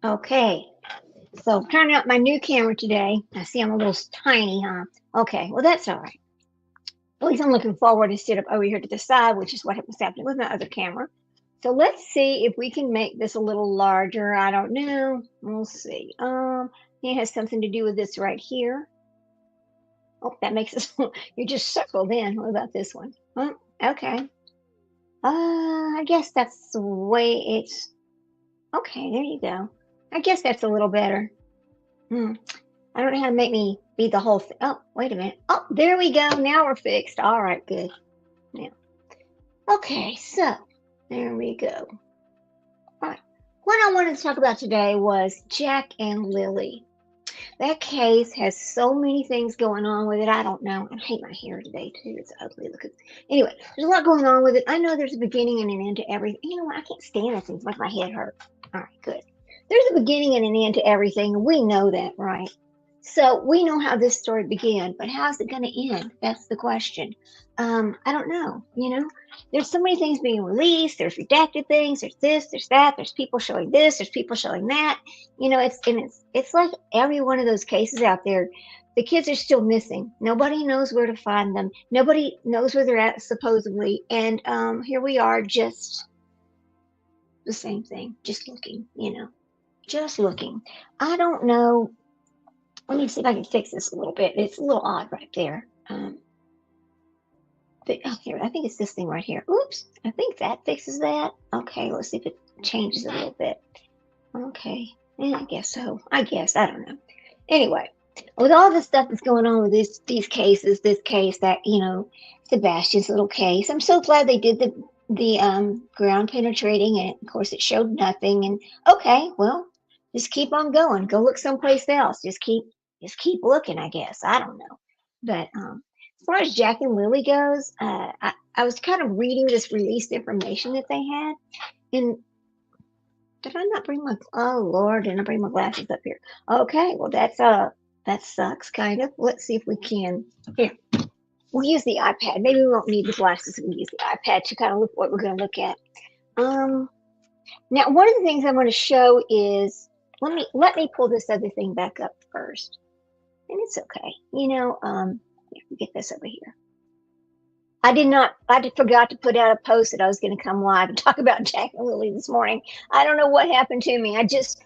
Okay, so trying out my new camera today. I see I'm a little tiny, huh? Okay, well, that's all right. At least I'm looking forward to sit up over here to the side, which is what was happening with my other camera. So let's see if we can make this a little larger. I don't know. We'll see. It has something to do with this right here. Oh, that makes us, you just circle then. What about this one? Oh, okay. I guess that's the way it's, okay, there you go. I guess that's a little better. Hmm. I don't know how to make me be the whole thing. Oh, wait a minute. Oh, there we go. Now we're fixed. All right, good. Now, okay, so there we go. All right. What I wanted to talk about today was Jack and Lilly. That case has so many things going on with it. I don't know. I hate my hair today too. It's ugly looking. Anyway, there's a lot going on with it. I know there's a beginning and an end to everything. You know what? I can't stand it. Things make my head hurt. All right, good. There's a beginning and an end to everything, and we know that, right? So we know how this story began, but how's it going to end? That's the question. I don't know. There's so many things being released. There's redacted things. There's this. There's that. There's people showing this. There's people showing that. It's like every one of those cases out there. The kids are still missing. Nobody knows where to find them. Nobody knows where they're at supposedly. And here we are, just the same thing, just looking. Just looking. I don't know. Let me see if I can fix this a little bit. It's a little odd right there. Here, I think it's this thing right here. Oops, I think that fixes that. Okay, let's see if it changes a little bit. Okay, I guess so. I don't know. Anyway, with all the stuff that's going on with these cases, this case, that Sebastian's little case, I'm so glad they did the ground penetrating, and of course it showed nothing. And okay, well, just keep on going. Go look someplace else. Just keep looking. I guess I don't know, but as far as Jack and Lilly goes, I was kind of reading this released information that they had, and did I not bring my? Oh Lord, didn't I bring my glasses up here? Okay, well that sucks kind of. Let's see if we can. Here, we'll use the iPad. Maybe we won't need the glasses. We'll use the iPad to kind of look what we're going to look at. Now one of the things I'm going to show is let me pull this other thing back up first, and it's okay. Get this over here. I forgot to put out a post that I was going to come live and talk about Jack and Lilly this morning. I don't know what happened to me. I just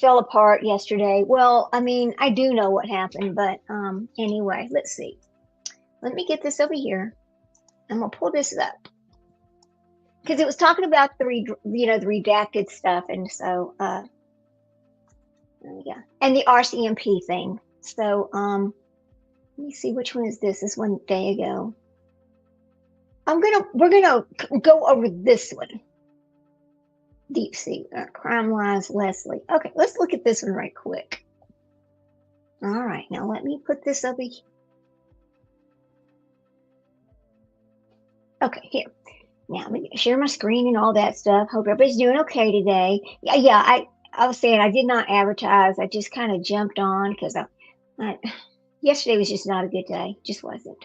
fell apart yesterday. Well, I mean, I do know what happened, but anyway, let's see. Let me get this over here. I'm going to pull this up because it was talking about the redacted stuff, and so yeah, and the RCMP thing. So let me see, which one is this? This one day ago. We're gonna go over this one. Deep sea crime lines, Leslie. Okay, let's look at this one right quick. All right, now let me put this over here. Okay, here. Now let me share my screen and all that stuff. Hope everybody's doing okay today. Yeah. I was saying I did not advertise. I just kind of jumped on because yesterday was just not a good day. Just wasn't.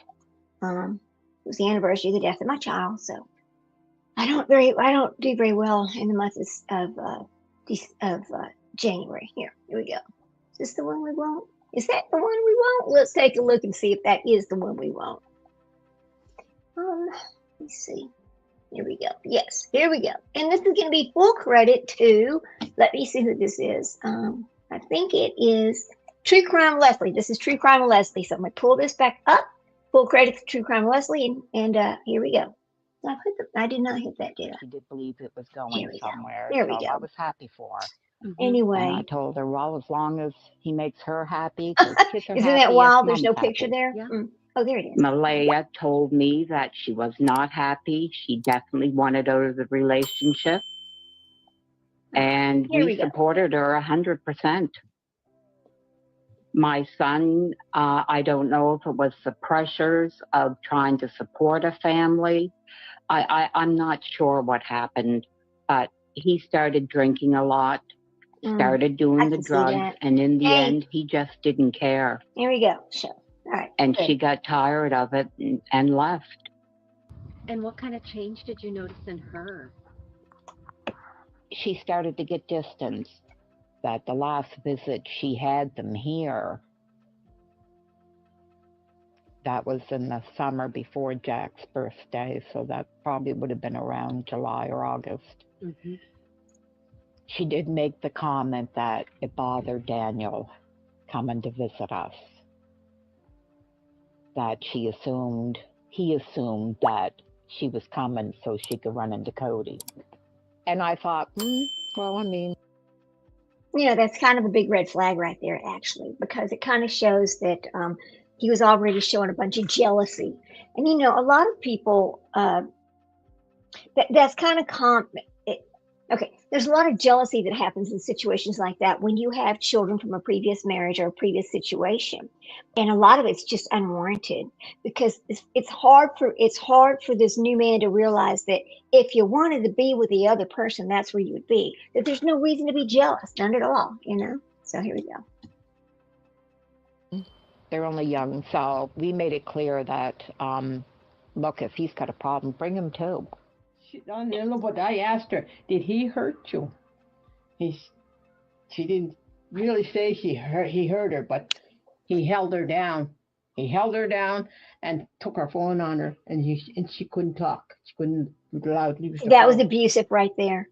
It was the anniversary of the death of my child, so I don't do very well in the month of January. Here we go. Is this the one we want? Is that the one we want? Let's take a look and see if that is the one we want. Let's see. Here we go. Yes, here we go. And this is going to be full credit to. Let me see who this is. I think it is True Crime Leslie. This is True Crime Leslie. So I'm going to pull this back up. Full credit to True Crime Leslie, and here we go. I did not hit that, did I? She did believe it was going somewhere. There we so go. I was happy for her. Anyway. And I told her, well, as long as he makes her happy, 'cause kids are Isn't happy that wild? if There's no mom's picture happy. there? Yeah. Oh, there it is. Malehya told me that she was not happy. She definitely wanted out of the relationship. And we supported her 100%. My son, I don't know if it was the pressures of trying to support a family. I'm not sure what happened, but he started drinking a lot, started doing the drugs, and in the end, he just didn't care. Here we go. Sure. All right. And she got tired of it and left. And what kind of change did you notice in her? She started to get distance. that the last visit she had them here, that was in the summer before Jack's birthday, so that probably would have been around July or August. Mm-hmm. She did make the comment that it bothered Daniel coming to visit us, that he assumed that she was coming so she could run into Cody. And I thought, well, I mean, that's kind of a big red flag right there, actually, because it kind of shows that he was already showing a bunch of jealousy. And, a lot of people, that's kind of okay, there's a lot of jealousy that happens in situations like that when you have children from a previous marriage or a previous situation. And a lot of it's just unwarranted, because it's hard for this new man to realize that if you wanted to be with the other person, that's where you would be. That there's no reason to be jealous, none at all, So here we go. They're only young, so we made it clear that, look, if he's got a problem, bring him too. But I asked her, did he hurt you? She didn't really say he hurt her, but he held her down. He held her down and took her phone on her, and she couldn't talk. She couldn't loudly. That was abusive right there.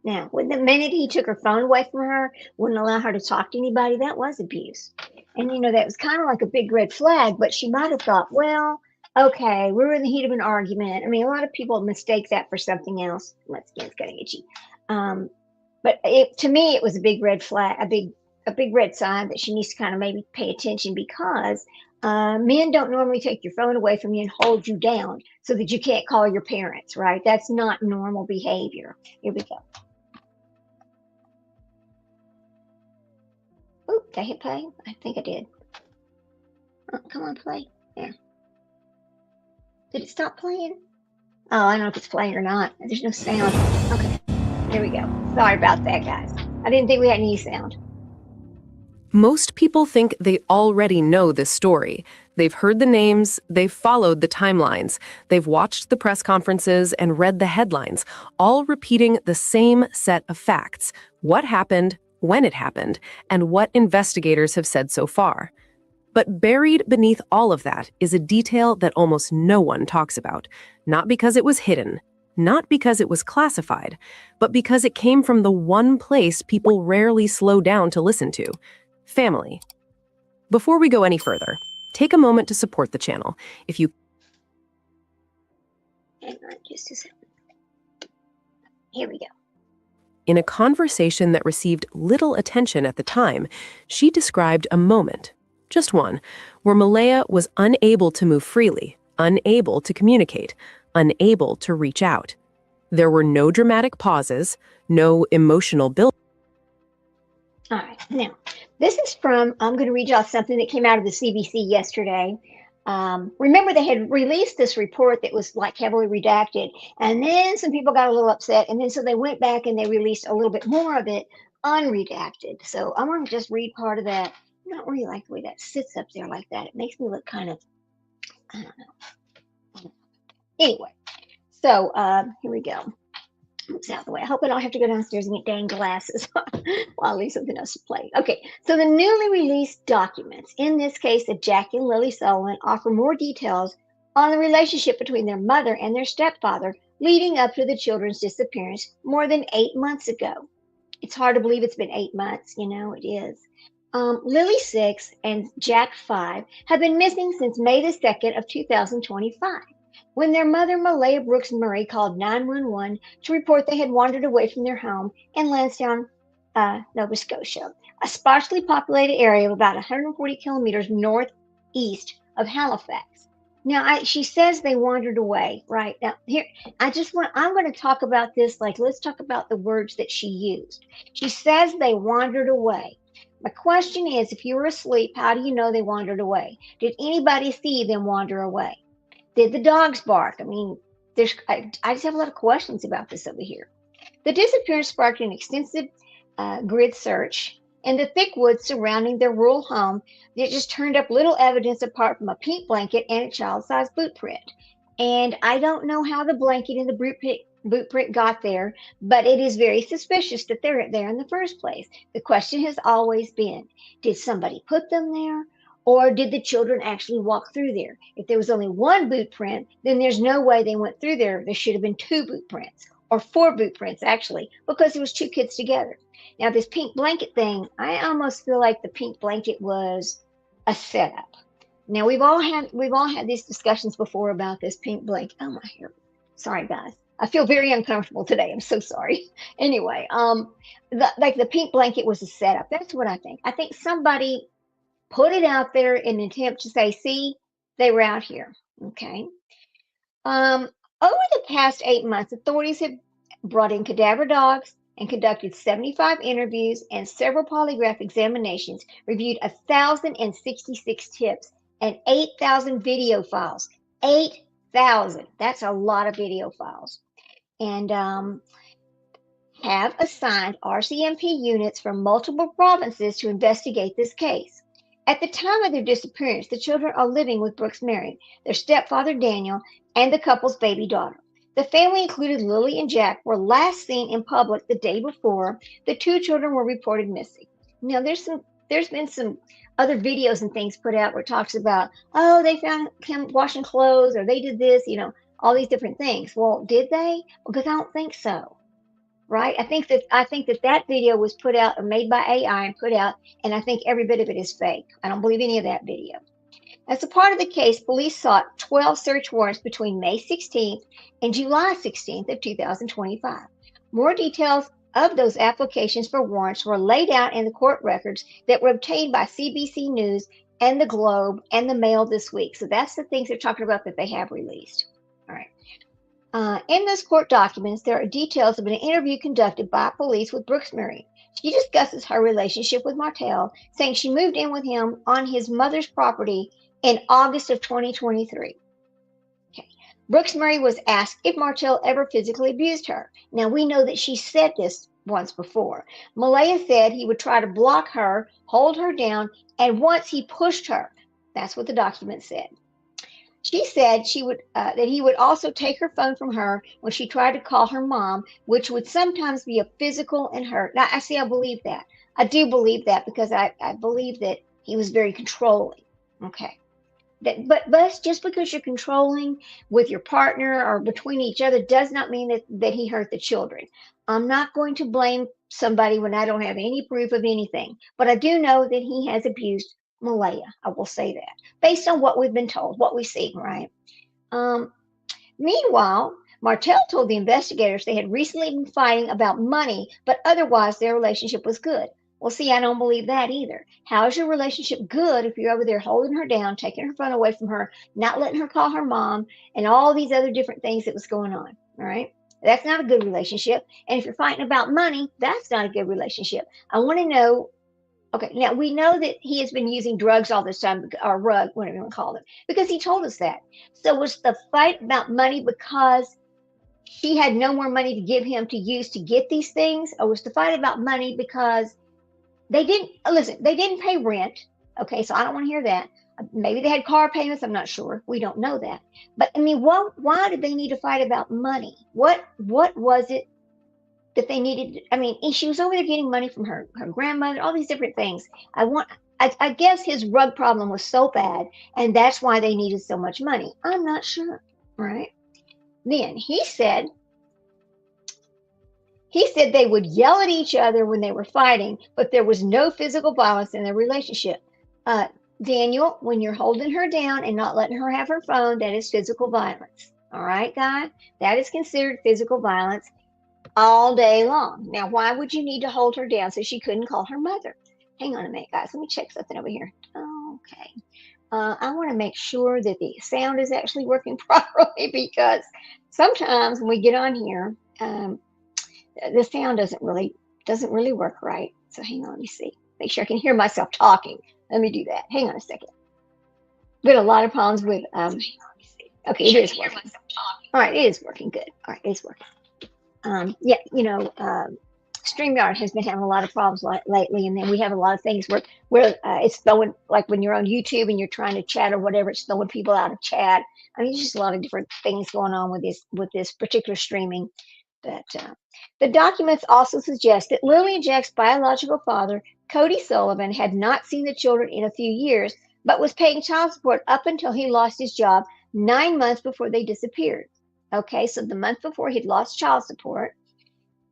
Now, when the minute he took her phone away from her, wouldn't allow her to talk to anybody, that was abuse. And, that was kind of like a big red flag, but she might have thought, well, okay, we're in the heat of an argument. I mean, a lot of people mistake that for something else. It's getting itchy. But to me, it was a big red flag, a big red sign that she needs to kind of maybe pay attention, because men don't normally take your phone away from you and hold you down so that you can't call your parents, right? That's not normal behavior. Here we go. Oh, did I hit play? I think I did. Oh, come on, play. There. Did it stop playing? Oh, I don't know if it's playing or not. There's no sound. Okay, here we go. Sorry about that, guys. I didn't think we had any sound. Most people think they already know this story. They've heard the names, they've followed the timelines, they've watched the press conferences and read the headlines, all repeating the same set of facts: what happened, when it happened, and what investigators have said so far. But buried beneath all of that is a detail that almost no one talks about, not because it was hidden, not because it was classified, but because it came from the one place people rarely slow down to listen to: family. Before we go any further, take a moment to support the channel. If you... Hang on just a second. Here we go. In a conversation that received little attention at the time, she described a moment, just one, where Malehya was unable to move freely, unable to communicate, unable to reach out. There were no dramatic pauses, no emotional build. All right, now, this is from, I'm going to read y'all something that came out of the CBC yesterday. Remember, they had released this report that was like heavily redacted, and then some people got a little upset, and then so they went back and they released a little bit more of it unredacted. So I'm going to just read part of that. I don't really like the way that sits up there like that. It makes me look kind of, I don't know. Anyway, so here we go. Oops, out of the way. I hope I don't have to go downstairs and get dang glasses while I leave something else to play. Okay, so the newly released documents, in this case of Jack and Lilly Sullivan, offer more details on the relationship between their mother and their stepfather leading up to the children's disappearance more than 8 months ago. It's hard to believe it's been 8 months, it is. Lily 6 and Jack 5 have been missing since May the 2nd of 2025. When their mother, Malehya Brooks-Murray, called 911 to report they had wandered away from their home in Lansdowne, Nova Scotia, a sparsely populated area of about 140 kilometers northeast of Halifax. Now, she says they wandered away, right? Now, here, I'm going to talk about this, let's talk about the words that she used. She says they wandered away. My question is, if you were asleep, how do you know they wandered away? Did anybody see them wander away? Did the dogs bark? I mean, I just have a lot of questions about this over here. The disappearance sparked an extensive grid search in the thick woods surrounding their rural home that just turned up little evidence apart from a pink blanket and a child-sized boot print. And I don't know how the blanket and the boot print got there, but it is very suspicious that they're there in the first place. The question has always been, did somebody put them there? Or did the children actually walk through there? If there was only one boot print, then there's no way they went through there. There should have been two boot prints, or four boot prints actually, because it was two kids together. Now this pink blanket thing, I almost feel like the pink blanket was a setup. Now we've all had these discussions before about this pink blanket. Oh, my hair. Sorry guys. I feel very uncomfortable today. I'm so sorry. Anyway, like the pink blanket was a setup. That's what I think. I think somebody put it out there in an attempt to say, see, they were out here. Okay. Over the past 8 months, authorities have brought in cadaver dogs and conducted 75 interviews and several polygraph examinations, reviewed 1,066 tips and 8,000 video files. 8,000. That's a lot of video files. And have assigned RCMP units from multiple provinces to investigate this case. At the time of their disappearance, the children are living with Brooks-Murray, their stepfather Daniel, and the couple's baby daughter. The family, included Lily and Jack, were last seen in public the day before the two children were reported missing. Now, there's been some other videos and things put out where it talks about, oh, they found him washing clothes, or they did this, all these different things. Well, did they? Because I don't think so. Right? I think that video was put out or made by AI and put out, and I think every bit of it is fake. I don't believe any of that video. As a part of the case, police sought 12 search warrants between May 16th and July 16th of 2025. More details of those applications for warrants were laid out in the court records that were obtained by CBC News and the Globe and the Mail this week. So that's the things they're talking about that they have released. All right. In those court documents, there are details of an interview conducted by police with Brooks-Murray. She discusses her relationship with Martel, saying she moved in with him on his mother's property in August of 2023. Okay. Brooks-Murray was asked if Martel ever physically abused her. Now, we know that she said this once before. Malehya said he would try to block her, hold her down, and once he pushed her. That's what the document said. She said that he would also take her phone from her when she tried to call her mom, which would sometimes be a physical and hurt. Now, I believe that. I do believe that because I believe that he was very controlling. Okay. But just because you're controlling with your partner or between each other does not mean that he hurt the children. I'm not going to blame somebody when I don't have any proof of anything. But I do know that he has abused Malehya. I will say that based on what we've been told, what we see, right? Meanwhile, Martel told the investigators they had recently been fighting about money, but otherwise their relationship was good. Well, see, I don't believe that either. How's your relationship good if you're over there holding her down, taking her phone away from her, not letting her call her mom, and all these other different things that was going on, all right? That's not a good relationship. And if you're fighting about money, that's not a good relationship. I want to know. Okay, now we know that he has been using drugs all this time, or rug, whatever you want to call it, because he told us that. So was the fight about money because she had no more money to give him to use to get these things? Or was the fight about money because they didn't pay rent? Okay, so I don't want to hear that. Maybe they had car payments, I'm not sure. We don't know that. But I mean, why did they need to fight about money? What was it that they needed? I mean, she was over there getting money from her grandmother, all these different things. I guess his rug problem was so bad, and that's why they needed so much money. I'm not sure, right? Then he said they would yell at each other when they were fighting, but there was no physical violence in their relationship. Daniel, when you're holding her down and not letting her have her phone, that is physical violence. All right, guys? That is considered physical violence all day long. Now, why would you need to hold her down so she couldn't call her mother? Hang on a minute, guys. Let me check something over here. Okay. I want to make sure that the sound is actually working properly, because sometimes when we get on here, the sound doesn't really work right. So hang on, let me see. Make sure I can hear myself talking. Let me do that. Hang on a second. We had a lot of problems with okay, it is working. All right, it is working good. All right, it's working. Yeah, StreamYard has been having a lot of problems lately, and then we have a lot of things where it's throwing, like when you're on YouTube and you're trying to chat or whatever, it's throwing people out of chat. I mean, there's just a lot of different things going on with this particular streaming. But the documents also suggest that Lily and Jack's biological father, Cody Sullivan, had not seen the children in a few years, but was paying child support up until he lost his job 9 months before they disappeared. Okay, so the month before he'd lost child support.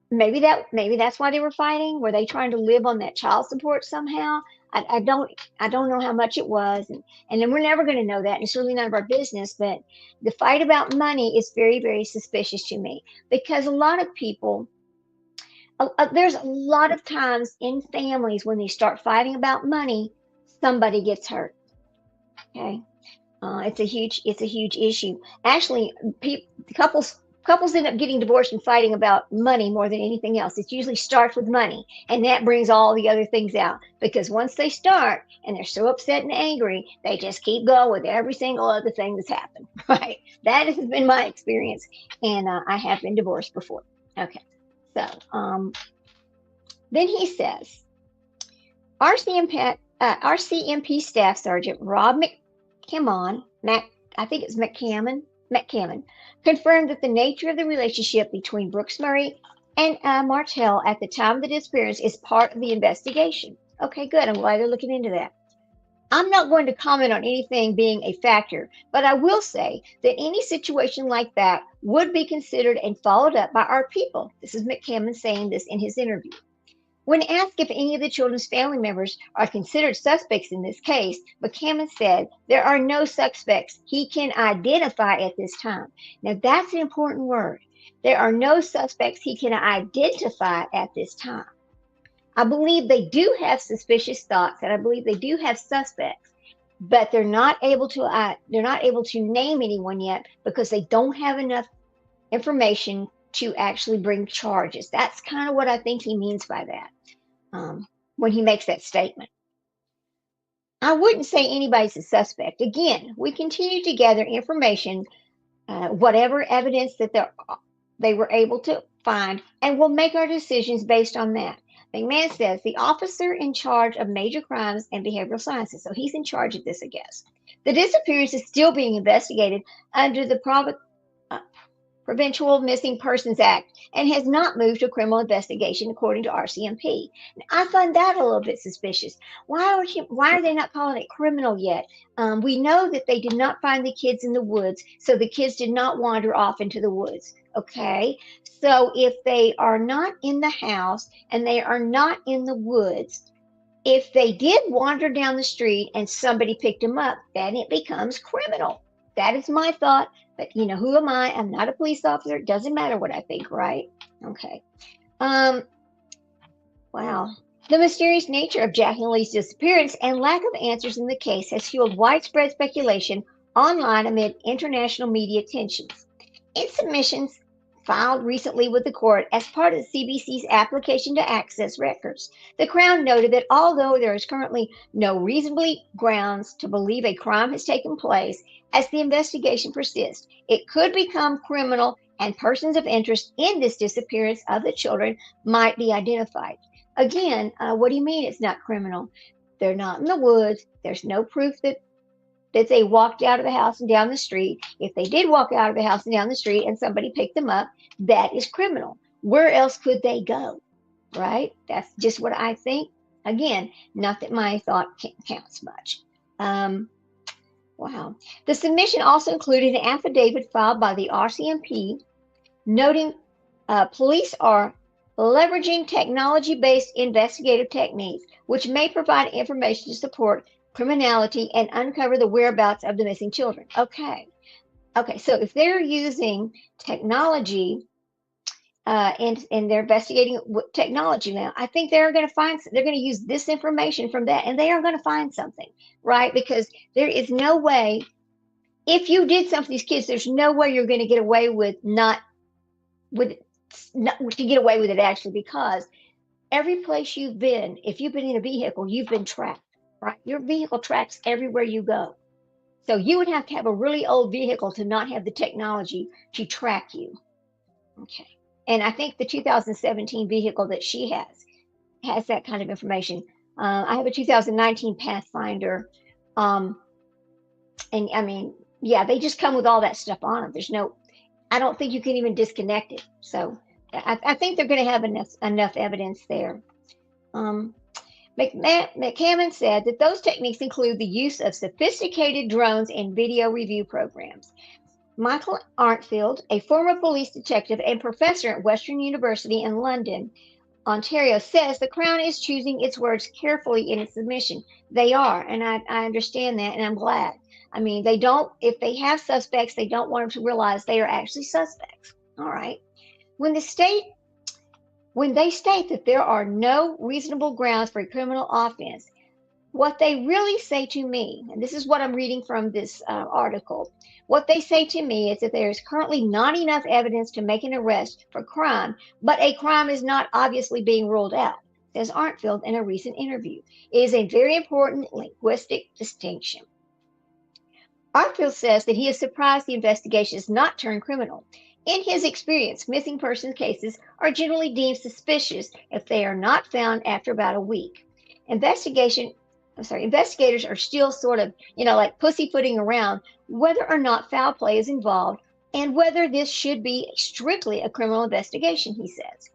Maybe that's why they were fighting. Were they trying to live on that child support somehow? I don't know how much it was, and then we're never going to know that. And it's really none of our business. But the fight about money is very, very suspicious to me, because a lot of people, there's a lot of times in families when they start fighting about money, somebody gets hurt. Okay, it's a huge issue. Actually, couples end up getting divorced and fighting about money more than anything else. It usually starts with money, and that brings all the other things out, because once they start and they're so upset and angry, they just keep going with every single other thing that's happened. Right? That has been my experience, and I have been divorced before. Okay, so then he says, RCMP Staff Sergeant Rob McCammon, confirmed that the nature of the relationship between Brooks-Murray and Martell at the time of the disappearance is part of the investigation. Okay, good. I'm glad they're looking into that. I'm not going to comment on anything being a factor, but I will say that any situation like that would be considered and followed up by our people. This is McCammon saying this in his interview. When asked if any of the children's family members are considered suspects in this case, McCammon said there are no suspects he can identify at this time. Now, that's an important word. There are no suspects he can identify at this time. I believe they do have suspicious thoughts, and I believe they do have suspects, but they're not able to name anyone yet, because they don't have enough information to actually bring charges. That's kind of what I think he means by that when he makes that statement. I wouldn't say anybody's a suspect. Again, we continue to gather information, whatever evidence that they were able to find, and we'll make our decisions based on that. McMahon says the officer in charge of major crimes and behavioral sciences, so he's in charge of this, I guess. The disappearance is still being investigated under the Provincial Missing Persons Act, and has not moved to criminal investigation, according to RCMP. I find that a little bit suspicious. Why are they not calling it criminal yet? We know that they did not find the kids in the woods, so the kids did not wander off into the woods. Okay, so if they are not in the house and they are not in the woods, if they did wander down the street and somebody picked them up, then it becomes criminal. That is my thought. But who am I? I'm not a police officer. It doesn't matter what I think, right? Okay. Wow. The mysterious nature of Jack and Lilly's disappearance and lack of answers in the case has fueled widespread speculation online amid international media tensions. In submissions filed recently with the court as part of the CBC's application to access records, the Crown noted that although there is currently no reasonable grounds to believe a crime has taken place, as the investigation persists, it could become criminal, and persons of interest in this disappearance of the children might be identified. Again, what do you mean it's not criminal? They're not in the woods. There's no proof that they walked out of the house and down the street. If they did walk out of the house and down the street and somebody picked them up, that is criminal. Where else could they go? Right? That's just what I think. Again, not that my thought counts much. Wow. The submission also included an affidavit filed by the RCMP noting police are leveraging technology-based investigative techniques, which may provide information to support criminality and uncover the whereabouts of the missing children. Okay, so if they're using technology and they're investigating technology now, I think they're going to use this information from that, and they are going to find something, right? Because there is no way, if you did something to these kids, there's no way you're going to get away with to get away with it, actually, because every place you've been, if you've been in a vehicle, you've been tracked, right? Your vehicle tracks everywhere you go. So you would have to have a really old vehicle to not have the technology to track you. Okay. And I think the 2017 vehicle that she has that kind of information. I have a 2019 Pathfinder. Um, and I mean, yeah, they just come with all that stuff on them. There's no, I don't think you can even disconnect it. So I think they're going to have enough evidence there. Um, McCammon said that those techniques include the use of sophisticated drones and video review programs. Michael Arntfield, a former police detective and professor at Western University in London, Ontario, says the Crown is choosing its words carefully in its submission. They are, and I understand that, and I'm glad. I mean, they don't, if they have suspects, they don't want them to realize they are actually suspects. All right. When they state that there are no reasonable grounds for a criminal offense, what they really say to me, and this is what I'm reading from this article, what they say to me is that there is currently not enough evidence to make an arrest for crime, but a crime is not obviously being ruled out, says Arntfield in a recent interview. It is a very important linguistic distinction. Arntfield says that he is surprised the investigation has not turned criminal. In his experience, missing persons cases are generally deemed suspicious if they are not found after about a week. Investigators are still sort of, like pussyfooting around whether or not foul play is involved and whether this should be strictly a criminal investigation, he says.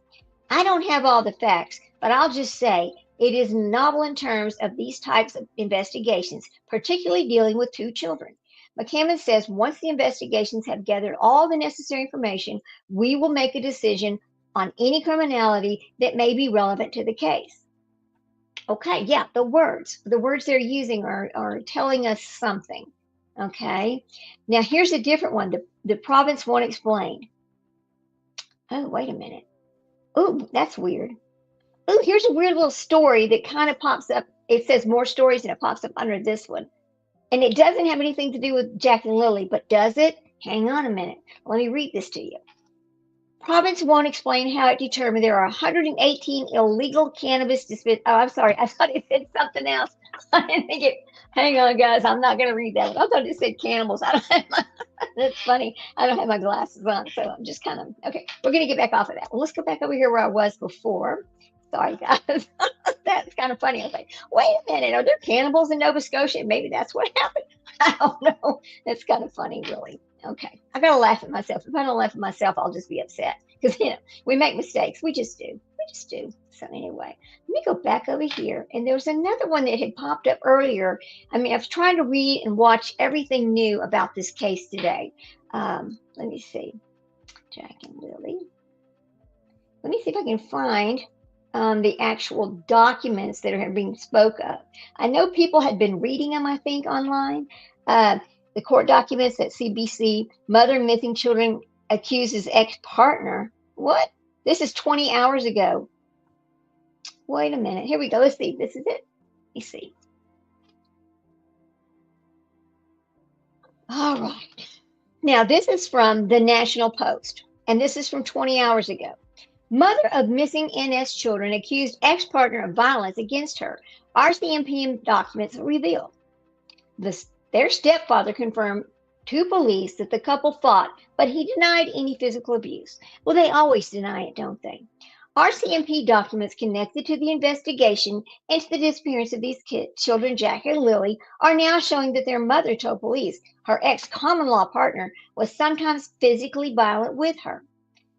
I don't have all the facts, but I'll just say it is novel in terms of these types of investigations, particularly dealing with two children. McCammon says once the investigations have gathered all the necessary information, we will make a decision on any criminality that may be relevant to the case. Okay, yeah, the words they're using are telling us something. Okay, now here's a different one. The province won't explain. Oh, wait a minute. Oh, that's weird. Oh, here's a weird little story that kind of pops up. It says more stories and it pops up under this one. And it doesn't have anything to do with Jack and Lilly, but does it? Hang on a minute. Let me read this to you. Province won't explain how it determined there are 118 illegal cannabis dispensaries. Oh, I'm sorry. I thought it said something else. I didn't think it. Hang on, guys. I'm not going to read that one. I thought it said cannibals. I don't have my, that's funny. I don't have my glasses on, so I'm just kind of, okay. We're going to get back off of that. Well, let's go back over here where I was before. Sorry, guys. That's kind of funny. I was like, wait a minute. Are there cannibals in Nova Scotia? Maybe that's what happened. I don't know. That's kind of funny, really. Okay. I got to laugh at myself. If I don't laugh at myself, I'll just be upset because, we make mistakes. We just do. We just do. So anyway, let me go back over here. And there was another one that had popped up earlier. I mean, I was trying to read and watch everything new about this case today. Let me see. Jack and Lilly. Let me see if I can find the actual documents that are being spoke of. I know people had been reading them, I think, online. The court documents at CBC, mother missing children accuses ex-partner. What? This is 20 hours ago. Wait a minute. Here we go. Let's see. This is it. Let me see. All right. Now, this is from the National Post, and this is from 20 hours ago. Mother of missing NS children accused ex-partner of violence against her. RCMP documents reveal. Their stepfather confirmed to police that the couple fought, but he denied any physical abuse. Well, they always deny it, don't they? RCMP documents connected to the investigation into the disappearance of these children, Jack and Lilly, are now showing that their mother told police her ex-common-law partner was sometimes physically violent with her.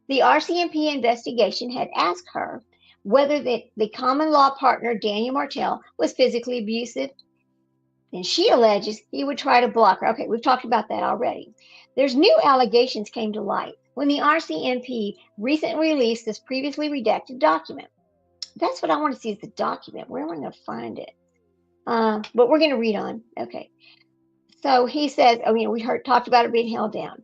The RCMP investigation had asked her whether the common-law partner, Daniel Martell, was physically abusive. And she alleges he would try to block her. Okay, we've talked about that already. There's new allegations came to light when the RCMP recently released this previously redacted document. That's what I want to see is the document. Where am I going to find it? But we're going to read on. Okay. So he says, we talked about it being held down.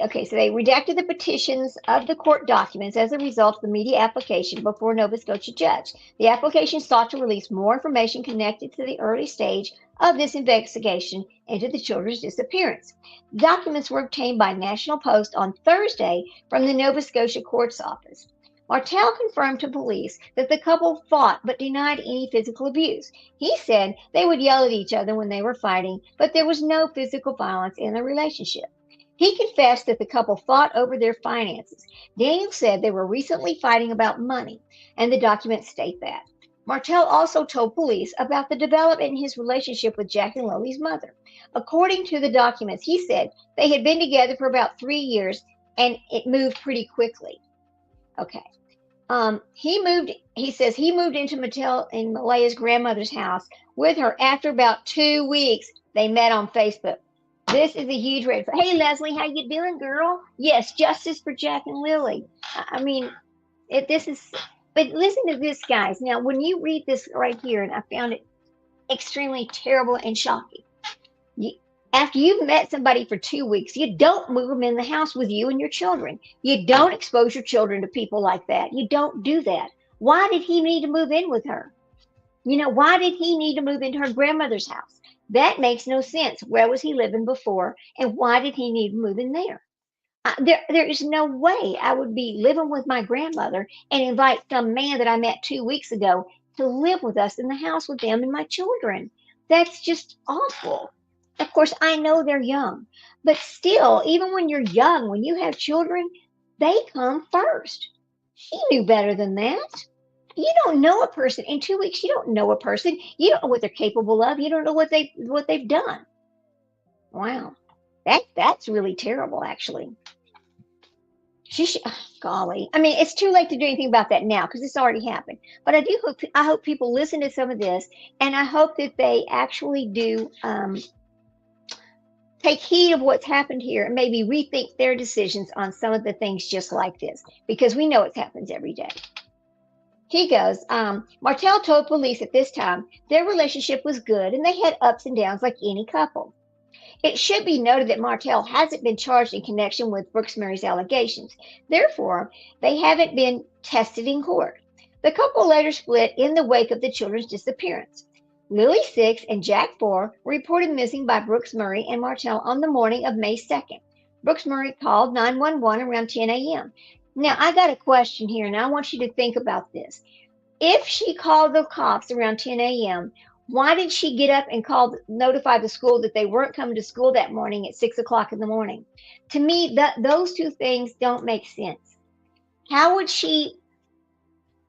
Okay, so they redacted the petitions of the court documents as a result of the media application before Nova Scotia judge. The application sought to release more information connected to the early stage of this investigation into the children's disappearance. Documents were obtained by National Post on Thursday from the Nova Scotia court's office. Martell confirmed to police that the couple fought but denied any physical abuse. He said they would yell at each other when they were fighting, but there was no physical violence in the relationship. He confessed that the couple fought over their finances. Daniel said they were recently fighting about money, and the documents state that. Martell also told police about the development in his relationship with Jack and Lily's mother. According to the documents, he said they had been together for about 3 years and it moved pretty quickly. Okay. He says he moved into Mattel in Malehya's grandmother's house with her after about 2 weeks. They met on Facebook. This is a huge red flag. Hey, Leslie, how you doing, girl? Yes, justice for Jack and Lily. I mean, this is, but listen to this, guys. Now, when you read this right here, and I found it extremely terrible and shocking. After you've met somebody for 2 weeks, you don't move them in the house with you and your children. You don't expose your children to people like that. You don't do that. Why did he need to move in with her? Why did he need to move into her grandmother's house? That makes no sense. Where was he living before, and why did he need to move in there? There is no way I would be living with my grandmother and invite some man that I met 2 weeks ago to live with us in the house with them and my children. That's just awful. Of course, I know they're young, but still, even when you're young, when you have children, they come first. She knew better than that. You don't know a person in 2 weeks. You don't know a person. You don't know what they're capable of. You don't know what they've done. Wow, that's really terrible, actually. Golly. I mean, it's too late to do anything about that now because it's already happened. But I hope people listen to some of this, and I hope that they actually do take heed of what's happened here and maybe rethink their decisions on some of the things just like this, because we know it happens every day. He goes, Martell told police at this time their relationship was good and they had ups and downs like any couple. It should be noted that Martell hasn't been charged in connection with Brooks-Murray's allegations. Therefore, they haven't been tested in court. The couple later split in the wake of the children's disappearance. Lily 6 and Jack 4 were reported missing by Brooks-Murray and Martell on the morning of May 2nd. Brooks-Murray called 911 around 10 a.m. Now, I got a question here, and I want you to think about this. If she called the cops around 10 a.m., why did she get up and notify the school that they weren't coming to school that morning at 6 o'clock in the morning? To me, those two things don't make sense. How would she,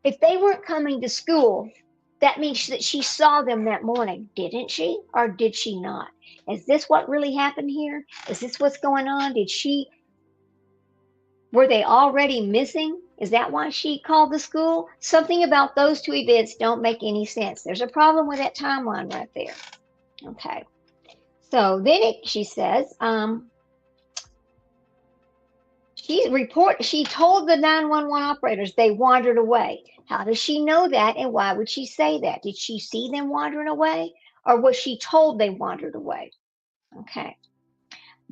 if they weren't coming to school, that means that she saw them that morning, didn't she? Or did she not? Is this what really happened here? Is this what's going on? Were they already missing? Is that why she called the school? Something about those two events don't make any sense. There's a problem with that timeline right there. Okay. So then she says, she told the 911 operators they wandered away. How does she know that, and why would she say that? Did she see them wandering away, or was she told they wandered away? Okay.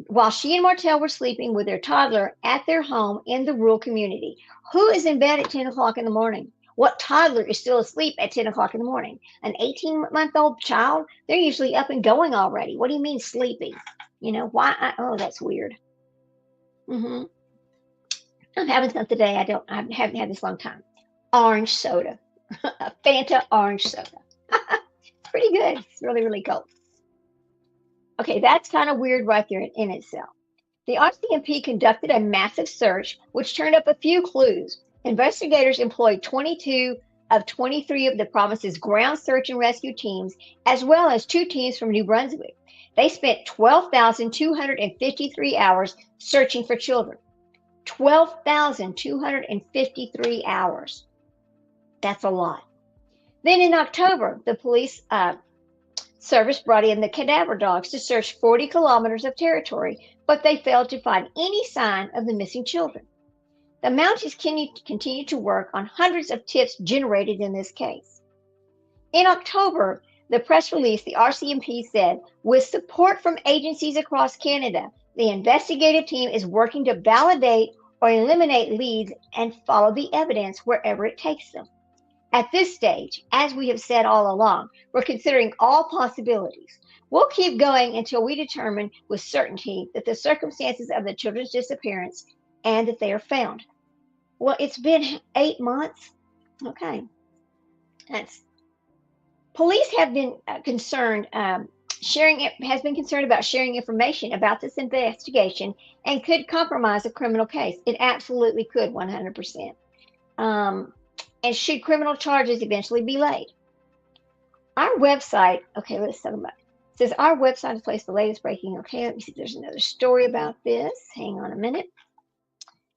While she and Martell were sleeping with their toddler at their home in the rural community. Who is in bed at 10 o'clock in the morning? What toddler is still asleep at 10 o'clock in the morning? An 18-month-old child? They're usually up and going already. What do you mean sleeping? Why? Oh, that's weird. I'm having some today. I haven't had this long time. Orange soda. A Fanta orange soda. It's pretty good. It's really, really cold. Okay, that's kind of weird right there in itself. The RCMP conducted a massive search, which turned up a few clues. Investigators employed 22 of 23 of the province's ground search and rescue teams, as well as 2 teams from New Brunswick. They spent 12,253 hours searching for children. 12,253 hours. That's a lot. Then in October, the police service brought in the cadaver dogs to search 40 kilometers of territory, but they failed to find any sign of the missing children. The Mounties continue to work on hundreds of tips generated in this case. In October, the press release, the RCMP said, with support from agencies across Canada, the investigative team is working to validate or eliminate leads and follow the evidence wherever it takes them. At this stage, as we have said all along, we're considering all possibilities. We'll keep going until we determine with certainty that the circumstances of the children's disappearance and that they are found. Well, it's been 8 months. Okay. Police have been concerned. has been concerned about sharing information about this investigation and could compromise a criminal case. It absolutely could, 100%. And should criminal charges eventually be laid? Our website, okay, let's talk about it. It says our website has placed the latest breaking. Okay, let me see if there's another story about this. Hang on a minute.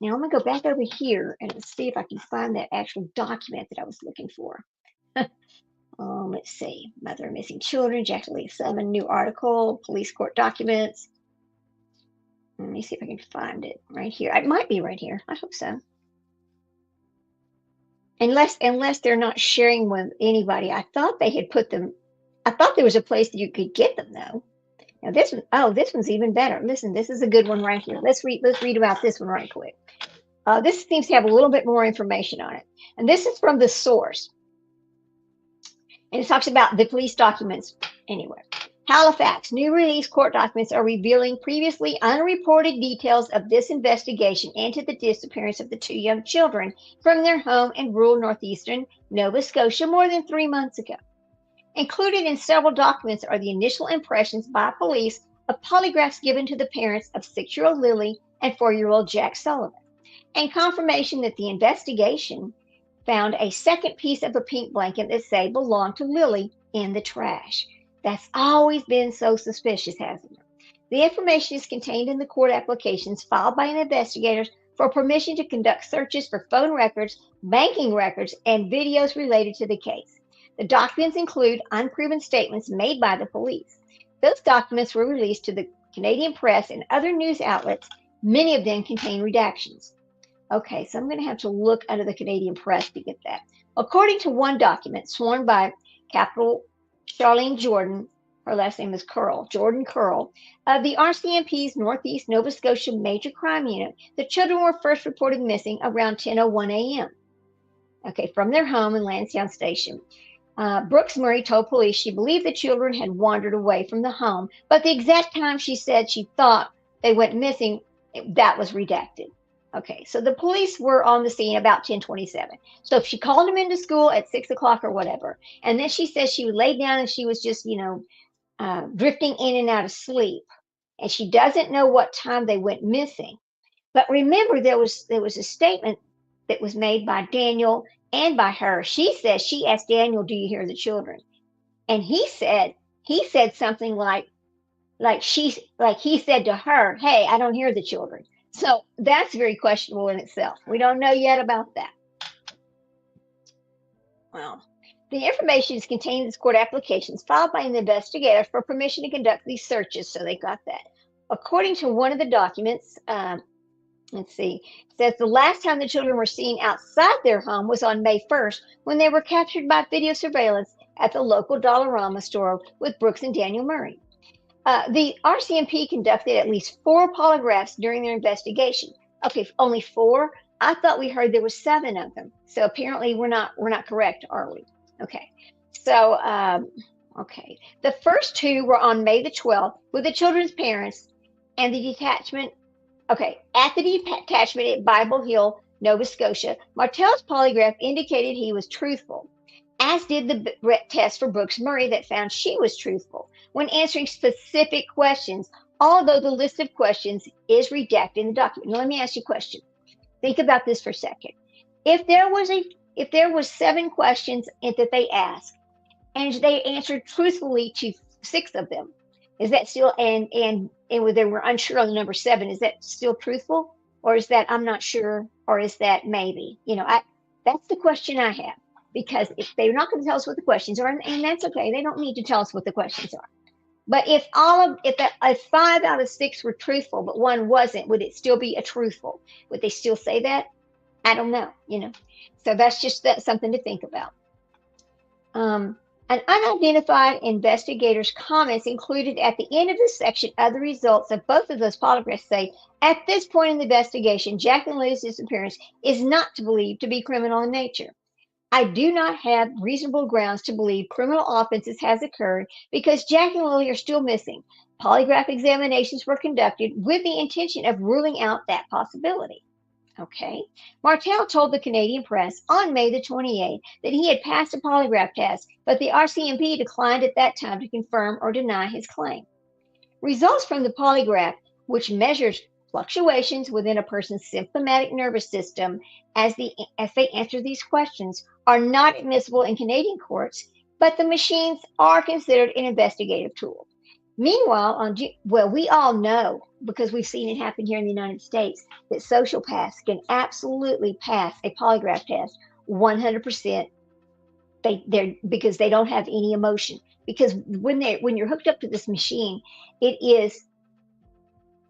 Now I'm going to go back over here and see if I can find that actual document that I was looking for. Let's see. Mother of missing children, Jack and Lilly Sullivan, new article, police court documents. Let me see if I can find it right here. It might be right here. I hope so. Unless they're not sharing with anybody. I thought they had put them. I thought there was a place that you could get them though. Now this one, oh, this one's even better. Listen, this is a good one right here. Let's read about this one right quick. This seems to have a little bit more information on it. And this is from the source. And it talks about the police documents anyway. Halifax, new release court documents are revealing previously unreported details of this investigation into the disappearance of the 2 young children from their home in rural northeastern Nova Scotia more than 3 months ago. Included in several documents are the initial impressions by police of polygraphs given to the parents of 6-year-old Lily and 4-year-old Jack Sullivan, and confirmation that the investigation found a second piece of a pink blanket that say belonged to Lily in the trash. That's always been so suspicious, hasn't it? The information is contained in the court applications filed by investigators for permission to conduct searches for phone records, banking records, and videos related to the case. The documents include unproven statements made by the police. Those documents were released to the Canadian press and other news outlets. Many of them contain redactions. Okay, so I'm going to have to look under the Canadian press to get that. According to one document sworn by Capital Charlene Jordan, her last name is Curl, Jordan Curl, of the RCMP's Northeast Nova Scotia Major Crime Unit, the children were first reported missing around 10:01 a.m. Okay, from their home in Lansdowne Station. Brooks-Murray told police she believed the children had wandered away from the home, but the exact time she said she thought they went missing, that was redacted. Okay, so the police were on the scene about 10:27. So if she called them into school at 6 o'clock or whatever, and then she says she laid down and she was just, drifting in and out of sleep, and she doesn't know what time they went missing. But remember, there was a statement that was made by Daniel and by her. She says she asked Daniel, "Do you hear the children?" And he said something like he said to her, "Hey, I don't hear the children." So that's very questionable in itself. We don't know yet about that. Well, the information is contained in court applications filed by an investigator for permission to conduct these searches, so they got that. According to one of the documents, let's see, it says the last time the children were seen outside their home was on May 1st when they were captured by video surveillance at the local Dollarama store with Brooks and Daniel Murray. The RCMP conducted at least 4 polygraphs during their investigation. Okay, only 4? I thought we heard there were 7 of them. So apparently we're not correct, are we? Okay. So okay. The first 2 were on May the 12th with the children's parents and the detachment. Okay, at the detachment at Bible Hill, Nova Scotia, Martel's polygraph indicated he was truthful, as did the test for Brooks-Murray that found she was truthful when answering specific questions, although the list of questions is redacted in the document. Now, let me ask you a question. Think about this for a second. If there was 7 questions that they asked, and they answered truthfully to 6 of them, is that still, and they were unsure on the number 7, is that still truthful? Or is that I'm not sure? Or is that maybe? That's the question I have. Because if they're not going to tell us what the questions are, and that's okay, they don't need to tell us what the questions are. But if 5 out of 6 were truthful, but 1 wasn't, would it still be a truthful? Would they still say that? I don't know, So that's just something to think about. An unidentified investigator's comments included at the end of this section of the results of both of those polygraphs say, at this point in the investigation, Jack and Lily's disappearance is not believed to be criminal in nature. I do not have reasonable grounds to believe criminal offenses has occurred because Jack and Lily are still missing. Polygraph examinations were conducted with the intention of ruling out that possibility. Okay. Martel told the Canadian press on May the 28th that he had passed a polygraph test, but the RCMP declined at that time to confirm or deny his claim. Results from the polygraph, which measures fluctuations within a person's sympathetic nervous system as they answer these questions, are not admissible in Canadian courts, but the machines are considered an investigative tool. Meanwhile, we all know, because we've seen it happen here in the United States, that sociopaths can absolutely pass a polygraph test 100%. They're because they don't have any emotion. Because when you're hooked up to this machine, it is,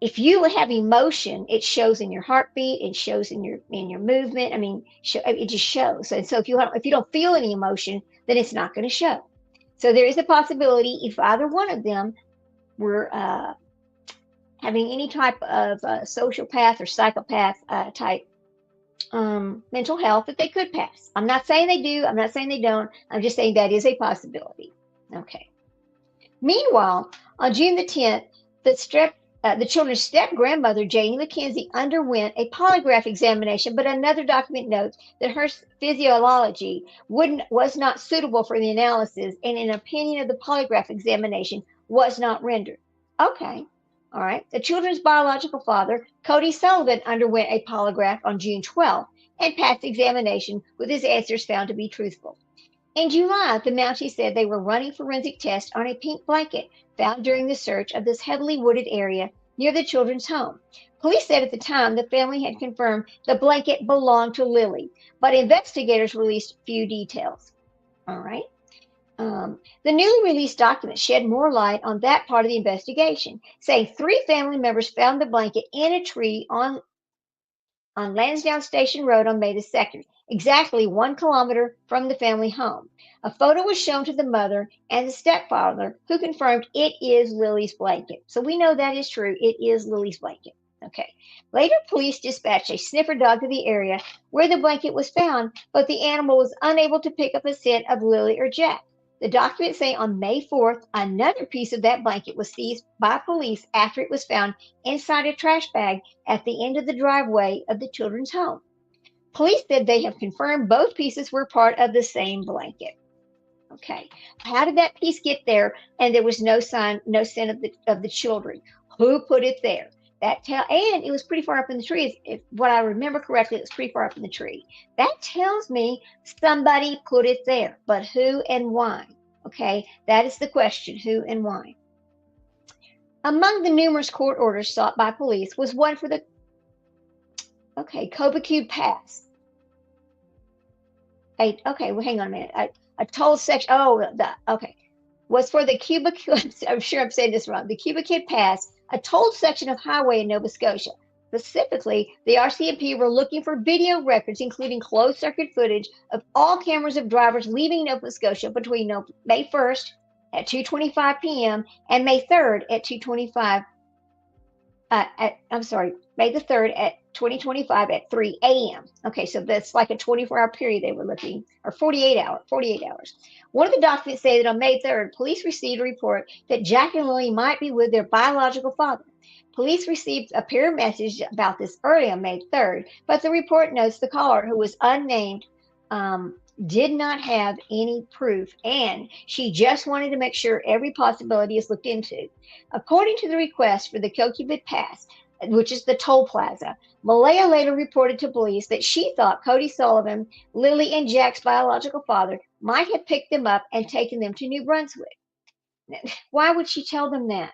if you have emotion, it shows in your heartbeat, it shows in your movement. I mean, it just shows. And so if you don't feel any emotion, then it's not going to show. So there is a possibility if either one of them were having any type of sociopath or psychopath type mental health, that they could pass. I'm not saying they do. I'm not saying they don't. I'm just saying that is a possibility. Okay. Meanwhile, on June the 10th, the children's step-grandmother, Janie McKenzie, underwent a polygraph examination, but another document notes that her physiology was not suitable for the analysis, and an opinion of the polygraph examination was not rendered. Okay. All right. The children's biological father, Cody Sullivan, underwent a polygraph on June 12th and passed examination with his answers found to be truthful. In July, the Mountie said they were running forensic tests on a pink blanket found during the search of this heavily wooded area near the children's home. Police said at the time the family had confirmed the blanket belonged to Lily, but investigators released few details. All right. The newly released document shed more light on that part of the investigation, saying 3 family members found the blanket in a tree on Lansdowne Station Road on May the 2nd, exactly 1 kilometer from the family home. A photo was shown to the mother and the stepfather, who confirmed it is Lily's blanket. So we know that is true. It is Lily's blanket. Okay. Later, police dispatched a sniffer dog to the area where the blanket was found, but the animal was unable to pick up a scent of Lily or Jack. The documents say on May 4th, another piece of that blanket was seized by police after it was found inside a trash bag at the end of the driveway of the children's home. Police said they have confirmed both pieces were part of the same blanket. Okay, how did that piece get there? And there was no scent of the children. Who put it there? And it was pretty far up in the tree. If what I remember correctly, it was pretty far up in the tree. That tells me somebody put it there, but who and why? Okay, that is the question: who and why? Among the numerous court orders sought by police was one for the Cobacube Pass. Well, hang on a minute. A toll section. Was for the Cubacube. I'm sure I'm saying this wrong. The Cubacube Pass, a tolled section of highway in Nova Scotia. Specifically, the RCMP were looking for video records, including closed-circuit footage of all cameras of drivers leaving Nova Scotia between May 1st at 2:25 p.m. and May 3rd at 2:25. May the 3rd at 2025 at 3 a.m. Okay, so that's like a 24-hour period they were looking, or 48 hours. One of the documents say that on May 3rd, police received a report that Jack and Lilly might be with their biological father. Police received a peer message about this early on May 3rd, but the report notes the caller, who was unnamed, did not have any proof, and she just wanted to make sure every possibility is looked into. According to the request for the Cobacube Pass, which is the toll plaza, Malehya later reported to police that she thought Cody Sullivan, Lily and Jack's biological father, might have picked them up and taken them to New Brunswick. Why would she tell them that?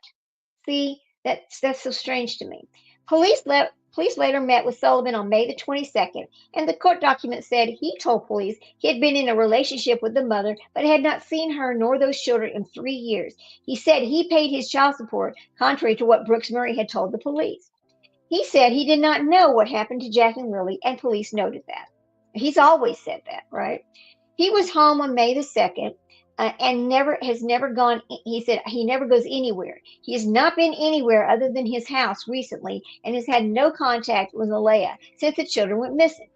See, that's so strange to me. Police later met with Sullivan on May the 22nd, and the court document said he told police he had been in a relationship with the mother, but had not seen her nor those children in 3 years. He said he paid his child support, contrary to what Brooks-Murray had told the police. He said he did not know what happened to Jack and Lily, and police noted that. He's always said that, right? He was home on May the 2nd and has never gone. He said he never goes anywhere. He has not been anywhere other than his house recently and has had no contact with Malehya since the children went missing.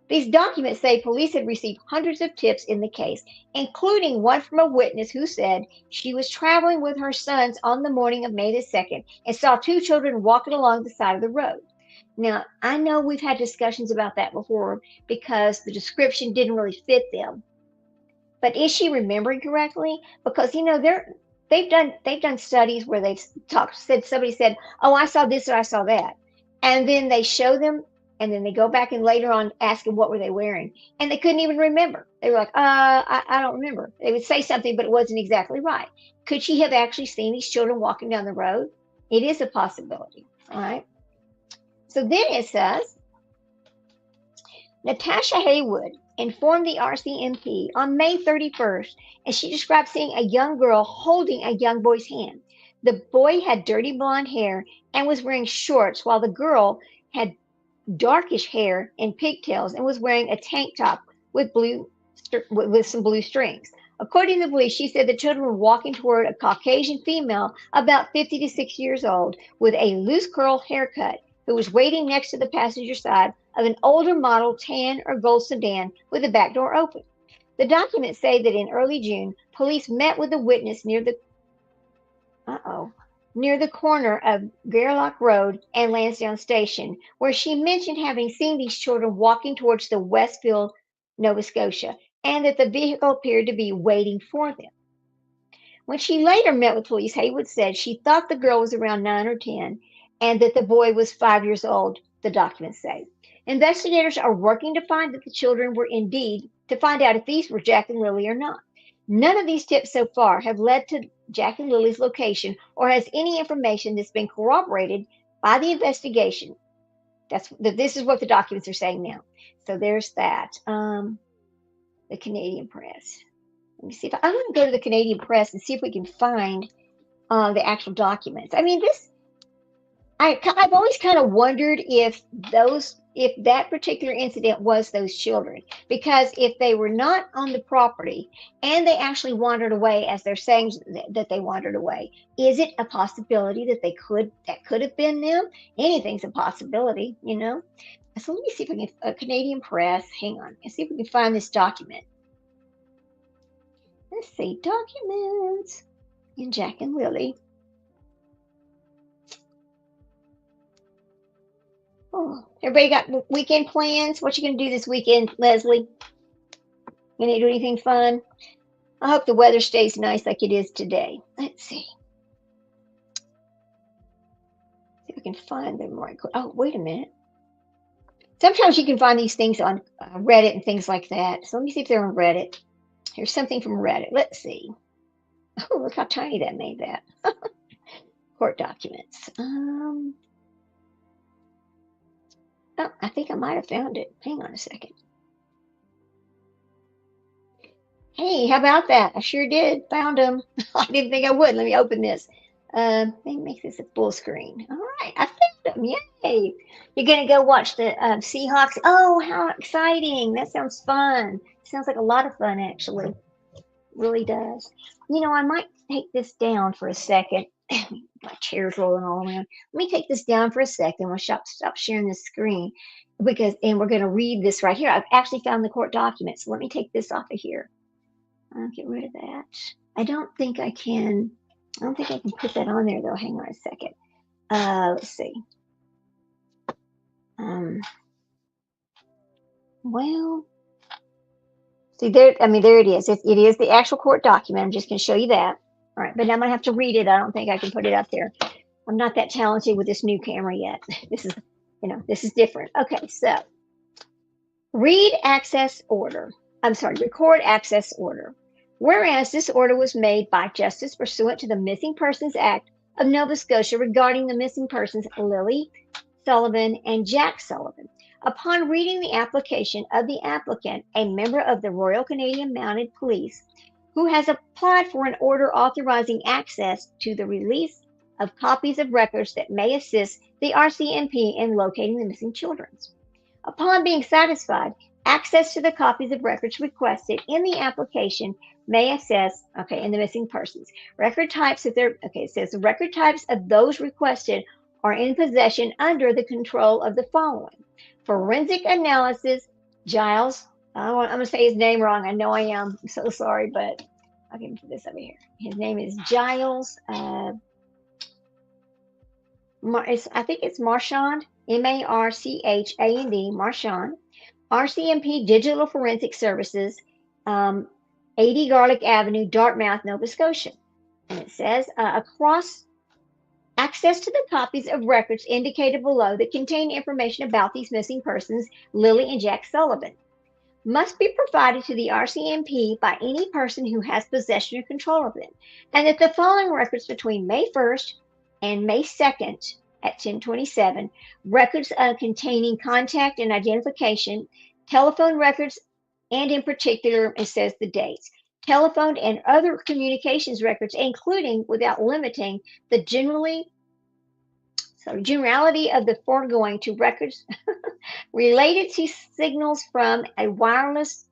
These documents say police had received hundreds of tips in the case, including one from a witness who said she was traveling with her sons on the morning of May the 2nd and saw 2 children walking along the side of the road. Now, I know we've had discussions about that before because the description didn't really fit them. But is she remembering correctly? Because they've done studies where somebody said, "Oh, I saw this or I saw that," and then they show them, and then they go back and later on ask them what were they wearing, and they couldn't even remember. They were like, I don't remember." They would say something, but it wasn't exactly right. Could she have actually seen these children walking down the road? It is a possibility. All right. So then it says, Natasha Haywood informed the RCMP on May 31st, and she described seeing a young girl holding a young boy's hand. The boy had dirty blonde hair and was wearing shorts, while the girl had darkish hair and pigtails and was wearing a tank top with some blue strings. According to the police, she said the children were walking toward a Caucasian female about 50 to 60 years old with a loose curl haircut who was waiting next to the passenger side of an older model tan or gold sedan with the back door open. The documents say that in early June, police met with a witness near the corner of Gairloch Road and Lansdowne Station, where she mentioned having seen these children walking towards the Westfield, Nova Scotia, and that the vehicle appeared to be waiting for them. When she later met with police, Haywood said she thought the girl was around 9 or 10 and that the boy was 5 years old, the documents say. Investigators are working to find out if these were Jack and Lilly or not. None of these tips so far have led to Jack and Lily's location or has any information that's been corroborated by the investigation. This is what the documents are saying now. So there's that. The Canadian Press. Let me see if I'm going to go to the Canadian Press and see if we can find the actual documents. I mean, I've always kind of wondered if that particular incident was those children, because if they were not on the property and they actually wandered away, as they're saying that they wandered away, is it a possibility that that could have been them? Anything's a possibility, you know. So let me see if I can Canadian Press. Hang on, and see if we can find this document. Let's see, documents in Jack and Lilly. Oh, everybody got weekend plans? What you gonna do this weekend, Leslie? Gonna do anything fun? I hope the weather stays nice like it is today. Let's see. See if I can find them right quick. Oh, wait a minute. Sometimes you can find these things on Reddit and things like that. So let me see if they're on Reddit. Here's something from Reddit. Let's see. Oh, look how tiny that made that. Court documents. Oh, I think I might have found it. Hang on a second. Hey, how about that? I sure did. Found them. I didn't think I would. Let me open this. Let me make this a full screen. All right, I found them. Yay! You're gonna go watch the Seahawks. Oh, how exciting! That sounds fun. Sounds like a lot of fun, actually. It really does. You know, I might take this down for a second. My chair's rolling all around. Let me take this down for a second. We'll stop sharing this screen and we're going to read this right here. I've actually found the court document. So let me take this off of here. I'll get rid of that. I don't think I can put that on there though. Hang on a second. Let's see. Well, see there, there it is. It is the actual court document. I'm just going to show you that. All right, but now I'm gonna have to read it. I don't think I can put it up there. I'm not that talented with this new camera yet. This is different. Okay, so record access order. Whereas this order was made by justice pursuant to the Missing Persons Act of Nova Scotia regarding the missing persons Lily Sullivan and Jack Sullivan. Upon reading the application of the applicant, a member of the Royal Canadian Mounted Police, who has applied for an order authorizing access to the release of copies of records that may assist the RCMP in locating the missing children. Upon being satisfied, access to the copies of records requested in the application may assess, in the missing persons. Record types, it says the record types of those requested are in possession under the control of the following: forensic analysis, Giles. I'm going to say his name wrong. I know I am. I'm so sorry, but I can put this over here. His name is Giles. I think it's Marchand. Marchand, Marchand, RCMP Digital Forensic Services, 80 Garlic Avenue, Dartmouth, Nova Scotia. And it says, across access to the copies of records indicated below that contain information about these missing persons, Lilly and Jack Sullivan, must be provided to the RCMP by any person who has possession or control of them, and that the following records between May 1st and May 2nd at 10:27, records containing contact and identification, telephone records, and in particular, it says the dates, telephone and other communications records, including, without limiting, the generality of the foregoing to records related to signals from a wireless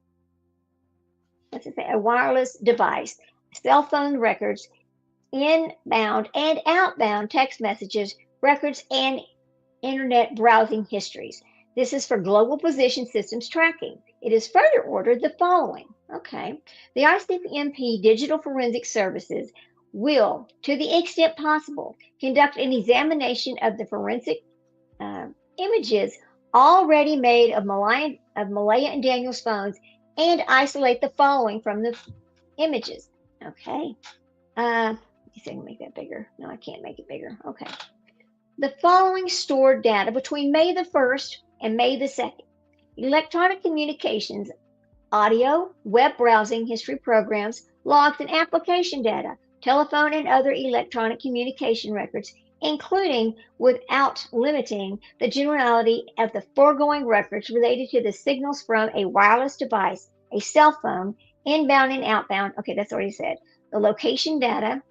device, cell phone records, inbound and outbound text messages, records, and internet browsing histories. This is for global position systems tracking. It is further ordered the following. Okay. The RCMP Digital Forensic Services will, to the extent possible, conduct an examination of the forensic images already made of Malehya and Daniel's phones and isolate the following from the images. Okay. You think I can make that bigger? No, I can't make it bigger. Okay. The following stored data between May the 1st and May the 2nd. Electronic communications, audio, web browsing, history programs, logs, and application data, telephone and other electronic communication records, including, without limiting, the generality of the foregoing records related to the signals from a wireless device, a cell phone, inbound and outbound. Okay, that's already said. The location data,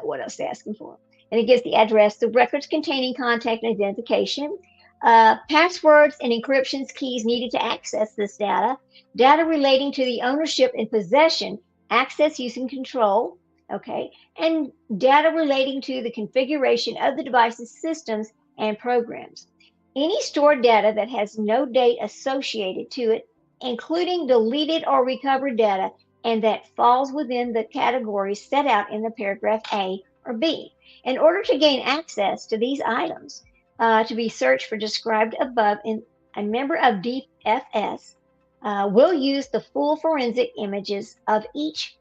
what else are they asking for? And it gives the address, the records containing contact and identification, passwords and encryptions keys needed to access this data, data relating to the ownership and possession, access, use, and control, okay, and data relating to the configuration of the device's systems and programs. Any stored data that has no date associated to it, including deleted or recovered data, and that falls within the categories set out in the paragraph A or B. In order to gain access to these items, to be searched for described above, a member of DFS will use the full forensic images of each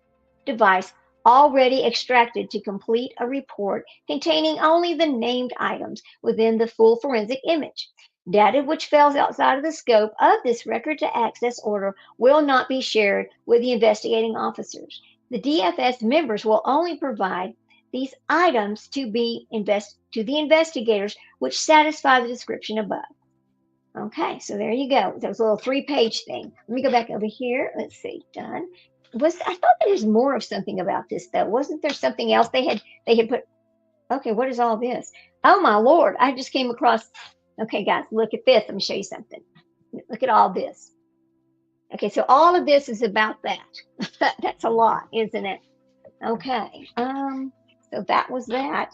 device already extracted to complete a report containing only the named items within the full forensic image. Data which falls outside of the scope of this record to access order will not be shared with the investigating officers. The DFS members will only provide these items to the investigators which satisfy the description above. Okay, so there you go. That was a little 3-page thing. Let me go back over here. Let's see, done. I thought there was more of something about this though. Wasn't there something else they had put? Okay, what is all this? Oh my Lord, I just came across. Okay, guys, look at this. Let me show you something. Look at all this. Okay, so all of this is about that. That's a lot, isn't it? Okay. So that was that.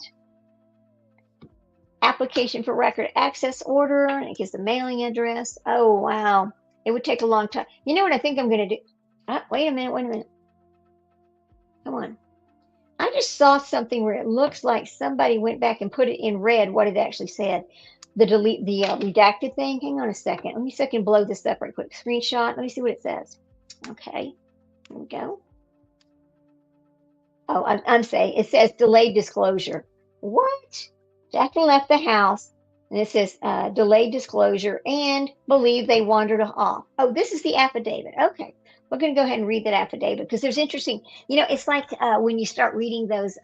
Application for record access order. And it gives the mailing address. Oh, wow. It would take a long time. You know what I think I'm going to do? Wait a minute. Come on. I just saw something where it looks like somebody went back and put it in red what it actually said. The redacted thing. Hang on a second. Let me see if I can blow this up right quick. Screenshot. Let me see what it says. Okay. Here we go. Oh, I'm saying it says delayed disclosure. What? Jacqueline left the house, and it says delayed disclosure and believe they wandered off. Oh, this is the affidavit. Okay. We're going to go ahead and read that affidavit because there's interesting, it's like when you start reading those,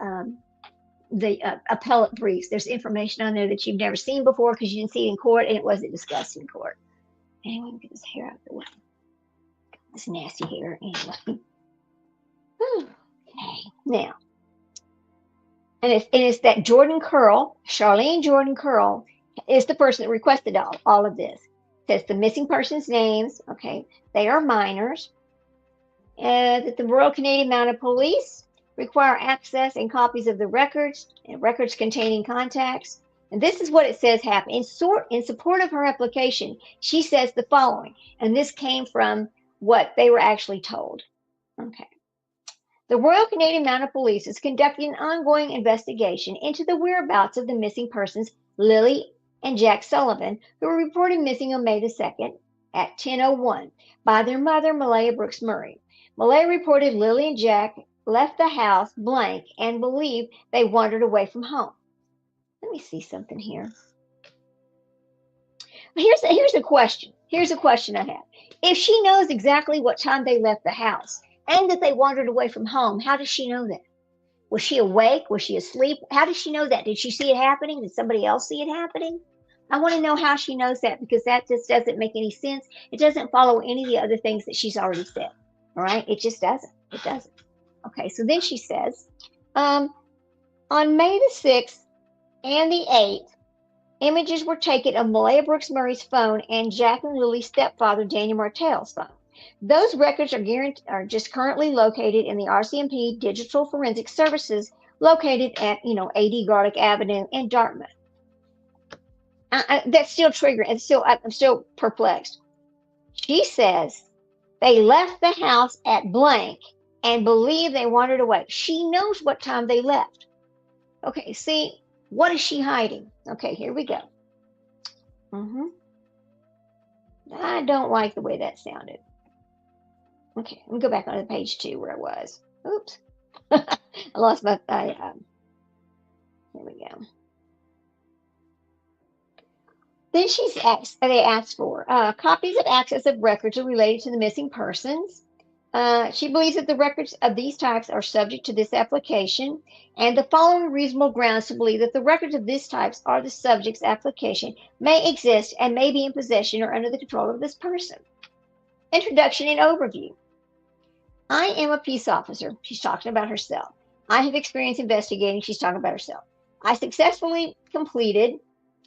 the appellate briefs, there's information on there that you've never seen before because you didn't see it in court and it wasn't discussed in court. Anyway, let me get this hair out of the way. This nasty hair. Anyway. Okay, now. And it's that Charlene Jordan Curl is the person that requested all of this. It says the missing person's names, okay, they are minors. That the Royal Canadian Mounted Police require access and copies of the records and records containing contacts. And this is what it says happened. In support of her application, she says the following, and this came from what they were actually told. Okay. The Royal Canadian Mounted Police is conducting an ongoing investigation into the whereabouts of the missing persons Lily and Jack Sullivan, who were reported missing on May the 2nd at 10:01 by their mother, Malehya Brooks-Murray. Malehya reported Lily and Jack left the house blank and believed they wandered away from home. Let me see something here. Here's a question. Here's a question I have. If she knows exactly what time they left the house and that they wandered away from home, how does she know that? Was she awake? Was she asleep? How does she know that? Did she see it happening? Did somebody else see it happening? I want to know how she knows that, because that just doesn't make any sense. It doesn't follow any of the other things that she's already said. All right? It just doesn't. It doesn't. Okay, so then she says, on May the 6th and the 8th, images were taken of Malehya Brooks-Murray's phone and Jack and Lily's stepfather, Daniel Martell's phone. Those records are just currently located in the RCMP Digital Forensic Services, located at 80 Gairloch Avenue in Dartmouth. That's still triggering. I'm still perplexed. She says they left the house at blank and believe they wandered away. She knows what time they left. Okay, see, what is she hiding? Okay, here we go. I don't like the way that sounded. Okay, let me go back on to page 2 where I was. Oops. I lost my, here we go. Then they asked for copies of access of records related to the missing persons. She believes that the records of these types are subject to this application, and the following reasonable grounds to believe that the records of these types are the subject's application may exist and may be in possession or under the control of this person. Introduction and overview. I am a peace officer. She's talking about herself. I have experience investigating. She's talking about herself. I successfully completed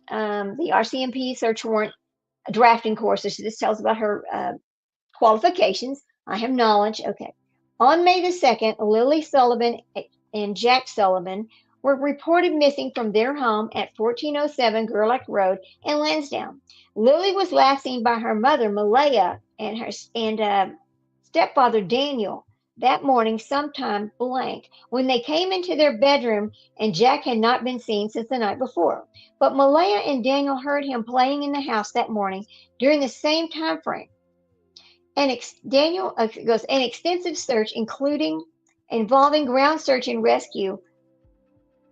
the RCMP search warrant drafting courses. So this tells about her qualifications. I have knowledge. Okay. On May the 2nd, Lily Sullivan and Jack Sullivan were reported missing from their home at 1407 Gairloch Road in Lansdowne. Lily was last seen by her mother, Malehya, and stepfather, Daniel, that morning sometime blank when they came into their bedroom, and Jack had not been seen since the night before. But Malehya and Daniel heard him playing in the house that morning during the same time frame. Daniel goes, an extensive search involving ground search and rescue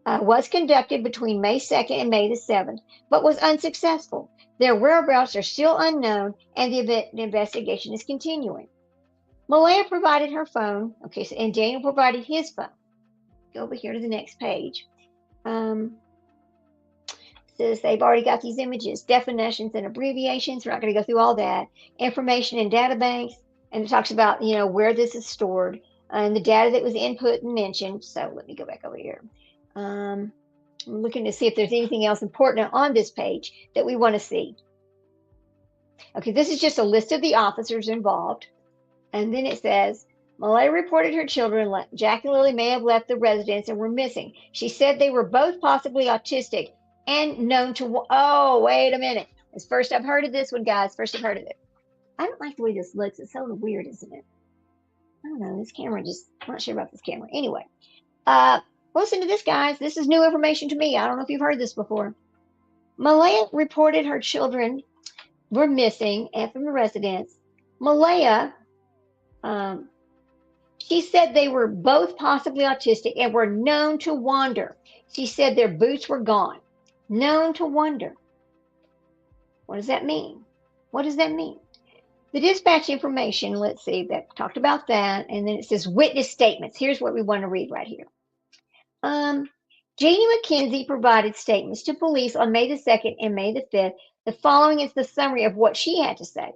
was conducted between May 2nd and May the 7th, but was unsuccessful. Their whereabouts are still unknown, and the investigation is continuing. Malehya provided her phone, okay, and Daniel provided his phone. Go over here to the next page. Says they've already got these images, definitions and abbreviations. We're not going to go through all that. Information in data banks, and it talks about where this is stored and the data that was input and mentioned. So let me go back over here. I'm looking to see if there's anything else important on this page that we want to see. Okay, this is just a list of the officers involved. And then it says, Malehya reported her children, Jack and Lily, may have left the residence and were missing. She said they were both possibly autistic and known to, oh, wait a minute. It's first I've heard of this one, guys. First I've heard of it. I don't like the way this looks. It's so weird, isn't it? I don't know. This camera I'm not sure about this camera. Anyway, listen to this, guys. This is new information to me. I don't know if you've heard this before. Malehya reported her children were missing and from the residence. Malehya, she said they were both possibly autistic and were known to wander. She said their boots were gone. Known to wander. What does that mean? What does that mean? The dispatch information, let's see, that talked about that. And then it says witness statements. Here's what we want to read right here. Janie McKenzie provided statements to police on May the 2nd and May the 5th. The following is the summary of what she had to say.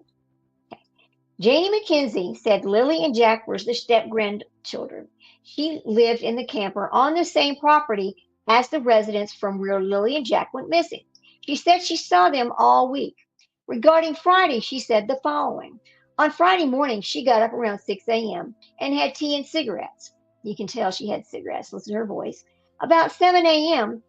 Janie McKenzie said Lily and Jack were the step-grandchildren. She lived in the camper on the same property as the residents from where Lily and Jack went missing. She said she saw them all week. Regarding Friday, she said the following. On Friday morning, she got up around 6 a.m. and had tea and cigarettes. You can tell she had cigarettes. Listen to her voice. About 7 a.m.,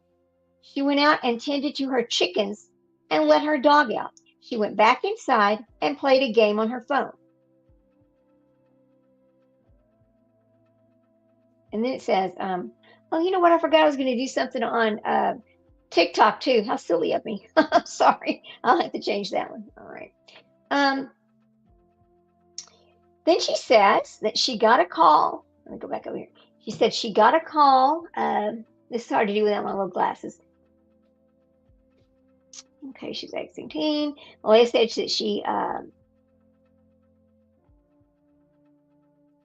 she went out and tended to her chickens and let her dog out. She went back inside and played a game on her phone. And then it says, oh, you know what? I forgot I was going to do something on TikTok too. How silly of me. Sorry. I'll have to change that one. All right. Um, then she says that she got a call. Let me go back over here. She said she got a call. This is hard to do without my little glasses. Okay, she's 18. Malehya said that she, let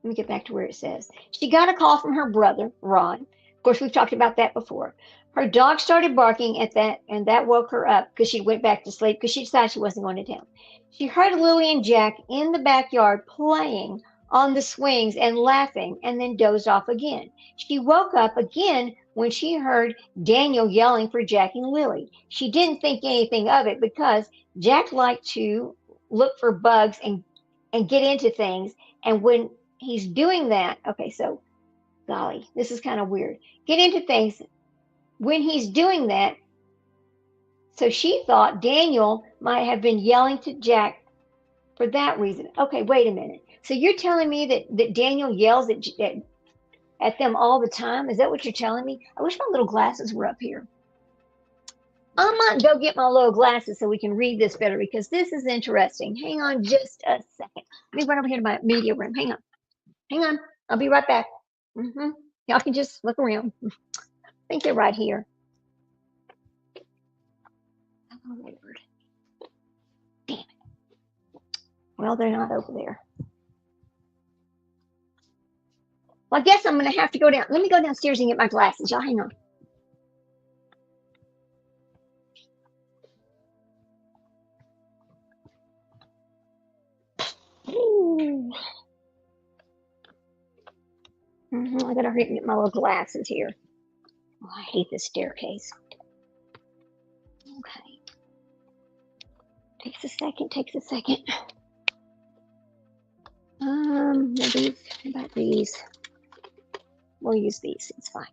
me get back to where it says. She got a call from her brother, Ron. Of course, we've talked about that before. Her dog started barking at that, and that woke her up because she went back to sleep because she decided she wasn't going to town. She heard Lily and Jack in the backyard playing on the swings and laughing, and then dozed off again. She woke up again when she heard Daniel yelling for Jack and Lily. She didn't think anything of it because Jack liked to look for bugs and get into things, and when he's doing that, okay, so golly, this is kind of weird. Get into things when he's doing that. So she thought Daniel might have been yelling to Jack for that reason. Okay, wait a minute. So you're telling me that Daniel yells at them all the time? Is that what you're telling me? I wish my little glasses were up here. I might go get my little glasses so we can read this better because this is interesting. Hang on just a second. Let me run over here to my media room. Hang on. Hang on. I'll be right back. Y'all can just look around. I think they're right here. Oh, Lord. Damn it. Well, they're not over there. Well, I guess I'm going to have to go down. Let me go downstairs and get my glasses. Y'all hang on. I got to hurry and get my little glasses here. Oh, I hate this staircase. Okay. Takes a second. These, how about these? We'll use these. It's fine.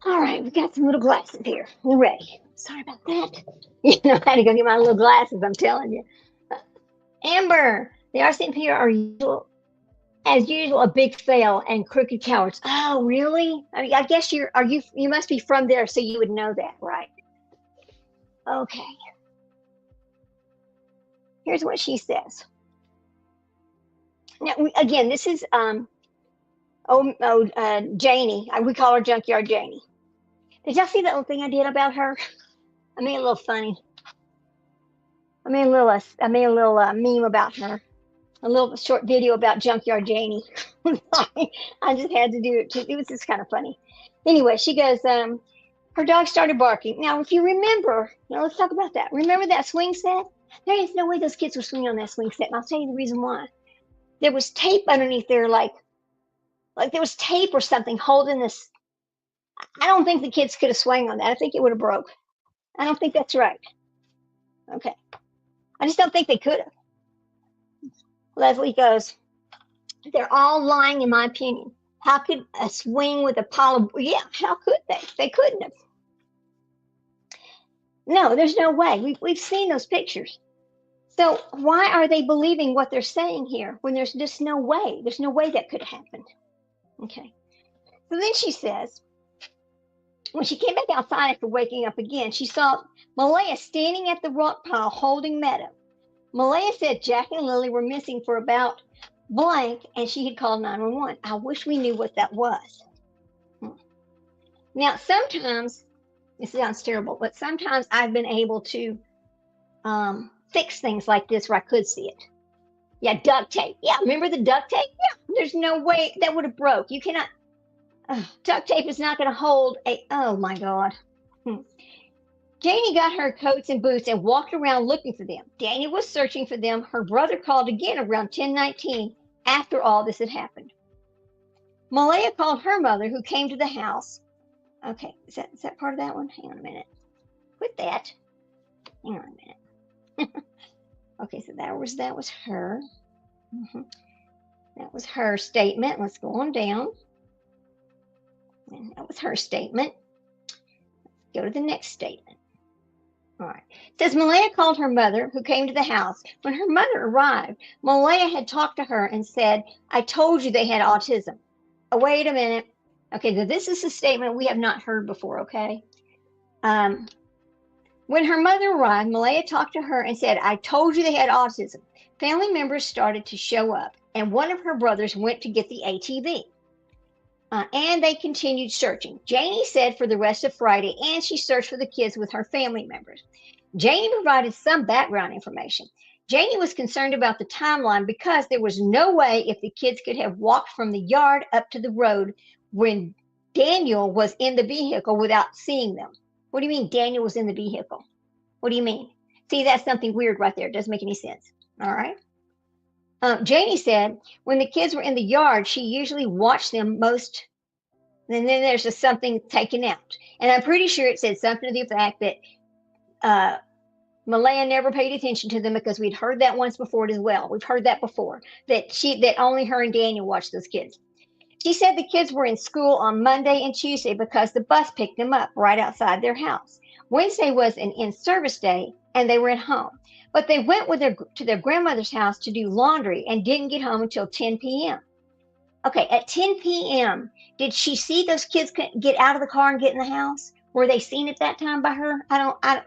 All right, we got some little glasses here. We're ready. Sorry about that. You know, I had to go get my little glasses, I'm telling you. Amber, the RCMP are as usual a big fail and crooked cowards. Oh, really? I mean, I guess you must be from there, so you would know that, right? Okay. Here's what she says. Now, again, this is Janie. We call her Junkyard Janie. Did y'all see that little thing I did about her? I made a little funny. I made a little meme about her. A little short video about Junkyard Janie. I just had to do it too. It was just kind of funny. Anyway, she goes, her dog started barking. Now, if you remember, now let's talk about that. Remember that swing set? There is no way those kids were swinging on that swing set. And I'll tell you the reason why. There was tape underneath there, like there was tape or something holding this. I don't think the kids could have swung on that. I think it would have broke. I don't think that's right. Okay. I just don't think they could have. Leslie goes, they're all lying in my opinion. How could a swing with a pile of, yeah, how could they? They couldn't have. No, there's no way. We've seen those pictures. So why are they believing what they're saying here when there's just no way? There's no way that could have happened. Okay. So then she says, when she came back outside after waking up again, she saw Malehya standing at the rock pile holding Meadow. Malehya said Jack and Lily were missing for about blank, and she had called 911. I wish we knew what that was. Now, sometimes, this sounds terrible, but sometimes I've been able to fix things like this where I could see it. Yeah, duct tape. Yeah, remember the duct tape? Yeah, there's no way that would have broke. You cannot, duct tape is not going to hold a, oh my God. Janie got her coats and boots and walked around looking for them. Daniel was searching for them. Her brother called again around 10:19 after all this had happened. Malehya called her mother, who came to the house. Okay, is that part of that one? Hang on a minute. Quit that. Hang on a minute. Okay, so that was her. Mhm. That was her statement. Let's go on down. And that was her statement. Go to the next statement. All right. It says Malehya called her mother, who came to the house. When her mother arrived, Malehya had talked to her and said, "I told you they had autism." Oh, wait a minute. Okay, so this is a statement we have not heard before, okay? When her mother arrived, Malehya talked to her and said, "I told you they had autism." Family members started to show up, and one of her brothers went to get the ATV. And they continued searching. Janie said for the rest of Friday, and she searched for the kids with her family members. Janie provided some background information. Janie was concerned about the timeline because there was no way if the kids could have walked from the yard up to the road when Daniel was in the vehicle without seeing them. What do you mean Daniel was in the vehicle? What do you mean? See, that's something weird right there. It doesn't make any sense. All right. Janie said when the kids were in the yard, she usually watched them most. And then there's just something taken out. And I'm pretty sure it said something to the fact that Malehya never paid attention to them because we'd heard that once before as well. We've heard that before, that only her and Daniel watched those kids. She said the kids were in school on Monday and Tuesday because the bus picked them up right outside their house. Wednesday was an in-service day, and they were at home. But they went to their grandmother's house to do laundry and didn't get home until 10 p.m. Okay, at 10 p.m., did she see those kids get out of the car and get in the house? Were they seen at that time by her?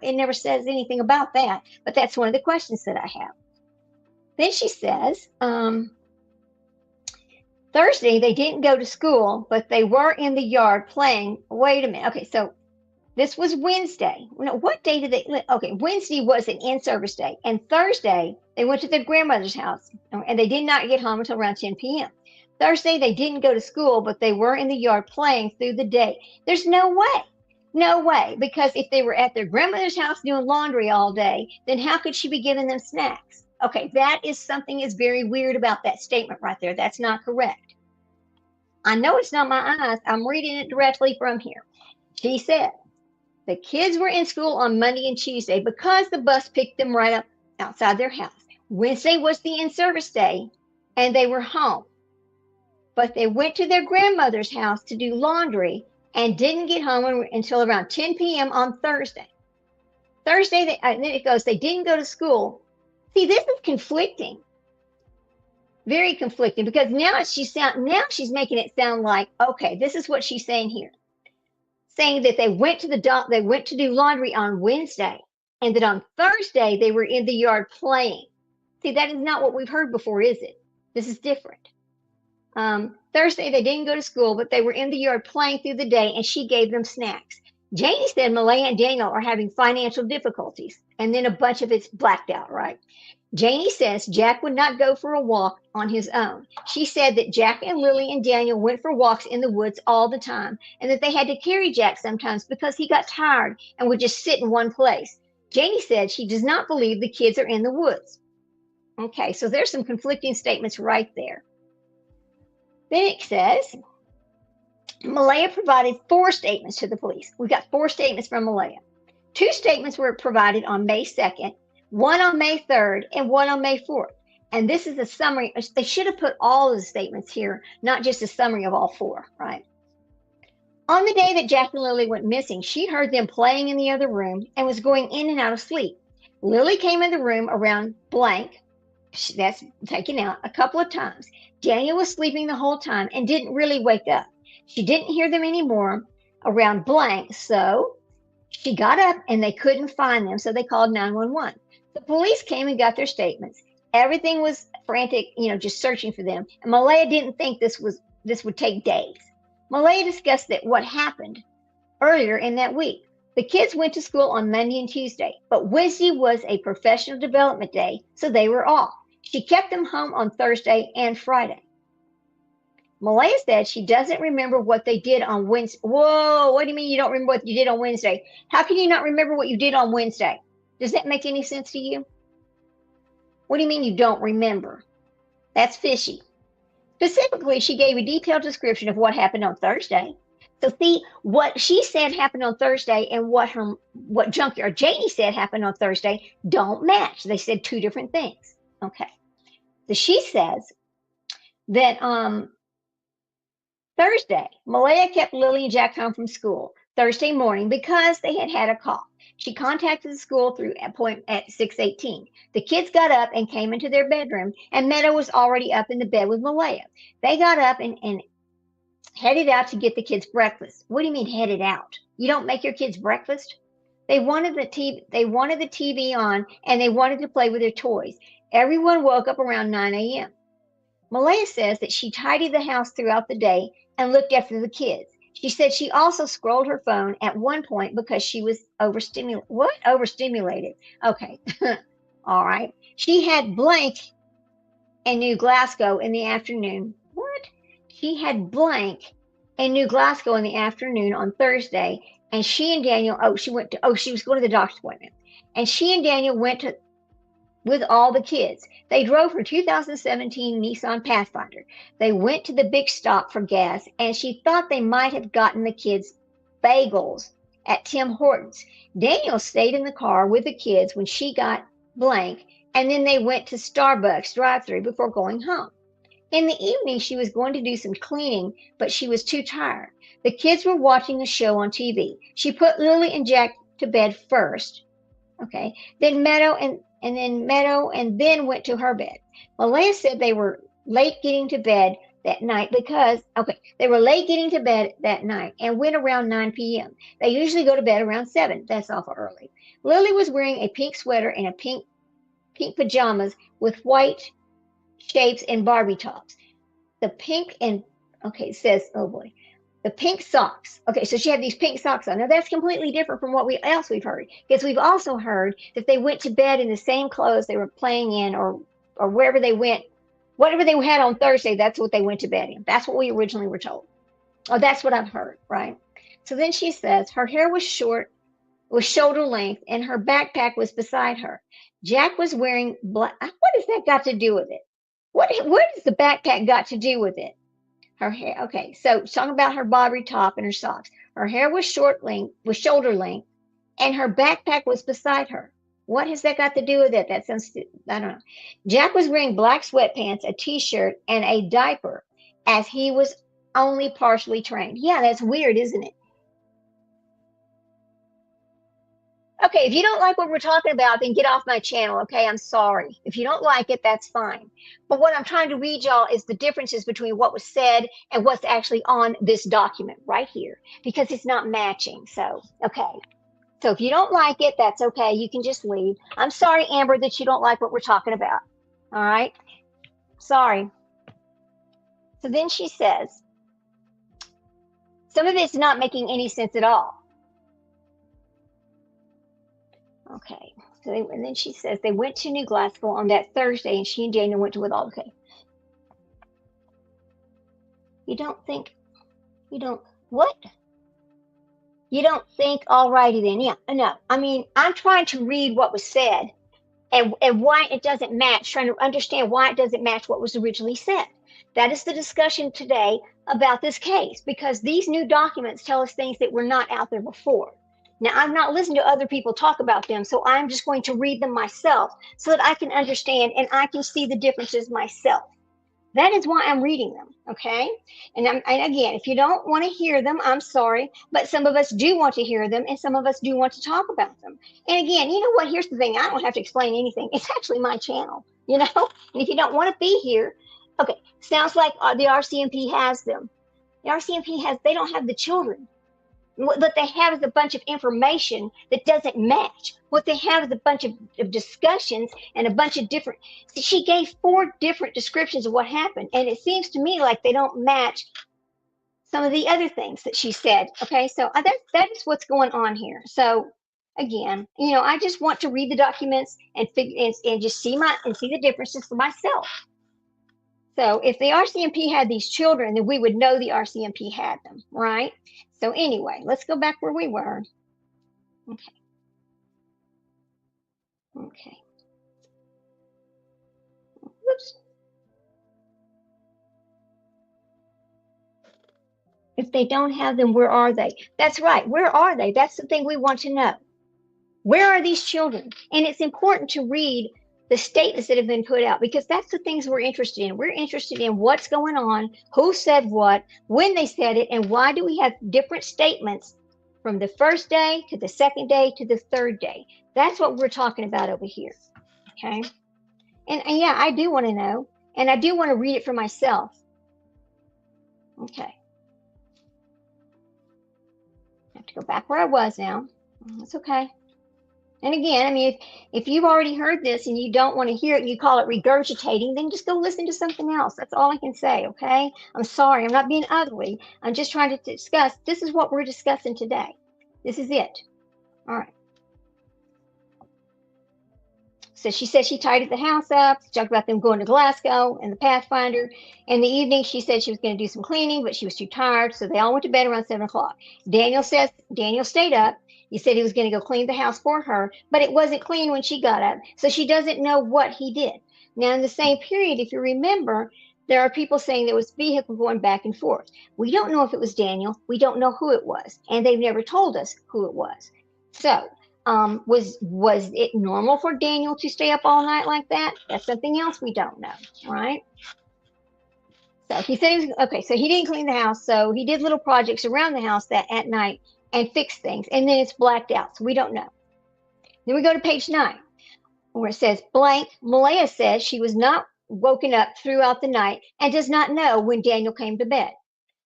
It never says anything about that, but that's one of the questions that I have. Then she says, Thursday, they didn't go to school, but they were in the yard playing. Wait a minute. Okay, so this was Wednesday. No, what day did they? Okay, Wednesday was an in-service day. And Thursday, they went to their grandmother's house, and they did not get home until around 10 p.m. Thursday, they didn't go to school, but they were in the yard playing through the day. There's no way. No way. Because if they were at their grandmother's house doing laundry all day, then how could she be giving them snacks? Okay, that is something is very weird about that statement right there. That's not correct. I know it's not my eyes. I'm reading it directly from here. She said, the kids were in school on Monday and Tuesday because the bus picked them right up outside their house. Wednesday was the in-service day, and they were home. But they went to their grandmother's house to do laundry and didn't get home until around 10 p.m. on Thursday. Thursday, then it goes, they didn't go to school. See, this is conflicting. Very conflicting, because now she's making it sound like, okay, this is what she's saying here. Saying that they went to do laundry on Wednesday, and that on Thursday they were in the yard playing. See, that is not what we've heard before, is it? This is different. Thursday they didn't go to school, but they were in the yard playing through the day, and she gave them snacks. Janie said Malehya and Daniel are having financial difficulties, and then a bunch of it's blacked out, right? Janie says Jack would not go for a walk on his own. She said that Jack and Lily and Daniel went for walks in the woods all the time, and that they had to carry Jack sometimes because he got tired and would just sit in one place. Janie said she does not believe the kids are in the woods. Okay, so there's some conflicting statements right there. Then it says, Malehya provided 4 statements to the police. We got 4 statements from Malehya. 2 statements were provided on May 2nd, 1 on May 3rd, and 1 on May 4th. And this is a summary. They should have put all of the statements here, not just a summary of all 4, right? On the day that Jack and Lily went missing, she heard them playing in the other room and was going in and out of sleep. Lily came in the room around blank, that's taken out, a couple of times. Daniel was sleeping the whole time and didn't really wake up. She didn't hear them anymore around blank, so she got up and they couldn't find them, so they called 911. The police came and got their statements. Everything was frantic, just searching for them. And Malehya didn't think this would take days. Malehya discussed that what happened earlier in that week. The kids went to school on Monday and Tuesday, but Wednesday was a professional development day, so they were off. She kept them home on Thursday and Friday. Malehya said she doesn't remember what they did on Wednesday. Whoa, what do you mean you don't remember what you did on Wednesday? How can you not remember what you did on Wednesday? Does that make any sense to you? What do you mean you don't remember? That's fishy. Specifically, she gave a detailed description of what happened on Thursday. So see, what she said happened on Thursday and what Junkyard Janie said happened on Thursday don't match. They said two different things. Okay. So she says that Thursday, Malehya kept Lily and Jack home from school Thursday morning because they had had a cough. She contacted the school through a point at 6:18. The kids got up and came into their bedroom, and Meadow was already up in the bed with Malehya. They got up and headed out to get the kids breakfast. What do you mean headed out? You don't make your kids breakfast? They wanted the TV on, and they wanted to play with their toys. Everyone woke up around 9 a.m. Malehya says that she tidied the house throughout the day and looked after the kids. She said she also scrolled her phone at one point because she was overstimulated. What? Overstimulated. Okay. All right. She had blank in New Glasgow in the afternoon. What? She had blank in New Glasgow in the afternoon on Thursday, and she and Daniel, she was going to the doctor's appointment. And she and Daniel went to with all the kids. They drove her 2017 Nissan Pathfinder. They went to the big stop for gas, and she thought they might have gotten the kids bagels at Tim Hortons. Daniel stayed in the car with the kids when she got blank, and then they went to Starbucks drive-thru before going home. In the evening, she was going to do some cleaning, but she was too tired. The kids were watching a show on TV. She put Lily and Jack to bed first. Okay. Then Meadow and then went to her bed. Malehya said they were late getting to bed that night they were late getting to bed that night and went around 9 p.m. They usually go to bed around 7. That's awful early. Lily was wearing a pink sweater and a pink pajamas with white shapes and Barbie tops. The pink and it says, oh boy, the pink socks. Okay, so she had these pink socks on. Now that's completely different from what we've heard, because we've also heard that they went to bed in the same clothes they were playing in, or wherever they went, whatever they had on Thursday, that's what they went to bed in. That's what we originally were told. Oh, that's what I've heard, right? So then she says her hair was short, was shoulder length, and her backpack was beside her. Jack was wearing black. What has that got to do with it? What has the backpack got to do with it? Her hair. Okay, so talking about her Barbie top and her socks. Her hair was shoulder length, and her backpack was beside her. What has that got to do with it? That sounds, I don't know. Jack was wearing black sweatpants, a t-shirt, and a diaper, as he was only partially trained. Yeah, that's weird, isn't it? Okay, if you don't like what we're talking about, then get off my channel, okay? I'm sorry. If you don't like it, that's fine. But what I'm trying to read y'all is the differences between what was said and what's actually on this document right here, because it's not matching. So, okay. So if you don't like it, that's okay. You can just leave. I'm sorry, Amber, that you don't like what we're talking about. All right? Sorry. So then she says, some of it's not making any sense at all. Okay, so and then she says they went to New Glasgow on that Thursday, and she and Daniel went to with all. Okay, you don't think what? You don't think? Alrighty then, yeah, no. I mean, I'm trying to read what was said and why it doesn't match. Trying to understand why it doesn't match what was originally said. That is the discussion today about this case, because these new documents tell us things that were not out there before. Now, I've not listened to other people talk about them, so I'm just going to read them myself so that I can understand and I can see the differences myself. That is why I'm reading them, okay? And again, if you don't want to hear them, I'm sorry, but some of us do want to hear them, and some of us do want to talk about them. And again, you know what? Here's the thing. I don't have to explain anything. It's actually my channel, you know? And if you don't want to be here, okay, sounds like the RCMP has them. The RCMP they don't have the children. What they have is a bunch of information that doesn't match. What they have is a bunch of discussions and a bunch of different. She gave 4 different descriptions of what happened, and it seems to me like they don't match some of the other things that she said. Okay, so that is what's going on here. So again, you know, I just want to read the documents and just see the differences for myself. So if the RCMP had these children, then we would know the RCMP had them, right? So anyway, let's go back where we were. Okay. Okay. Whoops. If they don't have them, where are they? That's right. Where are they? That's the thing we want to know. Where are these children? And it's important to read the statements that have been put out, because that's the things we're interested in. We're interested in what's going on, who said what, when they said it, and why do we have different statements from the first day to the second day to the third day. That's what we're talking about over here. Okay. And yeah, I do want to know, and I do want to read it for myself. Okay. I have to go back where I was now. That's okay. And again, I mean, if you've already heard this and you don't want to hear it, you call it regurgitating, then just go listen to something else. That's all I can say, okay? I'm sorry, I'm not being ugly. I'm just trying to discuss. This is what we're discussing today. This is it. All right. So she said she tidied the house up, talked about them going to Glasgow and the Pathfinder. In the evening, she said she was going to do some cleaning, but she was too tired, so they all went to bed around 7 o'clock. Daniel stayed up. He said he was going to go clean the house for her, but it wasn't clean when she got up, so she doesn't know what he did. Now, in the same period, if you remember, there are people saying there was a vehicle going back and forth. We don't know if it was Daniel. We don't know who it was, and they've never told us who it was. So, was it normal for Daniel to stay up all night like that? That's something else we don't know, right? So he said, okay, so he didn't clean the house, so he did little projects around the house that at night and fix things, and then it's blacked out, so we don't know. Then we go to page 9, where it says, blank, Malehya says she was not woken up throughout the night and does not know when Daniel came to bed.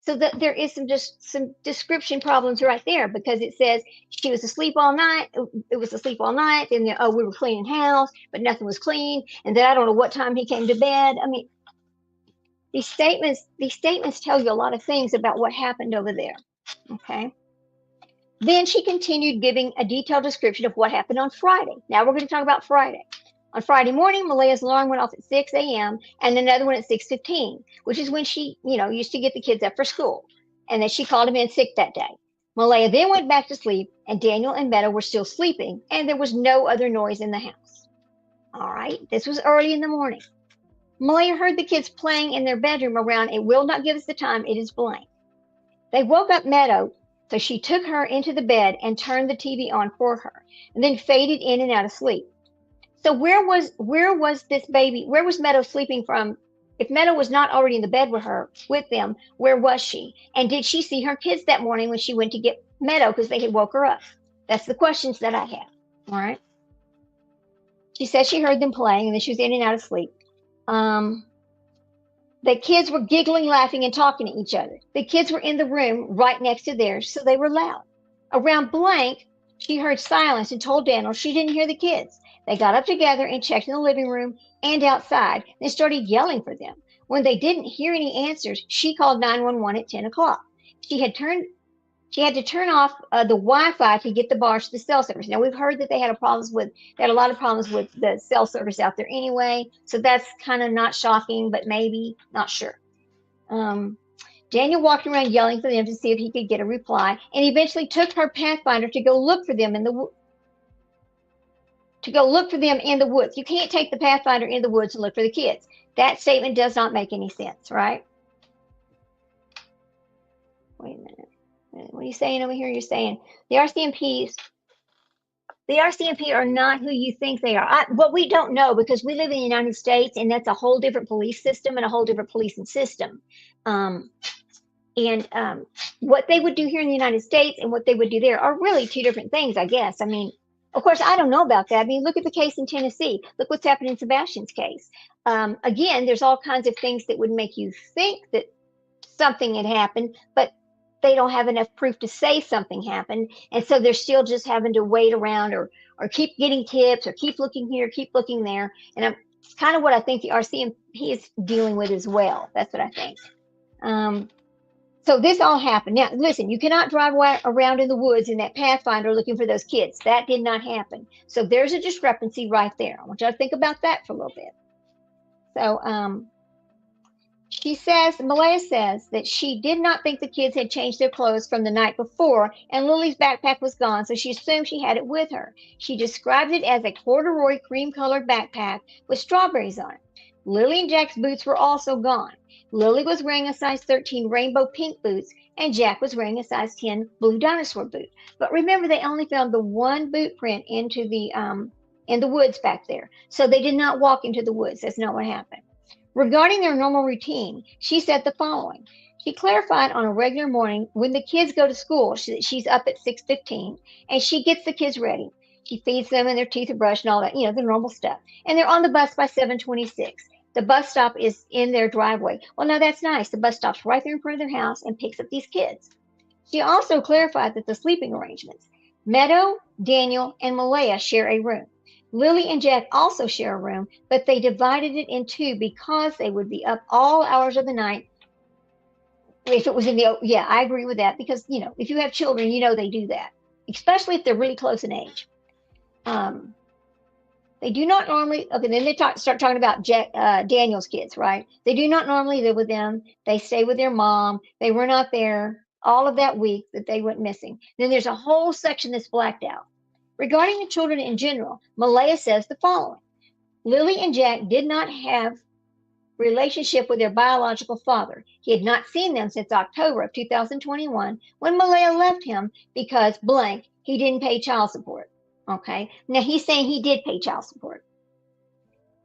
So that there is some description problems right there, because it says she was asleep all night. It was asleep all night, and then, we were cleaning house, but nothing was clean, and then I don't know what time he came to bed. I mean, these statements tell you a lot of things about what happened over there. Okay. Then she continued giving a detailed description of what happened on Friday. Now we're going to talk about Friday. On Friday morning, Malehya's alarm went off at 6 a.m. and another one at 6:15, which is when she, used to get the kids up for school. And then she called him in sick that day. Malehya then went back to sleep, and Daniel and Meadow were still sleeping, and there was no other noise in the house. All right, this was early in the morning. Malehya heard the kids playing in their bedroom around, it will not give us the time, it is blank. They woke up Meadow, so she took her into the bed and turned the TV on for her, and then faded in and out of sleep. So where was this baby? Where was Meadow sleeping from? If Meadow was not already in the bed with them, where was she? And did she see her kids that morning when she went to get Meadow because they had woke her up? That's the questions that I have. All right. She said she heard them playing, and then she was in and out of sleep. The kids were giggling, laughing, and talking to each other. The kids were in the room right next to theirs, so they were loud. Around blank, she heard silence and told Daniel she didn't hear the kids. They got up together and checked in the living room and outside. They started yelling for them. When they didn't hear any answers, she called 911 at 10 o'clock. She had to turn off the Wi-Fi to get the bars to the cell service. Now, we've heard that they had a lot of problems with the cell service out there anyway, so that's kind of not shocking, but maybe, not sure. Daniel walked around yelling for them to see if he could get a reply, and eventually took her Pathfinder to go look for them in the woods. You can't take the Pathfinder in the woods and look for the kids. That statement does not make any sense, right? Wait a minute. What are you saying over here? You're saying the RCMP are not who you think they are. Well, we don't know, because we live in the United States, and that's a whole different police system and a whole different policing system. What they would do here in the United States and what they would do there are really two different things, I guess. I mean, of course, I don't know about that. I mean, look at the case in Tennessee. Look what's happened in Sebastian's case. Again, there's all kinds of things that would make you think that something had happened, but they don't have enough proof to say something happened. And so they're still just having to wait around or keep getting tips or keep looking here, keep looking there. And it's kind of what I think the RCMP is dealing with as well. That's what I think. So this all happened. Now, listen, you cannot drive around in the woods in that Pathfinder looking for those kids. That did not happen. So there's a discrepancy right there. I want you to think about that for a little bit. So Malehya says that she did not think the kids had changed their clothes from the night before, and Lily's backpack was gone, so she assumed she had it with her. She described it as a corduroy cream-colored backpack with strawberries on it. Lily and Jack's boots were also gone. Lily was wearing a size 13 rainbow pink boots, and Jack was wearing a size 10 blue dinosaur boot. But remember, they only found the one boot print into the in the woods back there. So they did not walk into the woods. That's not what happened. Regarding their normal routine, she said the following. She clarified on a regular morning when the kids go to school, she's up at 6:15 and she gets the kids ready. She feeds them and their teeth are brushed and all that, the normal stuff. And they're on the bus by 7:26. The bus stop is in their driveway. Well, now that's nice. The bus stops right there in front of their house and picks up these kids. She also clarified that the sleeping arrangements. Meadow, Daniel, and Malehya share a room. Lily and Jack also share a room, but they divided it in two because they would be up all hours of the night. If it was yeah, I agree with that because, if you have children, they do that, especially if they're really close in age. They do not normally, okay, then they start talking about Daniel's kids, right? They do not normally live with them. They stay with their mom. They were not there all of that week that they went missing. Then there's a whole section that's blacked out. Regarding the children in general, Malehya says the following. Lily and Jack did not have relationship with their biological father. He had not seen them since October of 2021 when Malehya left him because blank, he didn't pay child support. Okay, now he's saying he did pay child support.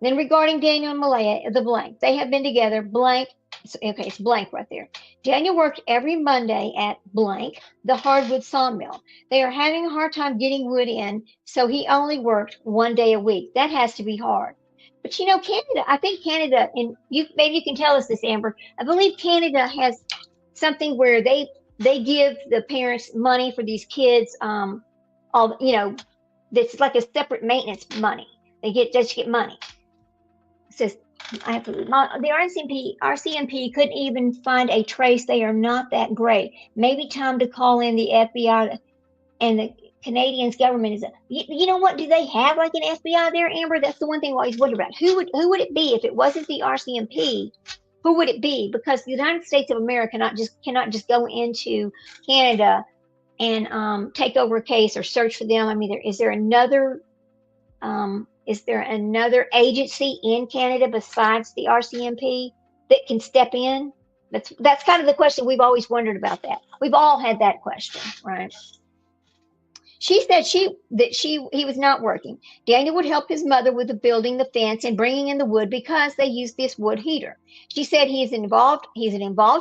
Then regarding Daniel and Malehya, the blank, they have been together blank. Okay, it's blank right there. Daniel worked every Monday at blank, the hardwood sawmill. They are having a hard time getting wood in, so he only worked 1 day a week. That has to be hard. But Canada, I think Canada, and maybe you can tell us this, Amber. I believe Canada has something where they give the parents money for these kids. That's like a separate maintenance money. They just get money. It says the RCMP couldn't even find a trace. They are not that great. Maybe time to call in the FBI and the Canadian government is. You know what? Do they have like an FBI there, Amber? That's the one thing I always wonder about. Who would it be if it wasn't the RCMP? Who would it be? Because the United States of America cannot just go into Canada and take over a case or search for them. I mean, is there another agency in Canada besides the RCMP that can step in? That's kind of the question we've always wondered about that. We've all had that question, right? She said he was not working. Daniel would help his mother with the building, the fence, and bringing in the wood because they used this wood heater. She said he's an involved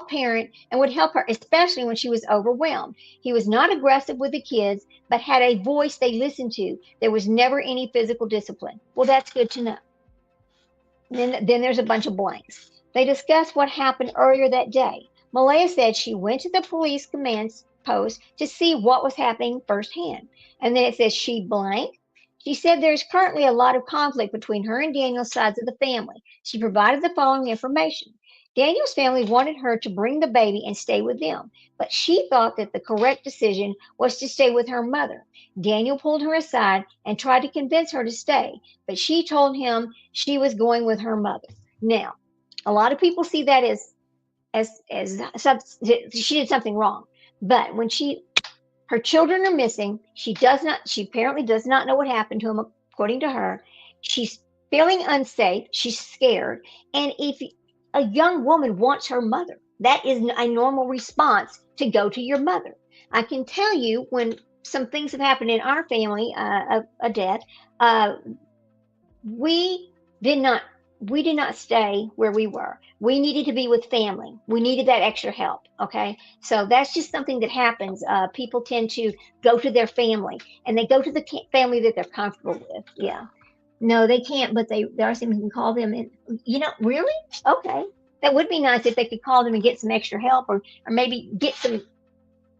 parent and would help her, especially when she was overwhelmed. He was not aggressive with the kids, but had a voice they listened to. There was never any physical discipline. Well, that's good to know. Then there's a bunch of blanks. They discussed what happened earlier that day. Malehya said she went to the police command post to see what was happening firsthand. And then it says she blank. She said there's currently a lot of conflict between her and Daniel's sides of the family. She provided the following information. Daniel's family wanted her to bring the baby and stay with them, but she thought that the correct decision was to stay with her mother. Daniel pulled her aside and tried to convince her to stay, but she told him she was going with her mother. Now, a lot of people see that as she did something wrong. But when her children are missing, she apparently does not know what happened to him, according to her. She's feeling unsafe. She's scared. And if a young woman wants her mother, that is a normal response to go to your mother. I can tell you when some things have happened in our family, a death, we did not stay where we were. We needed to be with family. We needed that extra help. Okay. So that's just something that happens. People tend to go to their family and they go to the family that they're comfortable with. Yeah. No, they can't, but there are some who can call them and, really? Okay. That would be nice if they could call them and get some extra help or maybe get some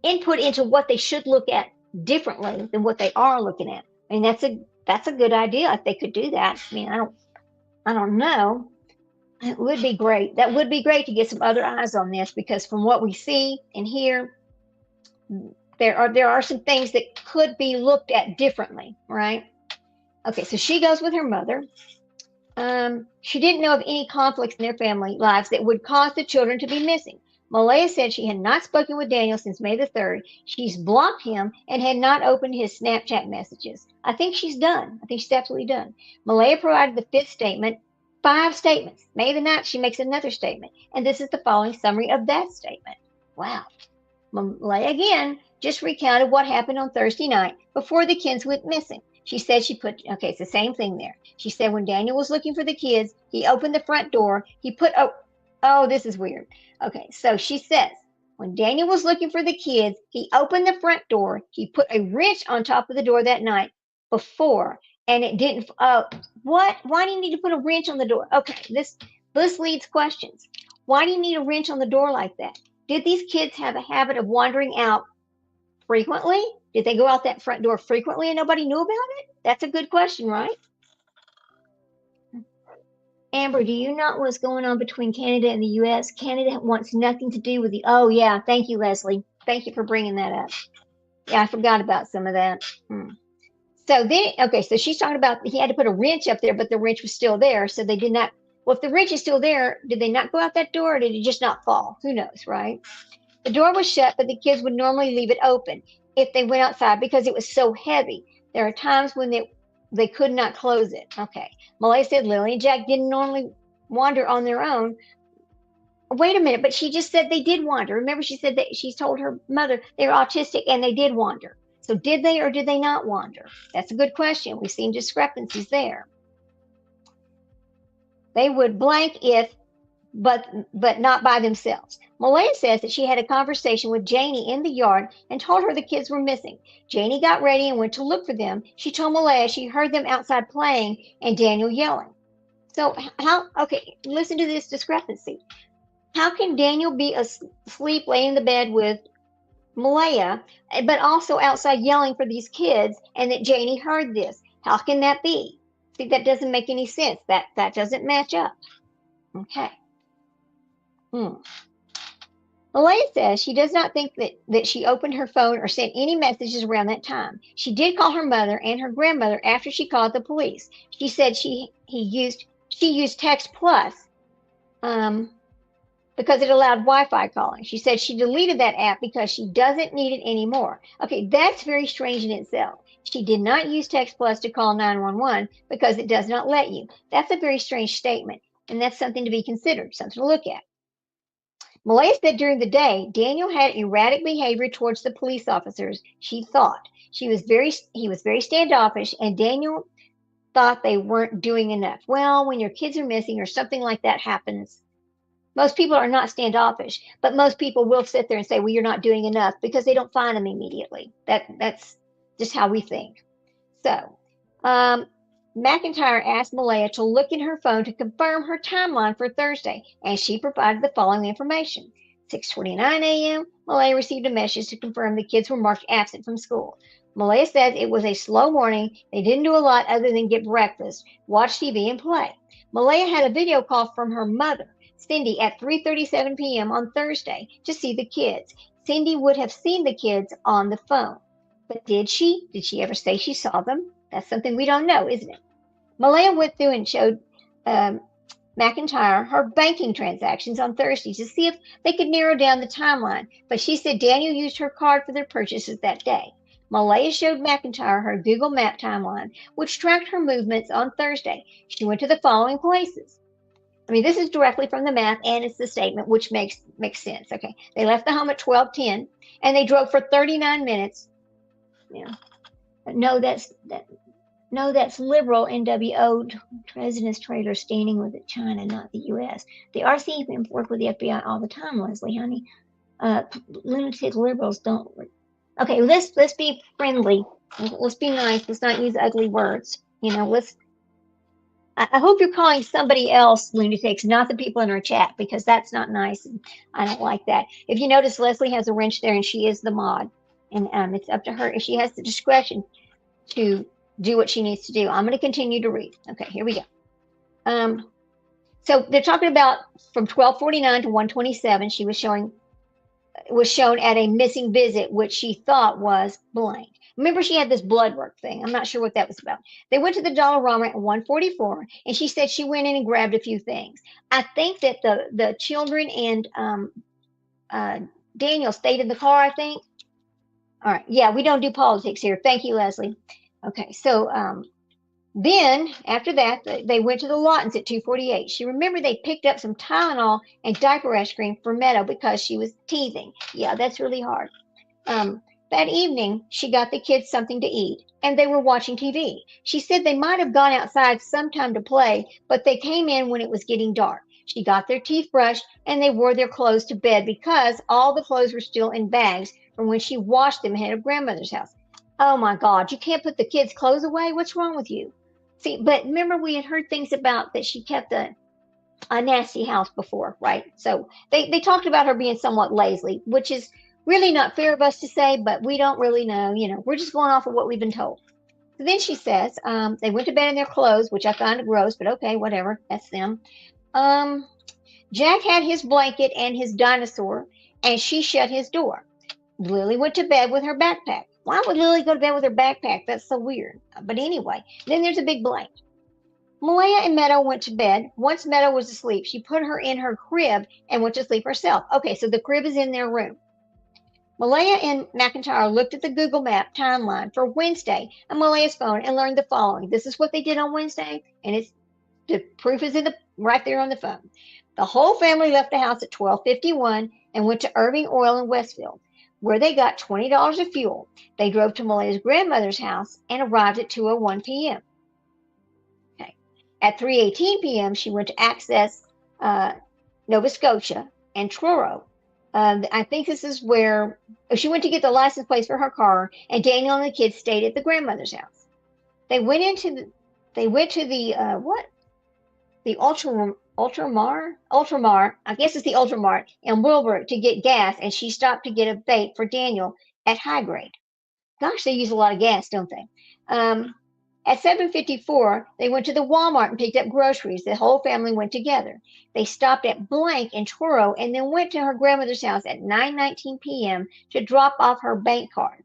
input into what they should look at differently than what they are looking at. I mean, that's a good idea if they could do that. I mean, I don't know. It would be great. That would be great to get some other eyes on this because from what we see and hear, there are some things that could be looked at differently, right? Okay, so she goes with her mother. She didn't know of any conflicts in their family lives that would cause the children to be missing. Malehya said she had not spoken with Daniel since May the 3rd. She's blocked him and had not opened his Snapchat messages. I think she's done. I think she's absolutely done. Malehya provided the 5th statement, 5 statements. May the 9th, she makes another statement. And this is the following summary of that statement. Wow. Malehya again just recounted what happened on Thursday night before the kids went missing. She said okay, it's the same thing there. She said when Daniel was looking for the kids, he opened the front door. Oh, this is weird. Okay, so she says, when Daniel was looking for the kids, he opened the front door. He put a wrench on top of the door that night before, and it didn't. What? Why do you need to put a wrench on the door? Okay, this leads questions. Why do you need a wrench on the door like that? Did these kids have a habit of wandering out frequently? Did they go out that front door frequently and nobody knew about it? That's a good question, right? Amber, do you know what's going on between Canada and the U.S.? Canada wants nothing to do with the. Oh, yeah. Thank you, Leslie. Thank you for bringing that up. Yeah, I forgot about some of that. So then, okay, so she's talking about he had to put a wrench up there, but the wrench was still there. So they did not. Well, if the wrench is still there, did they not go out that door or did it just not fall? Who knows, right? The door was shut, but the kids would normally leave it open if they went outside because it was so heavy. There are times when they could not close it. Okay. Malehya said Lily and Jack didn't normally wander on their own. Wait a minute, but she just said they did wander. Remember, she said that she told her mother they were autistic and they did wander. So did they or did they not wander? That's a good question. We've seen discrepancies there. They would blank if, but not by themselves. Malehya says that she had a conversation with Janie in the yard and told her the kids were missing. Janie got ready and went to look for them. She told Malehya she heard them outside playing and Daniel yelling. So okay, listen to this discrepancy. How can Daniel be asleep laying in the bed with Malehya, but also outside yelling for these kids and that Janie heard this? How can that be? See, that doesn't make any sense. That doesn't match up. Okay. Malehya says she does not think that she opened her phone or sent any messages around that time. She did call her mother and her grandmother after she called the police. She said she used Text Plus because it allowed Wi-Fi calling. She said she deleted that app because she doesn't need it anymore. Okay, that's very strange in itself. She did not use Text Plus to call 911 because it does not let you. That's a very strange statement, and that's something to be considered, something to look at. Malehya said during the day, Daniel had erratic behavior towards the police officers. She thought he was very standoffish, and Daniel thought they weren't doing enough. Well, when your kids are missing or something like that happens, most people are not standoffish, but most people will sit there and say, well, you're not doing enough because they don't find them immediately. That's just how we think. So, McIntyre asked Malehya to look in her phone to confirm her timeline for Thursday, and she provided the following information. 6:29 a.m., Malehya received a message to confirm the kids were marked absent from school. Malehya said it was a slow morning. They didn't do a lot other than get breakfast, watch TV, and play. Malehya had a video call from her mother, Cindy, at 3:37 p.m. on Thursday to see the kids. Cindy would have seen the kids on the phone. But did she? Did she ever say she saw them? That's something we don't know, isn't it? Malehya went through and showed McIntyre her banking transactions on Thursday to see if they could narrow down the timeline, but she said Daniel used her card for their purchases that day. Malehya showed McIntyre her Google Map timeline, which tracked her movements on Thursday. She went to the following places. I mean, this is directly from the map, and it's the statement, which makes sense. Okay, they left the home at 12:10, and they drove for 39 minutes. Yeah, no, that's liberal NWO president's traitor standing with China, not the U.S. The RCMP work with the FBI all the time, Leslie, honey. Lunatic liberals don't. Okay, let's be friendly. Let's be nice. Let's not use ugly words. You know, I hope you're calling somebody else lunatics, not the people in our chat, because that's not nice. And I don't like that. If you notice, Leslie has a wrench there, and she is the mod, and it's up to her if she has the discretion to do what she needs to do. I'm going to continue to read. Okay, here we go. So they're talking about from 12:49 to 1:27. She was shown at a missing visit, which she thought was blank. Remember, she had this blood work thing. I'm not sure what that was about. They went to the Dollarama at 1:44, and she said she went in and grabbed a few things. I think that the children and Daniel stayed in the car, I think. All right. Yeah, we don't do politics here. Thank you, Leslie. Okay, so Then, after that, they went to the Lawtons at 2:48. She remembered they picked up some Tylenol and diaper ice cream for Meadow because she was teething. Yeah, that's really hard. That evening, she got the kids something to eat, and they were watching TV. She said they might have gone outside sometime to play, but they came in when it was getting dark. She got their teeth brushed, and they wore their clothes to bed because all the clothes were still in bags from when she washed them ahead of grandmother's house. Oh my God, you can't put the kids' clothes away? What's wrong with you? See, but remember we had heard things about that she kept a nasty house before, right? So they talked about her being somewhat lazy, which is really not fair of us to say, but we don't really know. We're just going off of what we've been told. So then she says they went to bed in their clothes, which I find gross, but okay, whatever. That's them. Jack had his blanket and his dinosaur, and she shut his door. Lily went to bed with her backpack. Why would Lily go to bed with her backpack? That's so weird. But anyway, then there's a big blank. Malehya and Meadow went to bed. Once Meadow was asleep, she put her in her crib and went to sleep herself. Okay, so the crib is in their room. Malehya and McIntyre looked at the Google Map timeline for Wednesday on Malehya's phone and learned the following. This is what they did on Wednesday, and the proof is right there on the phone. The whole family left the house at 12:51 and went to Irving Oil in Westfield, where they got $20 of fuel. They drove to Malehya's grandmother's house and arrived at 2:01 p.m. Okay. At 3:18 p.m., she went to access Nova Scotia and Truro. I think this is where she went to get the license plates for her car, and Daniel and the kids stayed at the grandmother's house. They went to the Ultramar, I guess it's the Ultramart in Wilbur to get gas, and she stopped to get a bait for Daniel at High Grade. Gosh, they use a lot of gas, don't they? At 7:54, they went to the Walmart and picked up groceries. The whole family went together. They stopped at Blank in Truro and then went to her grandmother's house at 9:19 p.m. to drop off her bank card.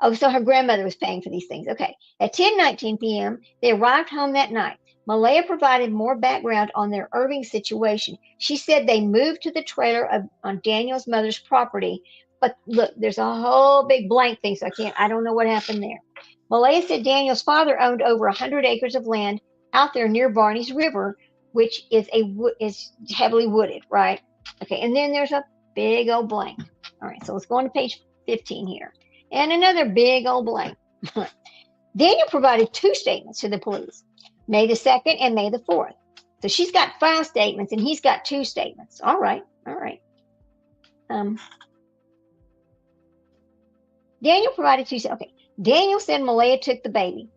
Oh, so her grandmother was paying for these things. Okay. At 10:19 p.m., they arrived home that night. Malehya provided more background on their Irving situation. She said they moved to the trailer on Daniel's mother's property. But look, there's a whole big blank thing, so I don't know what happened there. Malehya said Daniel's father owned over 100 acres of land out there near Barney's River, which is heavily wooded, right? Okay, and then there's a big old blank. All right, so let's go on to page 15 here. And another big old blank. Daniel provided 2 statements to the police, May the 2nd and May the 4th. So she's got 5 statements and he's got 2 statements. All right. Daniel provided 2. Okay. Daniel said Malehya took the baby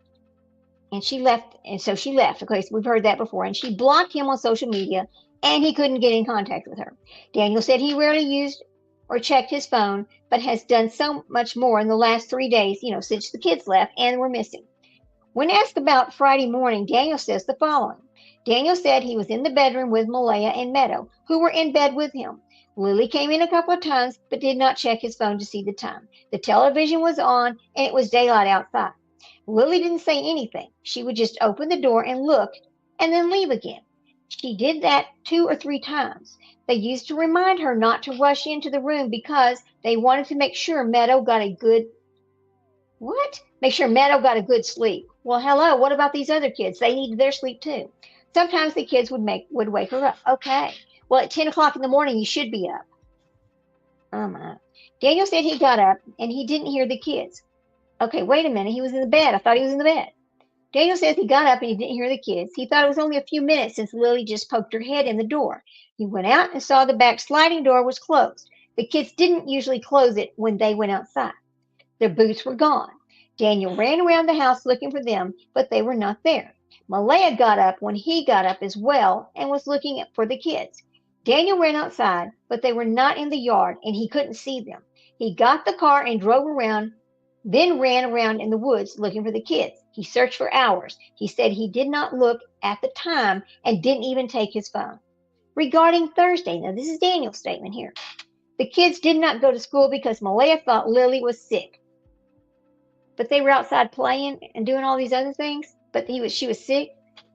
and she left. And so she left. Okay, so we've heard that before. And she blocked him on social media and he couldn't get in contact with her. Daniel said he rarely used or checked his phone, but has done so much more in the last 3 days, since the kids left and were missing. When asked about Friday morning, Daniel says the following. Daniel said he was in the bedroom with Malehya and Meadow, who were in bed with him. Lily came in a couple of times, but did not check his phone to see the time. The television was on, and it was daylight outside. Lily didn't say anything. She would just open the door and look, and then leave again. She did that 2 or 3 times. They used to remind her not to rush into the room because they wanted to make sure Meadow got a good sleep. Well, hello, what about these other kids? They needed their sleep too. Sometimes the kids would wake her up. Okay. Well, at 10 o'clock in the morning, you should be up. Oh my. Daniel said he got up and he didn't hear the kids. Okay, wait a minute. He was in the bed. I thought he was in the bed. Daniel says he got up and he didn't hear the kids. He thought it was only a few minutes since Lily just poked her head in the door. He went out and saw the back sliding door was closed. The kids didn't usually close it when they went outside. Their boots were gone. Daniel ran around the house looking for them, but they were not there. Malehya got up when he got up as well and was looking for the kids. Daniel ran outside, but they were not in the yard and he couldn't see them. He got the car and drove around, then ran around in the woods looking for the kids. He searched for hours. He said he did not look at the time and didn't even take his phone. Regarding Thursday, now this is Daniel's statement here. The kids did not go to school because Malehya thought Lily was sick. But they were outside playing and doing all these other things, but she was sick.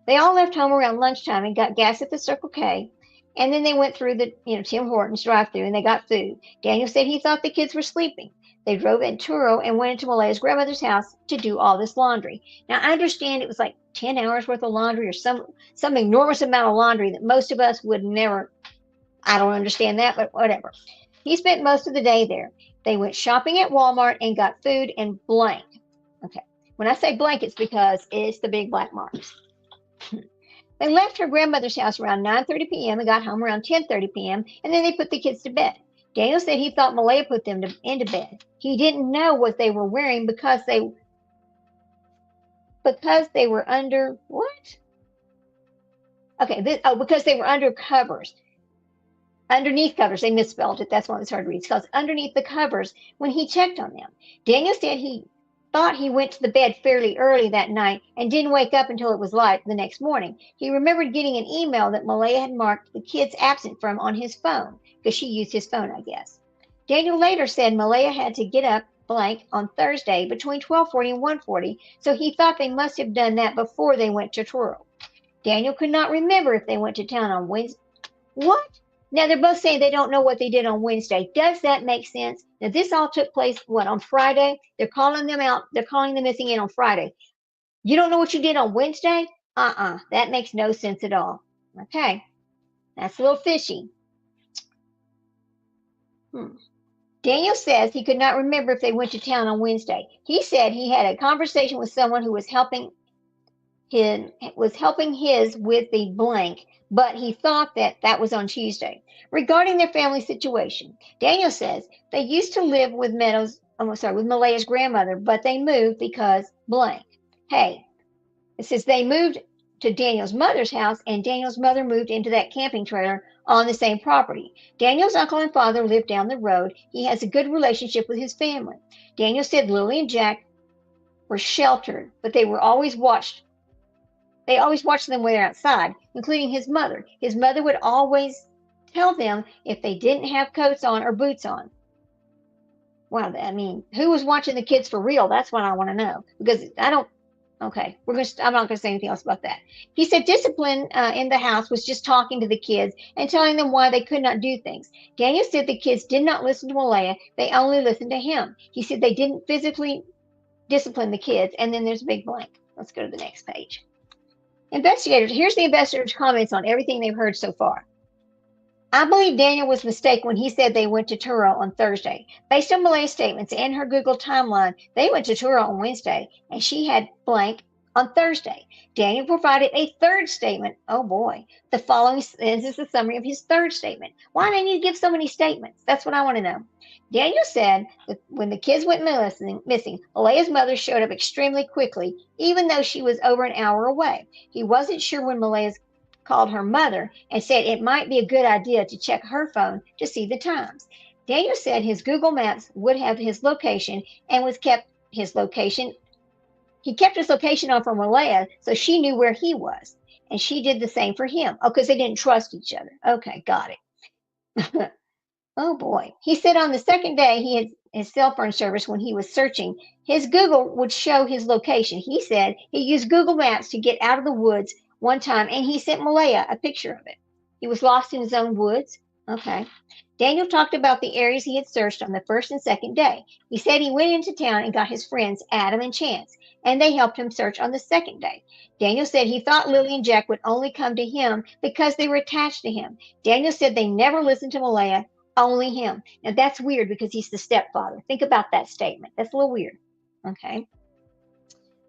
They all left home around lunchtime and got gas at the Circle K. And then they went through the Tim Hortons drive-thru and they got food. Daniel said he thought the kids were sleeping. They drove in Truro and went into Malehya's grandmother's house to do all this laundry. Now, I understand it was like 10 hours worth of laundry or some enormous amount of laundry that most of us would never, I don't understand that, but whatever. He spent most of the day there. They went shopping at Walmart and got food and blank. Okay. When I say blank, it's because it's the big black marks. They left her grandmother's house around 9:30 p.m. and got home around 10:30 p.m. and then they put the kids to bed. Daniel said he thought Malehya put them into bed. He didn't know what they were wearing because they were under what? Okay, because they were under covers. Underneath covers, they misspelled it. That's why it's hard to read. It's because underneath the covers when he checked on them. Daniel said he thought he went to the bed fairly early that night and didn't wake up until it was light the next morning. He remembered getting an email that Malehya had marked the kids absent from on his phone because she used his phone, I guess. Daniel later said Malehya had to get up blank on Thursday between 12:40 and 1:40, so he thought they must have done that before they went to Truro. Daniel could not remember if they went to town on Wednesday. What? Now they're both saying they don't know what they did on Wednesday. Does that make sense? Now this all took place, on Friday? They're calling them out. They're calling them missing in on Friday. You don't know what you did on Wednesday? That makes no sense at all. Okay. That's a little fishy. Daniel says he could not remember if they went to town on Wednesday. He said he had a conversation with someone who was helping his with the blank, but he thought that was on Tuesday. Regarding their family situation, Daniel says they used to live with Malehya's grandmother, but they moved because blank. Hey, it says they moved to Daniel's mother's house, and Daniel's mother moved into that camping trailer on the same property. Daniel's uncle and father live down the road. He has a good relationship with his family. Daniel said Lily and Jack were sheltered, but they always watched them when they're outside, including his mother. His mother would always tell them if they didn't have coats on or boots on. Wow, I mean, who was watching the kids for real? That's what I want to know. Because I'm not going to say anything else about that. He said discipline in the house was just talking to the kids and telling them why they could not do things. Daniel said the kids did not listen to Malehya. They only listened to him. He said they didn't physically discipline the kids. And then there's a big blank. Let's go to the next page. Here's the investigators' comments on everything they've heard so far. I believe Daniel was mistaken when he said they went to Truro on Thursday. Based on Malehya's statements and her Google timeline, they went to Truro on Wednesday, and she had blank on Thursday. Daniel provided a third statement. Oh boy. The following is a summary of his third statement. Why do they need to give so many statements? That's what I want to know. Daniel said that when the kids went missing, Malehya's mother showed up extremely quickly, even though she was over an hour away. He wasn't sure when Malehya called her mother and said it might be a good idea to check her phone to see the times. Daniel said his Google Maps would have his location and kept his location on for Malehya, so she knew where he was. And she did the same for him. Oh, because they didn't trust each other. Okay, got it. Oh boy. He said on the second day he had his cell phone service when he was searching. His Google would show his location. He said he used Google Maps to get out of the woods one time, and he sent Malehya a picture of it. He was lost in his own woods. Okay. Daniel talked about the areas he had searched on the first and second day. He said he went into town and got his friends Adam and Chance, and they helped him search on the second day. Daniel said he thought Lily and Jack would only come to him because they were attached to him. Daniel said they never listened to Malehya, only him. Now that's weird because he's the stepfather. Think about that statement. That's a little weird. Okay.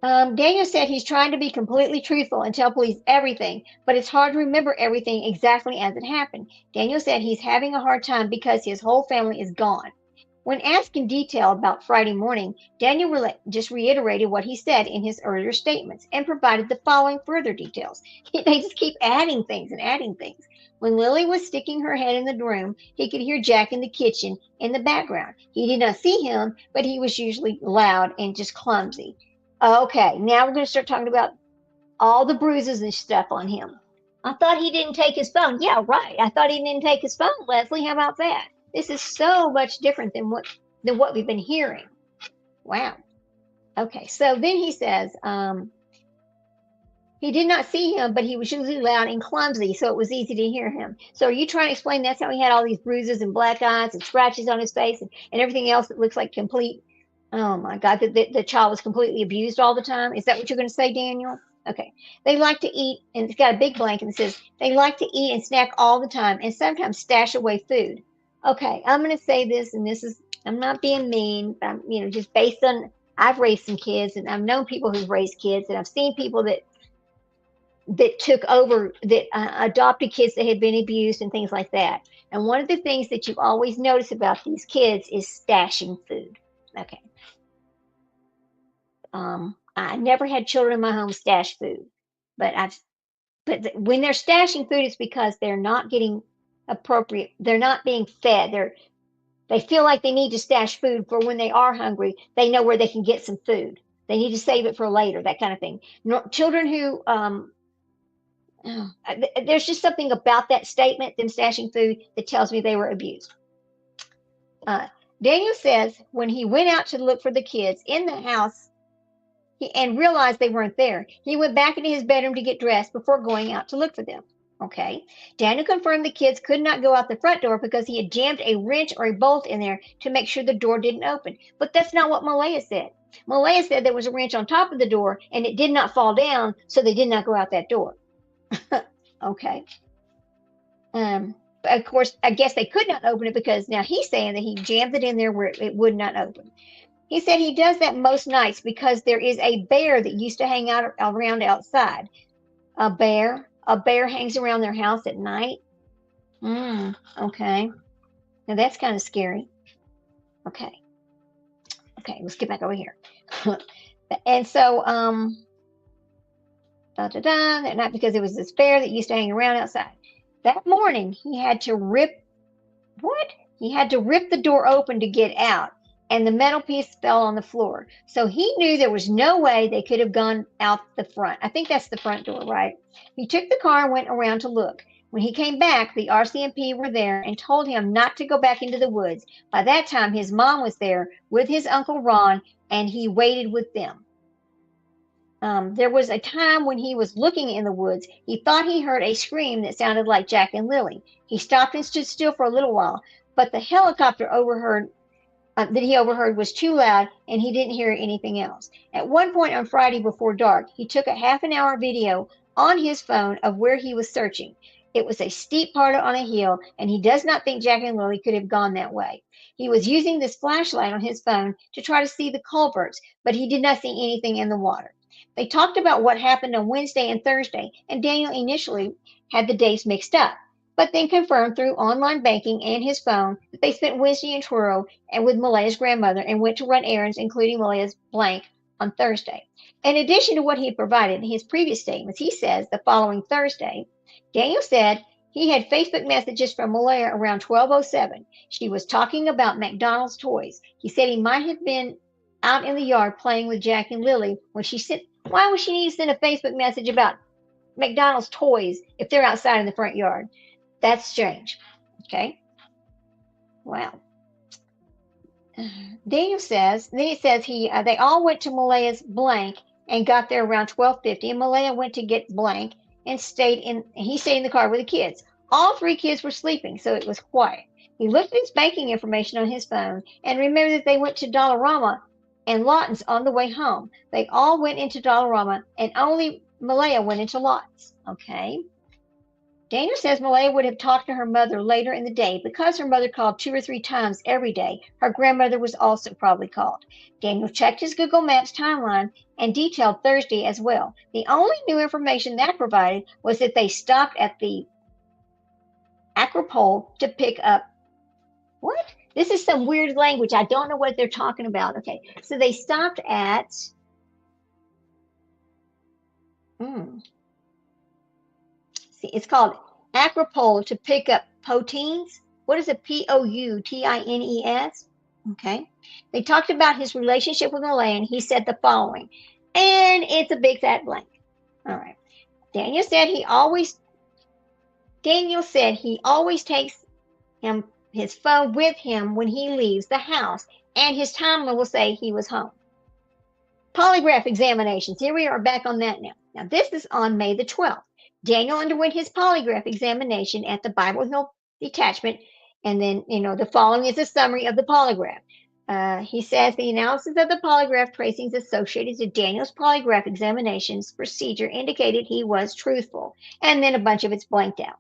Daniel said he's trying to be completely truthful and tell police everything, but it's hard to remember everything exactly as it happened. Daniel said he's having a hard time because his whole family is gone. When asked in detail about Friday morning, Daniel just reiterated what he said in his earlier statements and provided the following further details. They just keep adding things and adding things. When Lily was sticking her head in the room, he could hear Jack in the kitchen in the background. He did not see him, but he was usually loud and just clumsy. Okay, now we're going to start talking about all the bruises and stuff on him. I thought he didn't take his phone. Yeah, right. I thought he didn't take his phone, Leslie. How about that? This is so much different than what we've been hearing. Wow. Okay, so then he says, He did not see him, but he was usually loud and clumsy, so it was easy to hear him. So are you trying to explain that's how he had all these bruises and black eyes and scratches on his face and everything else that looks like complete, oh my God, that the child was completely abused all the time? Is that what you're going to say, Daniel? Okay. They like to eat, and it's got a big blank and it says, they like to eat and snack all the time and sometimes stash away food. Okay, I'm going to say this, and this is, I'm not being mean, but I'm, just based on, I've raised some kids and I've known people who've raised kids and I've seen people that took over, that adopted kids that had been abused and things like that. And one of the things that you always notice about these kids is stashing food. Okay. I never had children in my home stash food, but when they're stashing food, it's because they're not getting appropriate. They're not being fed. They feel like they need to stash food for when they are hungry. They know where they can get some food. They need to save it for later, that kind of thing. Children who there's just something about that statement, them stashing food, that tells me they were abused. Daniel says when he went out to look for the kids in the house and realized they weren't there, he went back into his bedroom to get dressed before going out to look for them. Okay. Daniel confirmed the kids could not go out the front door because he had jammed a wrench or a bolt in there to make sure the door didn't open. But that's not what Malehya said. Malehya said there was a wrench on top of the door and it did not fall down, so they did not go out that door. Okay. But of course, I guess they could not open it because now he's saying that he jammed it in there where it would not open. He said he does that most nights because there is a bear that used to hang out around outside. A bear hangs around their house at night. Okay. Now that's kind of scary. Okay, let's get back over here. And so, that night, because it was this bear that used to hang around outside. That morning, he had to rip the door open to get out, and the metal piece fell on the floor. So he knew there was no way they could have gone out the front. I think that's the front door, right? He took the car and went around to look. When he came back, the RCMP were there and told him not to go back into the woods. By that time, his mom was there with his Uncle Ron, and he waited with them. There was a time when he was looking in the woods. He thought he heard a scream that sounded like Jack and Lilly. He stopped and stood still for a little while, but the helicopter that he overheard was too loud, and he didn't hear anything else. At one point on Friday before dark, he took a half-an-hour video on his phone of where he was searching. It was a steep part on a hill, and he does not think Jack and Lilly could have gone that way. He was using this flashlight on his phone to try to see the culverts, but he did not see anything in the water. They talked about what happened on Wednesday and Thursday, and Daniel initially had the days mixed up, but then confirmed through online banking and his phone that they spent Wednesday in Truro and with Malehya's grandmother and went to run errands, including Malehya's blank, on Thursday. In addition to what he had provided in his previous statements, he says the following Thursday, Daniel said he had Facebook messages from Malehya around 12:07. She was talking about McDonald's toys. He said he might have been out in the yard playing with Jack and Lilly when she sent. Why would she need to send a Facebook message about McDonald's toys if they're outside in the front yard? That's strange. Okay. Wow. Daniel says, then it says they all went to Malehya's blank and got there around 12:50, and Malehya went to get blank and he stayed in the car with the kids. All three kids were sleeping, so it was quiet. He looked at his banking information on his phone and remembered that they went to Dollarama and Lawton's on the way home. They all went into Dollarama, and only Malehya went into Lawton's. Okay. Daniel says Malehya would have talked to her mother later in the day because her mother called 2 or 3 times every day. Her grandmother was also probably called. Daniel checked his Google Maps timeline and detailed Thursday as well. The only new information that provided was that they stopped at the Acropole to pick up. What? This is some weird language. I don't know what they're talking about. Okay, so they stopped at. See, it's called Acropole to pick up poutines. What is a Poutines? Okay. They talked about his relationship with Malehya, and he said the following, and it's a big fat blank. All right. Daniel said he always takes his phone with him when he leaves the house, and his timer will say he was home. Polygraph examinations. Here we are back on that now. Now, this is on May the 12th. Daniel underwent his polygraph examination at the Bible Hill detachment. And then, the following is a summary of the polygraph. He says the analysis of the polygraph tracings associated to Daniel's polygraph examinations procedure indicated he was truthful. And then a bunch of it's blanked out.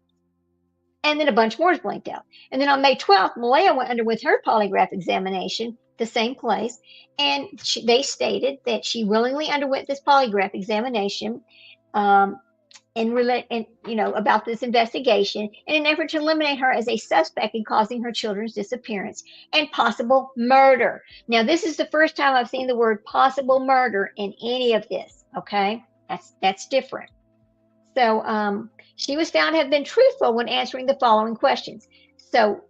And then a bunch more is blanked out. And then on May 12th, Malehya underwent her polygraph examination, the same place, and they stated that she willingly underwent this polygraph examination about this investigation in an effort to eliminate her as a suspect in causing her children's disappearance and possible murder. Now, this is the first time I've seen the word possible murder in any of this, okay? That's different. So she was found to have been truthful when answering the following questions. So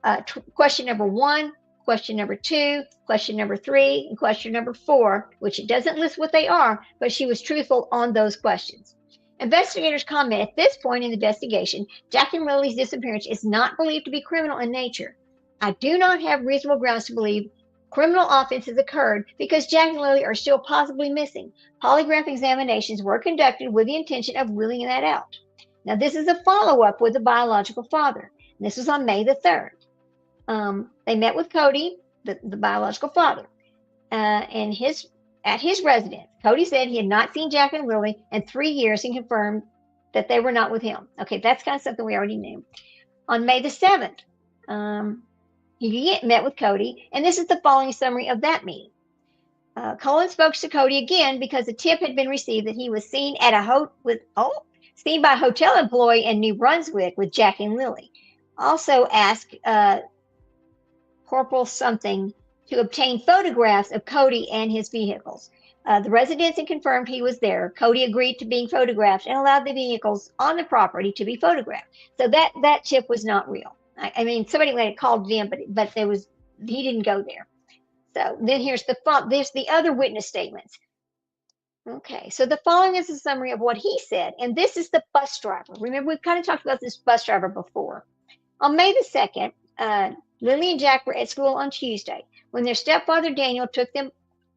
question number 1, question number 2, question number 3, and question number 4, which it doesn't list what they are, but she was truthful on those questions. Investigators comment at this point in the investigation, Jack and Lilly's disappearance is not believed to be criminal in nature. I do not have reasonable grounds to believe criminal offense has occurred because Jack and Lilly are still possibly missing. Polygraph examinations were conducted with the intention of ruling that out. Now, this is a follow-up with the biological father. This was on May the 3rd. They met with Cody, the biological father, and at his residence. Cody said he had not seen Jack and Lilly in 3 years and confirmed that they were not with him. Okay, that's kind of something we already knew. On May the 7th, he met with Cody, and this is the following summary of that meeting. Colin spoke to Cody again because a tip had been received that he was seen at seen by a hotel employee in New Brunswick with Jack and Lilly. Also asked Corporal something to obtain photographs of Cody and his vehicles. The residents confirmed he was there. Cody agreed to being photographed and allowed the vehicles on the property to be photographed. So that tip was not real. I mean, somebody might have called it in, but he didn't go there. So then here's the other witness statements. Okay, so the following is a summary of what he said, and this is the bus driver. Remember, we've kind of talked about this bus driver before. On May the 2nd, Lily and Jack were at school on Tuesday. When their stepfather Daniel took them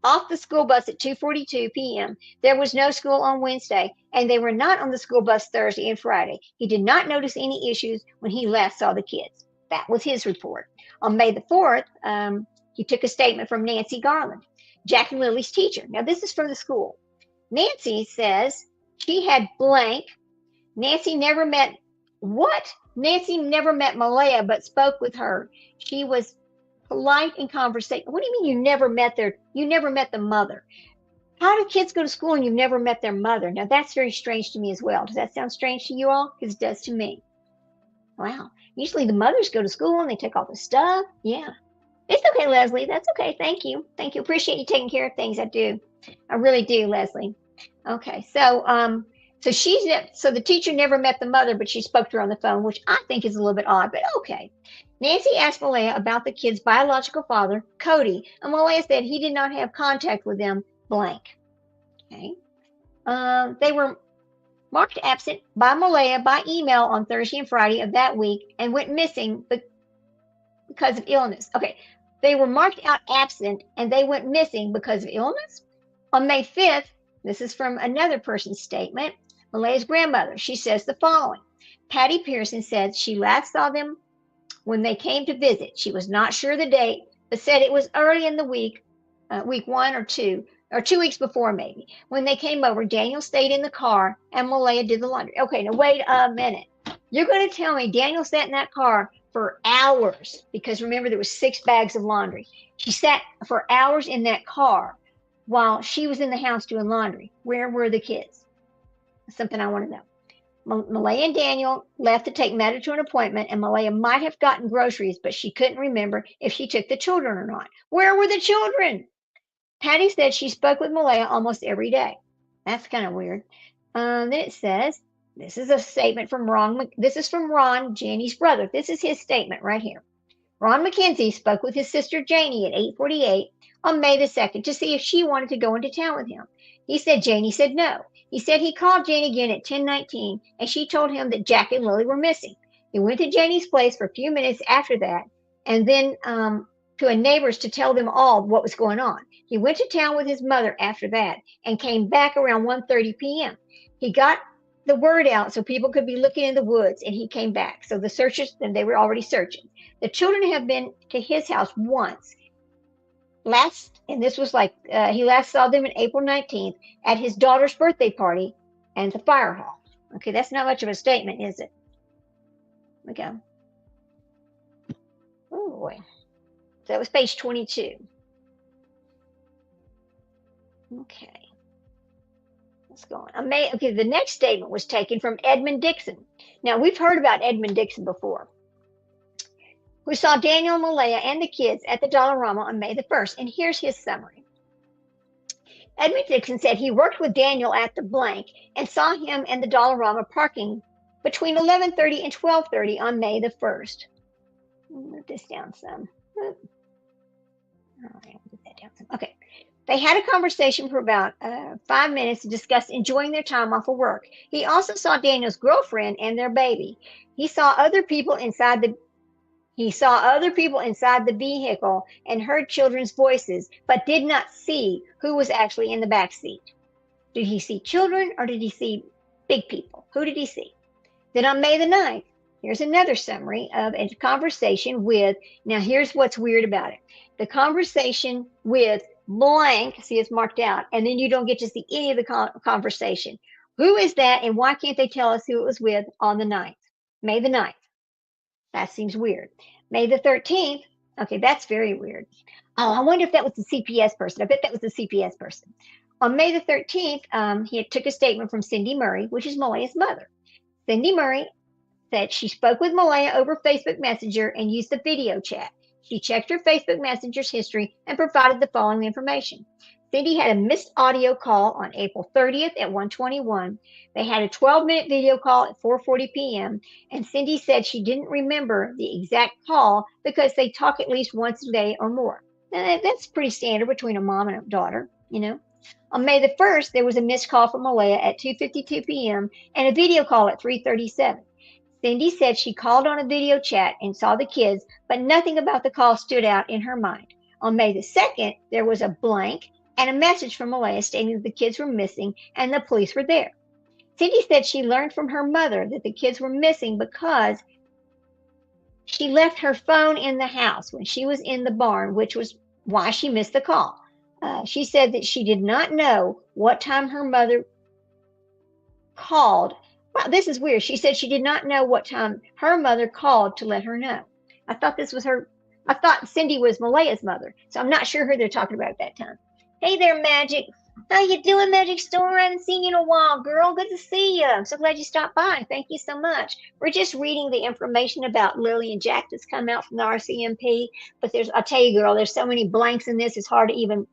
off the school bus at 2:42 p.m., there was no school on Wednesday, and they were not on the school bus Thursday and Friday. He did not notice any issues when he last saw the kids. That was his report. On May the 4th, he took a statement from Nancy Garland, Jack and Lily's teacher. Now, this is from the school. Nancy says she had blank. Nancy never met Malehya, but spoke with her. She was polite in conversation. What do you mean you never met the mother? How do kids go to school and you've never met their mother? Now, that's very strange to me as well. Does that sound strange to you all? Because it does to me. Wow. Usually the mothers go to school and they take all the stuff. Yeah. It's okay, Leslie. That's okay. Thank you. Thank you. Appreciate you taking care of things. I do. I really do, Leslie. Okay. So the teacher never met the mother, but she spoke to her on the phone, which I think is a little bit odd, but okay. Nancy asked Malehya about the kid's biological father, Cody, and Malehya said he did not have contact with them, blank. Okay. They were marked absent by Malehya by email on Thursday and Friday of that week and went missing because of illness. Okay. They were marked out absent and they went missing because of illness. On May 5th, this is from another person's statement, Malehya's grandmother. She says the following. Patty Pearson said she last saw them when they came to visit. She was not sure the date, but said it was early in the week 1 or 2 weeks before maybe. When they came over, Daniel stayed in the car and Malehya did the laundry. Okay, now wait a minute. You're going to tell me Daniel sat in that car for hours, because remember there was 6 bags of laundry. She sat for hours in that car while she was in the house doing laundry. Where were the kids? That's something I want to know. Malehya and Daniel left to take Matter to an appointment, and Malehya might have gotten groceries, but she couldn't remember if she took the children or not. Where were the children? Patty said she spoke with Malehya almost every day. That's kind of weird. Then it says, this is a statement from Ron. This is from Ron, Janie's brother. This is his statement right here. Ron McKenzie spoke with his sister Janie at 8:48 on May the 2nd to see if she wanted to go into town with him. He said Janie said no. He said he called Janie again at 10:19 and she told him that Jack and Lilly were missing. He went to Janie's place for a few minutes after that and then to a neighbor's to tell them all what was going on. He went to town with his mother after that and came back around 1:30 p.m. He got the word out so people could be looking in the woods, and he came back. So the searchers, and they were already searching. The children have been to his house once. And this was like, he last saw them on April 19th at his daughter's birthday party and the fire hall. Okay, that's not much of a statement, is it? Okay. Oh boy. So that was page 22. Okay. Let's go on. Okay, the next statement was taken from Edmund Dixon. Now, we've heard about Edmund Dixon before. We saw Daniel, Malehya, and the kids at the Dollarama on May the 1st, and here's his summary. Edmund Dixon said he worked with Daniel at the blank and saw him and the Dollarama parking between 11:30 and 12:30 on May the 1st. Move this down some. All right, move that down some. Okay. They had a conversation for about 5 minutes to discuss enjoying their time off of work. He also saw Daniel's girlfriend and their baby. He saw other people inside the vehicle and heard children's voices, but did not see who was actually in the back seat. Did he see children or did he see big people? Who did he see? Then on May the 9th, here's another summary of a conversation with, now here's what's weird about it. The conversation with blank, see it's marked out, and then you don't get to see any of the conversation. Who is that, and why can't they tell us who it was with on the 9th? May the 9th. That seems weird. May the 13th. Okay, that's very weird. Oh, I wonder if that was the CPS person. I bet that was the CPS person. On May the 13th, he took a statement from Cindy Murray, which is Malehya's mother. Cindy Murray said she spoke with Malehya over Facebook Messenger and used the video chat. She checked her Facebook Messenger's history and provided the following information. Cindy had a missed audio call on April 30th at 1:21. They had a 12-minute video call at 4:40 p.m. And Cindy said she didn't remember the exact call because they talk at least once a day or more. Now, that's pretty standard between a mom and a daughter, you know. On May the 1st, there was a missed call from Malehya at 2:52 p.m. and a video call at 3:37. Cindy said she called on a video chat and saw the kids, but nothing about the call stood out in her mind. On May the 2nd, there was a blank and a message from Malehya stating that the kids were missing and the police were there. Cindy said she learned from her mother that the kids were missing because she left her phone in the house when she was in the barn, which was why she missed the call. She said that she did not know what time her mother called. Wow, this is weird. She said she did not know what time her mother called to let her know. I thought Cindy was Malehya's mother, so I'm not sure who they're talking about at that time. Hey there, Magic. How you doing, Magic Store? I haven't seen you in a while, girl. Good to see you. I'm so glad you stopped by. Thank you so much. We're just reading the information about Lily and Jack that's come out from the RCMP, but I'll tell you, girl, there's so many blanks in this, it's hard to even,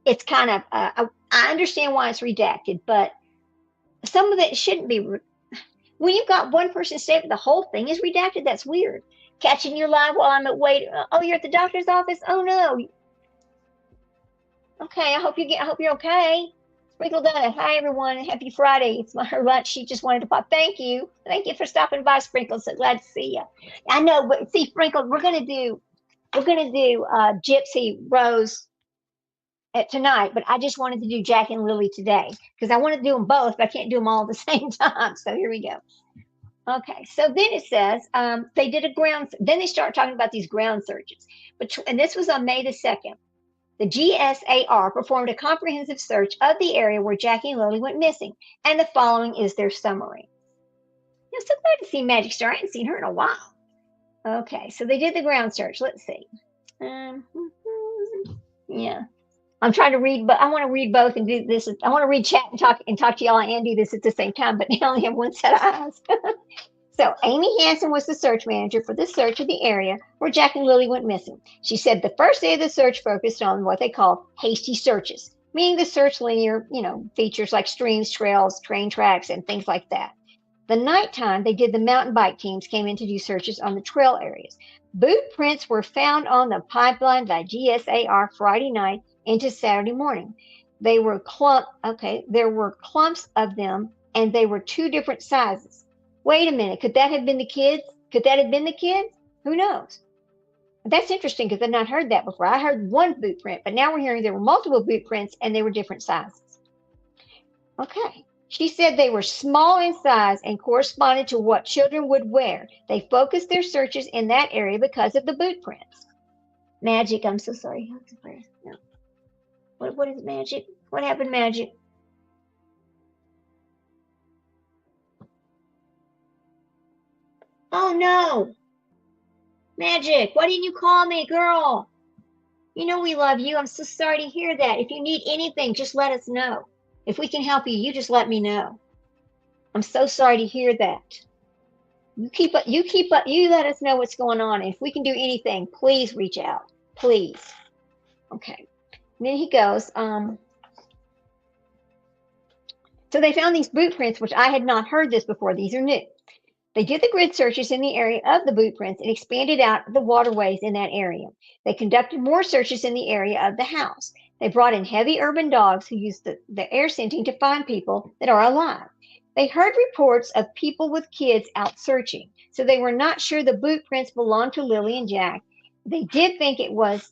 it's kind of, I understand why it's redacted, but some of it shouldn't be. When you've got one person statement, the whole thing is redacted. That's weird. Catching you live while I'm at wait. Oh, you're at the doctor's office. Oh no. Okay, I hope you're okay. Sprinkle done it. Hi everyone. Happy Friday. It's her lunch. She just wanted to pop. Thank you for stopping by, Sprinkle. So glad to see you. I know, but see, Sprinkle, we're gonna do Gypsy Rose tonight, but I just wanted to do Jack and Lilly today because I want to do them both, but I can't do them all at the same time. So here we go. Okay, so then it says they did then they start talking about these ground searches. And this was on May the 2nd. The GSAR performed a comprehensive search of the area where Jackie and Lily went missing, and the following is their summary. I'm so glad to see Magic Star. I haven't seen her in a while. Okay, so they did the ground search. Let's see. Yeah. I'm trying to read, but I want to read both and do this. I want to read chat and talk to y'all and do this at the same time, but they only have one set of eyes. So Amy Hansen was the search manager for the search of the area where Jack and Lily went missing. She said the first day of the search focused on what they called hasty searches, meaning the search linear, features like streams, trails, train tracks, and things like that. The nighttime, they did the mountain bike teams came in to do searches on the trail areas. Boot prints were found on the pipeline by GSAR Friday night into Saturday morning. There were clumps of them, and they were two different sizes. Wait a minute, could that have been the kids? Who knows? That's interesting because I've not heard that before. I heard one boot print, but now we're hearing there were multiple boot prints and they were different sizes. Okay. She said they were small in size and corresponded to what children would wear. They focused their searches in that area because of the boot prints. Magic, I'm so sorry. No. What is Magic? What happened, Magic? Oh no. Magic, why didn't you call me, girl? You know we love you. I'm so sorry to hear that. If you need anything, just let us know. If we can help you, you just let me know. I'm so sorry to hear that. You let us know what's going on. If we can do anything, please reach out. Please. Okay. And then he goes, so they found these boot prints, which I had not heard this before. These are new. They did the grid searches in the area of the boot prints and expanded out the waterways in that area. They conducted more searches in the area of the house. They brought in heavy urban dogs who use the air scenting to find people that are alive. They heard reports of people with kids out searching, so they were not sure the boot prints belonged to Lily and Jack. They did think it was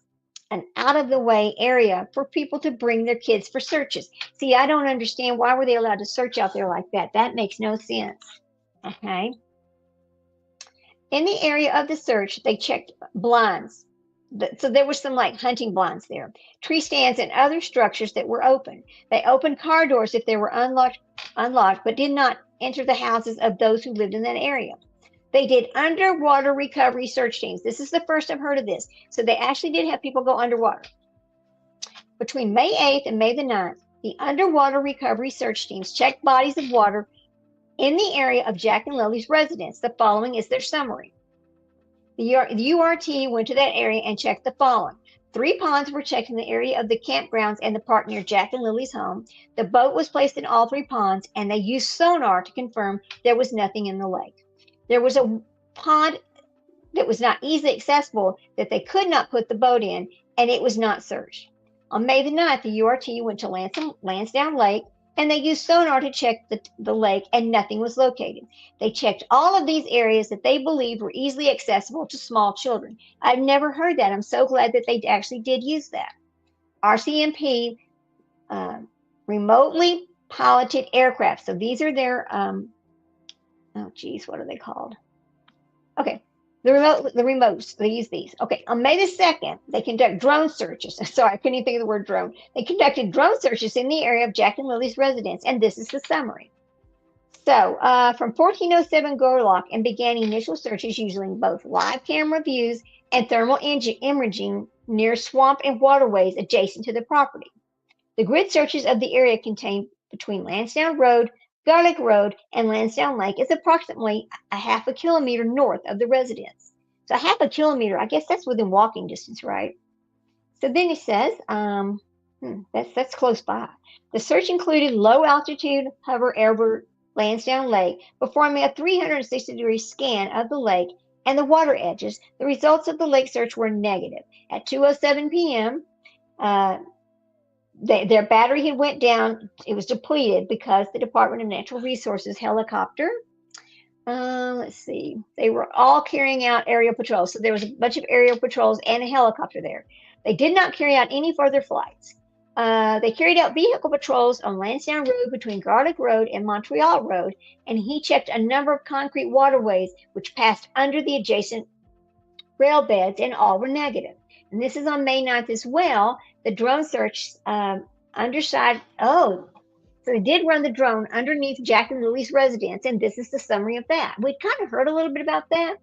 an out-of-the-way area for people to bring their kids for searches. See, I don't understand why were they allowed to search out there like that. That makes no sense. Okay. In the area of the search, they checked blinds. So there were some like hunting blinds there, tree stands and other structures that were open. They opened car doors if they were unlocked, but did not enter the houses of those who lived in that area. They did underwater recovery search teams. This is the first I've heard of this. So they actually did have people go underwater. Between May 8th and May the 9th, the underwater recovery search teams checked bodies of water in the area of Jack and Lily's residence. The following is their summary. The URT went to that area and checked the following. 3 ponds were checked in the area of the campgrounds and the park near Jack and Lily's home. The boat was placed in all 3 ponds, and they used sonar to confirm there was nothing in the lake. There was a pond that was not easily accessible that they could not put the boat in, and it was not searched. On May the 9th, the URT went to Lansdowne Lake, and they used sonar to check the lake, and nothing was located. They checked all of these areas that they believed were easily accessible to small children. I've never heard that. I'm so glad that they actually did use that. RCMP remotely piloted aircraft. So these are their, oh geez, what are they called? Okay. The remotes, they use these. Okay, on May the 2nd, they conduct drone searches. Sorry, I couldn't even think of the word drone. They conducted drone searches in the area of Jack and Lily's residence, and this is the summary. So, from 1407 Gairloch, and began initial searches using both live camera views and thermal imaging near swamp and waterways adjacent to the property. The grid searches of the area contained between Lansdowne Road, Gairloch Road, and Lansdowne Lake is approximately a half a kilometer north of the residence. So a half a kilometer, I guess that's within walking distance, right? So then it says, that's close by. The search included low altitude hover over Lansdowne Lake, performing a 360-degree scan of the lake and the water edges. The results of the lake search were negative. At 2:07 p.m., their battery had went down. It was depleted because the Department of Natural Resources helicopter, let's see, they were all carrying out aerial patrols. So there was a bunch of aerial patrols and a helicopter there. They did not carry out any further flights. They carried out vehicle patrols on Lansdowne Road between Gairloch Road and Montreal Road, and he checked a number of concrete waterways which passed under the adjacent rail beds, and all were negative. And this is on May 9th as well. The drone search underside, so they did run the drone underneath Jack and Lily's residence, and this is the summary of that. We kind of heard a little bit about that.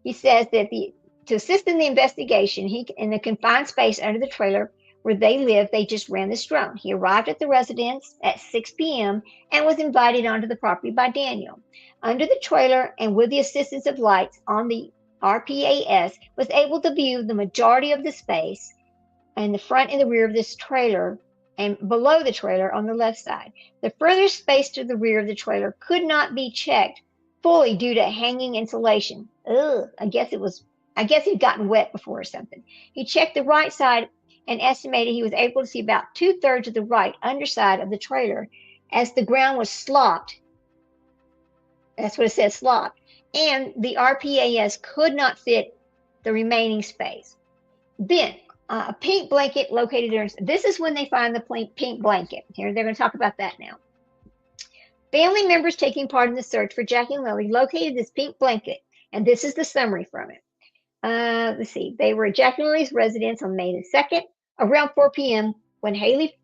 He says that to assist in the investigation, in the confined space under the trailer where they live, they just ran this drone. He arrived at the residence at 6 p.m. and was invited onto the property by Daniel. Under the trailer, and with the assistance of lights on the RPAS, was able to view the majority of the space and the front and the rear of this trailer, and below the trailer on the left side. The further space to the rear of the trailer could not be checked fully due to hanging insulation. I guess he'd gotten wet before or something. He checked the right side and estimated he was able to see about 2/3 of the right underside of the trailer as the ground was slopped. That's what it says, slopped. And the RPAS could not fit the remaining space. Then, a pink blanket located there. This is when they find the pink blanket. Here, they're going to talk about that now. Family members taking part in the search for Jack and Lilly located this pink blanket, and this is the summary from it. Let's see. They were at Jack and Lilly's residence on May the 2nd, around 4 p.m., when Haley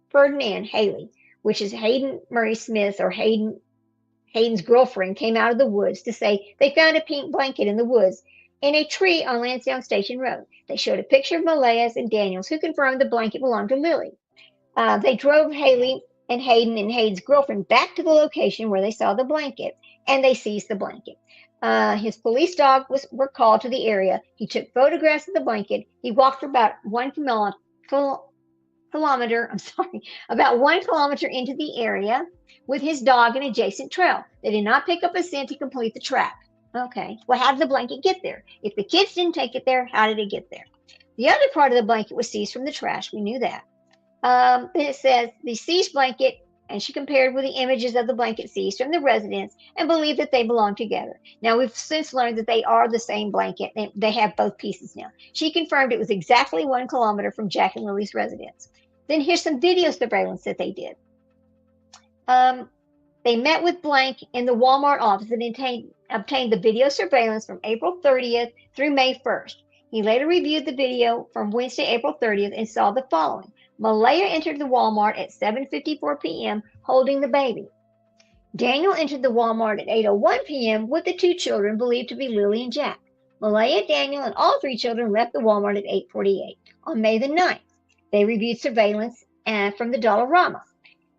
Ferdinand Haley, which is Hayden Murray Smith or Hayden's girlfriend, came out of the woods to say they found a pink blanket in the woods in a tree on Lansdowne Station Road. They showed a picture of Malehya's and Daniel's, who confirmed the blanket belonged to Lilly. They drove Haley and Hayden's girlfriend back to the location where they saw the blanket, and they seized the blanket. His police dog were called to the area. He took photographs of the blanket. He walked for about 1 kilometer, about 1 kilometer into the area with his dog and adjacent trail. They did not pick up a scent to complete the track. Okay, well, how did the blanket get there? If the kids didn't take it there, how did it get there? The other part of the blanket was seized from the trash. We knew that. Then it says the seized blanket, and she compared with the images of the blanket seized from the residence and believed that they belong together. Now, we've since learned that they are the same blanket. They have both pieces now. She confirmed it was exactly 1 kilometer from Jack and Lily's residence. Then here's some video surveillance that they did. They met with Blank in the Walmart office and obtained the video surveillance from April 30th through May 1st. He later reviewed the video from Wednesday, April 30th, and saw the following. Malehya entered the Walmart at 7:54 p.m. holding the baby. Daniel entered the Walmart at 8:01 p.m. with the 2 children believed to be Lily and Jack. Malehya, Daniel, and all 3 children left the Walmart at 8:48. On May the 9th, they reviewed surveillance from the Dollarama.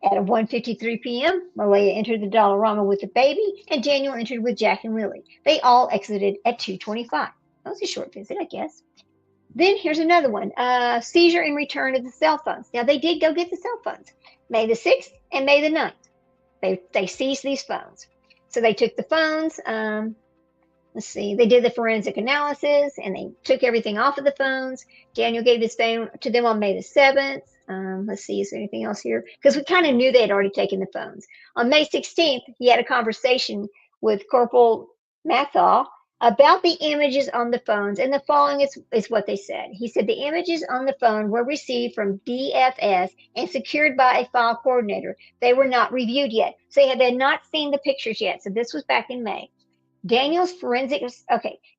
At 1:53 p.m., Malehya entered the Dollarama with the baby, and Daniel entered with Jack and Lily. They all exited at 2:25. That was a short visit, I guess. Then here's another one, seizure and return of the cell phones. Now, they did go get the cell phones, May the 6th and May the 9th. They seized these phones. So they took the phones, let's see, they did the forensic analysis, and they took everything off of the phones. Daniel gave his phone to them on May the 7th. Let's see, is there anything else here? Because we kind of knew they had already taken the phones. On May 16th, he had a conversation with Corporal Mathaw about the images on the phones, and the following is what they said. He said the images on the phone were received from DFS and secured by a file coordinator. They were not reviewed yet. So they had not seen the pictures yet. So this was back in May. Daniel's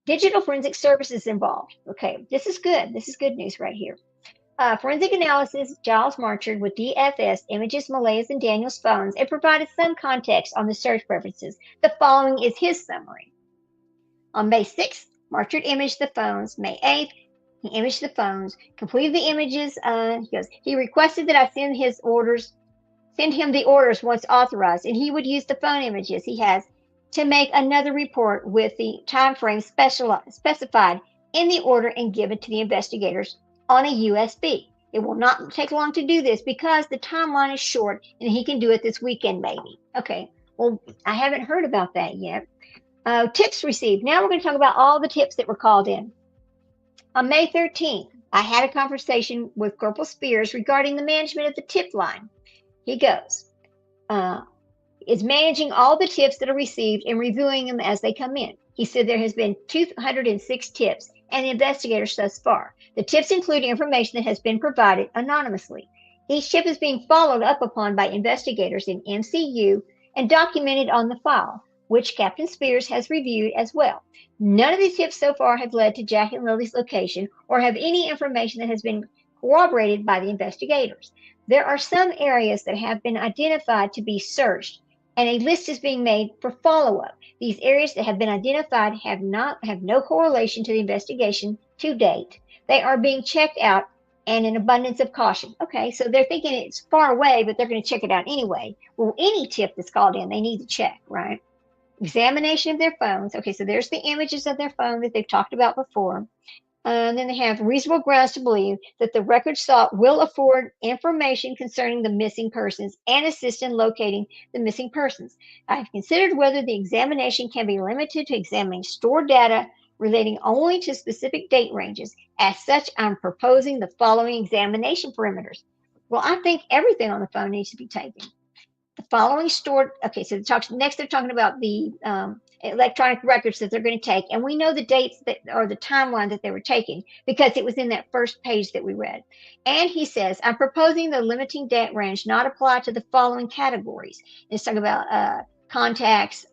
digital forensic services involved. Okay, this is good. This is good news right here. Forensic analysis, Giles Marchard with DFS images Malehya's and Daniel's phones and provided some context on the search preferences. The following is his summary. On May 6th, Marchard imaged the phones. May 8th, he imaged the phones, completed the images. He requested that I send him the orders once authorized, and he would use the phone images he has to make another report with the time frame specified in the order and given to the investigators on a USB. It will not take long to do this because the timeline is short and he can do it this weekend maybe. Okay, well, I haven't heard about that yet. Tips received. Now we're going to talk about all the tips that were called in. On May 13th, I had a conversation with Corporal Spears regarding the management of the tip line. He goes, is managing all the tips that are received and reviewing them as they come in. He said there has been 206 tips and investigators thus far. The tips include information that has been provided anonymously. Each tip is being followed up upon by investigators in MCU and documented on the file, which Captain Spears has reviewed as well. None of these tips so far have led to Jack and Lily's location or have any information that has been corroborated by the investigators. There are some areas that have been identified to be searched, and a list is being made for follow-up. These areas that have been identified have no correlation to the investigation to date. They are being checked out and an abundance of caution. Okay, so they're thinking it's far away, but they're going to check it out anyway. Well, any tip that's called in, they need to check, right? Examination of their phones. Okay, so there's the images of their phone that they've talked about before. And then they have reasonable grounds to believe that the records sought will afford information concerning the missing persons and assist in locating the missing persons. I have considered whether the examination can be limited to examining stored data relating only to specific date ranges. As such, I'm proposing the following examination perimeters. Well, I think everything on the phone needs to be taken. The following stored. Okay, so next they're talking about the electronic records that they're going to take, and we know the dates that or the timeline that they were taken because it was in that first page that we read. And he says, I'm proposing the limiting date range not apply to the following categories. It's talking about contacts,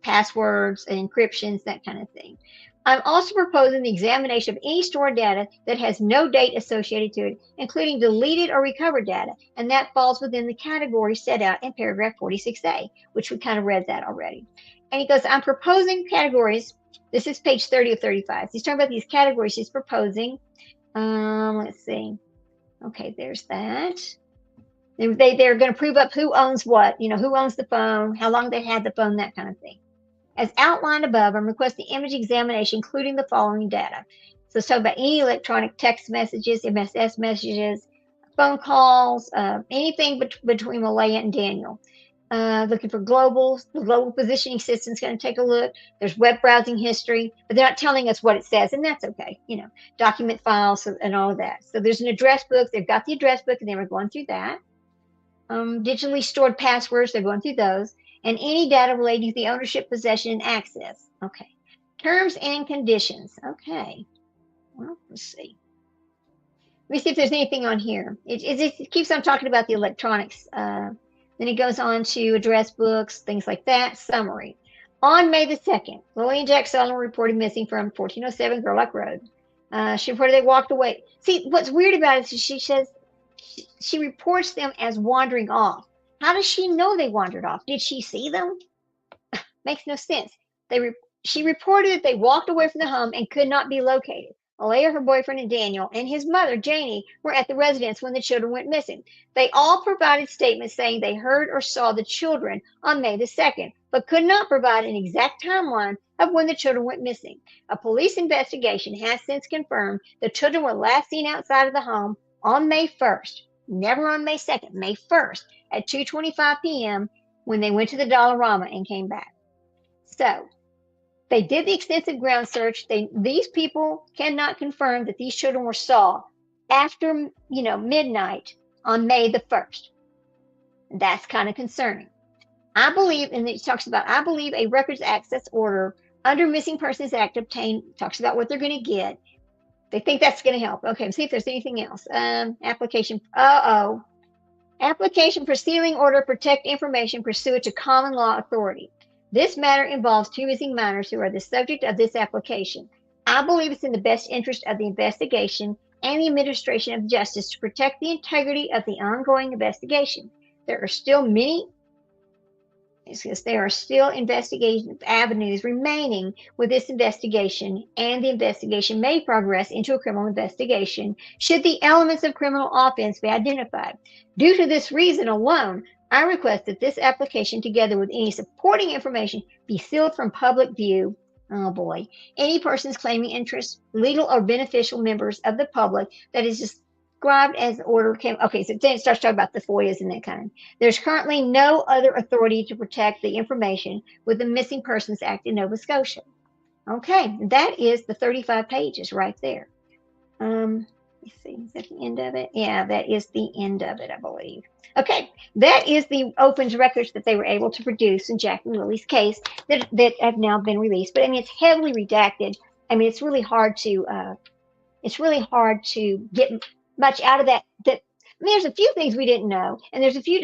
passwords, and encryptions, that kind of thing. I'm also proposing the examination of any stored data that has no date associated to it, including deleted or recovered data, and that falls within the category set out in paragraph 46A, which we kind of read that already. And he goes, I'm proposing categories. This is page 30 of 35. He's talking about these categories he's proposing. Let's see. Okay, there's that. They're going to prove up who owns what, who owns the phone, how long they had the phone, that kind of thing. As outlined above, I'm requesting image examination, including the following data. So let's talk about any electronic text messages, MSS messages, phone calls, anything between Malehya and Daniel. Looking for globals. The global positioning system is going to take a look. There's web browsing history, but they're not telling us what it says, and that's okay. Document files and all of that. So there's an address book. They've got the address book, and they were going through that. Digitally stored passwords. They're going through those. And any data relating to the ownership, possession, and access. Okay. Terms and conditions. Okay. Well, let's see. Let me see if there's anything on here. It keeps on talking about the electronics. Then it goes on to address books, things like that. Summary. On May the 2nd, Lilly and Jack Sullivan reported missing from 1407 Gairloch Road. She reported they walked away. See, what's weird about it is she says she reports them as wandering off. How does she know they wandered off? Did she see them? Makes no sense. She reported that they walked away from the home and could not be located. Malehya, her boyfriend, and Daniel, and his mother, Janie, were at the residence when the children went missing. They all provided statements saying they heard or saw the children on May the 2nd, but could not provide an exact timeline of when the children went missing. A police investigation has since confirmed the children were last seen outside of the home on May 1st, never on May 2nd, May 1st, at 2:25 p.m. when they went to the Dollarama and came back. So they did the extensive ground search. These people cannot confirm that these children were saw after midnight on May the 1st. That's kind of concerning. I believe, and it talks about, I believe a records access order under Missing Persons Act obtained, talks about what they're going to get. They think that's going to help. Okay, let's see if there's anything else. Application. Application for sealing order to protect information pursuant to common law authority. This matter involves two missing minors who are the subject of this application. I believe it's in the best interest of the investigation and the administration of justice to protect the integrity of the ongoing investigation. There are still investigation avenues remaining with this investigation, and the investigation may progress into a criminal investigation should the elements of criminal offense be identified. Due to this reason alone, I request that this application, together with any supporting information, be sealed from public view. Oh boy. Any persons claiming interest, legal or beneficial members of the public, that is described as the order came. Okay, so then it starts talking about the FOIAs and that kind. There's currently no other authority to protect the information with the Missing Persons Act in Nova Scotia. Okay, that is the 35 pages right there. Let's see, is that the end of it? Yeah, that is the end of it, I believe. Okay, that is the opens records that they were able to produce in Jack and Lilly's case that have now been released. But I mean, it's heavily redacted. I mean, it's really hard to get much out of that. I mean, there's a few things we didn't know, and there's a few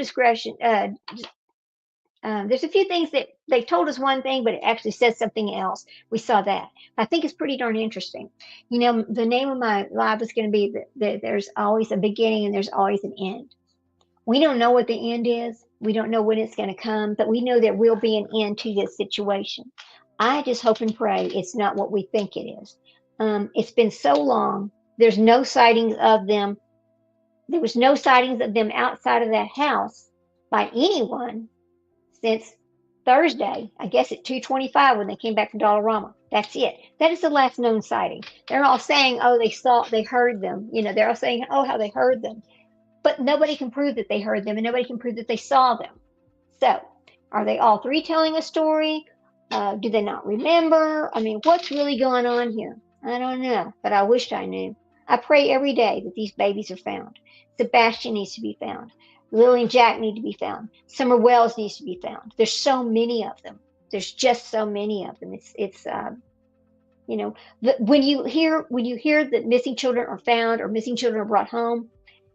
there's a few things that they told us one thing, but it actually says something else. We saw that. I think it's pretty darn interesting. The name of my live is going to be that there's always a beginning and there's always an end. We don't know what the end is. We don't know when it's going to come, but we know there will be an end to this situation. I just hope and pray it's not what we think it is. It's been so long. There's no sightings of them. There was no sightings of them outside of that house by anyone since Thursday, I guess at 2:25 when they came back from Dollarama. That's it. That is the last known sighting. They're all saying, oh, they heard them. They're all saying, oh, how they heard them. But nobody can prove that they heard them, and nobody can prove that they saw them. So, are they all three telling a story? Do they not remember? I mean, what's really going on here? I don't know, but I wished I knew. I pray every day that these babies are found. Sebastian needs to be found. Lily and Jack need to be found. Summer Wells needs to be found. There's so many of them. There's just so many of them. It's you know, when you hear that missing children are found or missing children are brought home,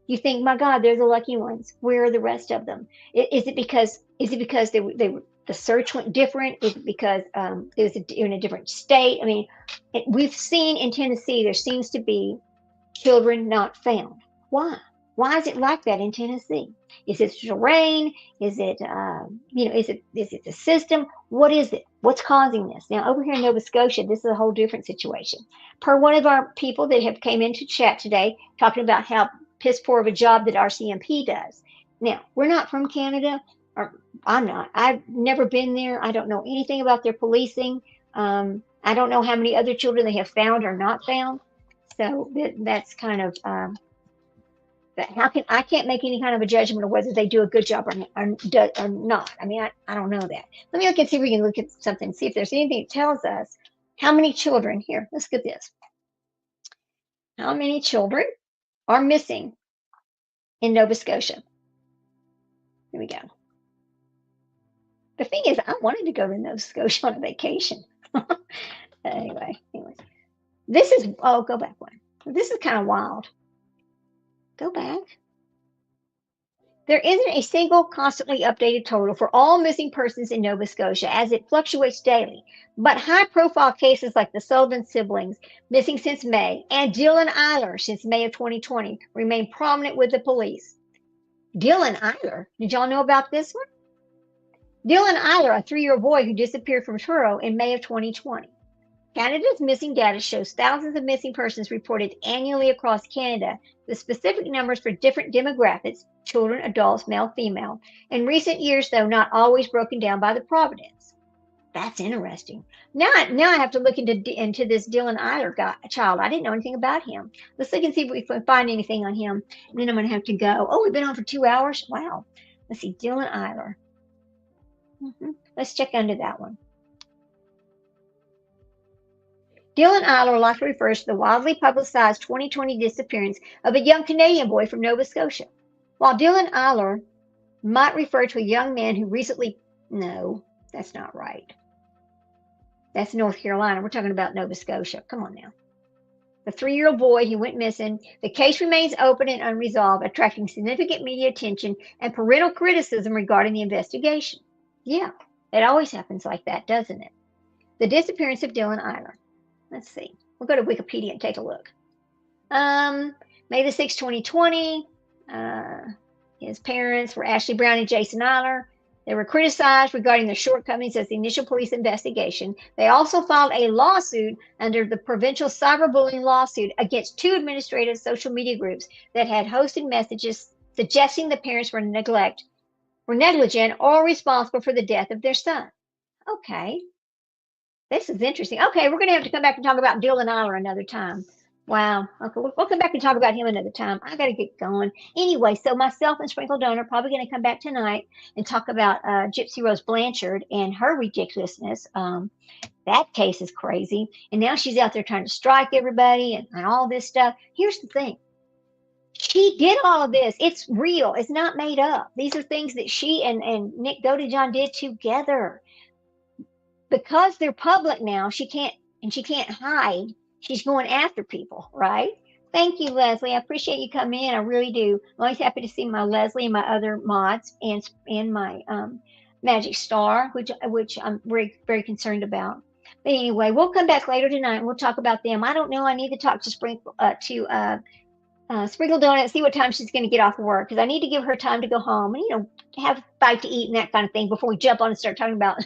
you think, my God, they're the lucky ones. Where are the rest of them? Is it because the search went different? Is it because it was in a different state? I mean, we've seen in Tennessee there seems to be children not found. Why? Why is it like that in Tennessee? Is it terrain? Is it is it the system? What is it? What's causing this? Now over here in Nova Scotia, this is a whole different situation. Per one of our people that have came into chat today, talking about how piss poor of a job that RCMP does. Now, we're not from Canada, or I'm not. I've never been there. I don't know anything about their policing. I don't know how many other children they have found or not found. So that's kind of I can't make any kind of a judgment of whether they do a good job or not. I mean, I don't know that. Let me look and see if we can look at something, see if there's anything that tells us how many children here. Let's get this. How many children are missing in Nova Scotia? Here we go. The thing is, I wanted to go to Nova Scotia on a vacation. anyway, this is, oh, go back one. This is kind of wild. Go back. There isn't a single constantly updated total for all missing persons in Nova Scotia, as it fluctuates daily. But high-profile cases like the Sullivan siblings, missing since May, and Dylan Eiler since May of 2020, remain prominent with the police. Dylan Eiler, did y'all know about this one? Dylan Eiler, a 3-year-old boy who disappeared from Truro in May of 2020. Canada's missing data shows thousands of missing persons reported annually across Canada, with specific numbers for different demographics, children, adults, male, female. In recent years, though, not always broken down by the province. That's interesting. Now I have to look into this Dylan Eiler child. I didn't know anything about him. Let's look and see if we can find anything on him. And then I'm going to have to go. Oh, we've been on for 2 hours? Wow. Let's see, Dylan Eiler. Let's check under that one. Dylan Eiler likely refers to the widely publicized 2020 disappearance of a young Canadian boy from Nova Scotia. While Dylan Eiler might refer to a young man who recently... No, that's not right. That's North Carolina. We're talking about Nova Scotia. Come on now. The 3-year-old boy who went missing. The case remains open and unresolved, attracting significant media attention and parental criticism regarding the investigation. Yeah, it always happens like that, doesn't it? The disappearance of Dylan Eiler. Let's see. We'll go to Wikipedia and take a look. May the 6th, 2020. His parents were Ashley Brown and Jason Eiler. They were criticized regarding their shortcomings as the initial police investigation. They also filed a lawsuit under the provincial cyberbullying lawsuit against 2 administrative social media groups that had hosted messages suggesting the parents were negligent or responsible for the death of their son. Okay. This is interesting. Okay, we're going to have to come back and talk about Dylan Eiler another time. Wow. Okay, we'll come back and talk about him another time. I got to get going. Anyway, so myself and Sprinkle Donor are probably going to come back tonight and talk about Gypsy Rose Blanchard and her ridiculousness. That case is crazy. And now she's out there trying to strike everybody and all this stuff. Here's the thing. She did all of this. It's real. It's not made up. These are things that she and Nick Godejohn did together. Because they're public now, she can't hide. She's going after people, right? Thank you, Leslie. I appreciate you coming in. I really do. I'm always happy to see my Leslie and my other mods and my Magic Star, which I'm very, very concerned about. But anyway, we'll come back later tonight and we'll talk about them. I don't know. I need to talk to Sprinkle Donut, see what time she's going to get off of work, because I need to give her time to go home and, have a bite to eat and that kind of thing before we jump on and start talking about,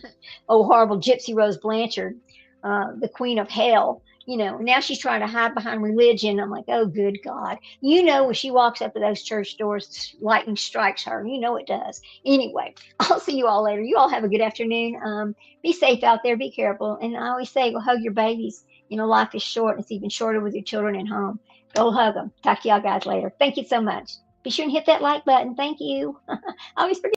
horrible Gypsy Rose Blanchard, the queen of hell. Now she's trying to hide behind religion. I'm like, oh, good God. When she walks up to those church doors, lightning strikes her. It does. Anyway, I'll see you all later. You all have a good afternoon. Be safe out there. Be careful. And I always say, hug your babies. Life is short. It's even shorter with your children at home. Go hug them. Talk to y'all guys later. Thank you so much. Be sure and hit that like button. Thank you. I always forget.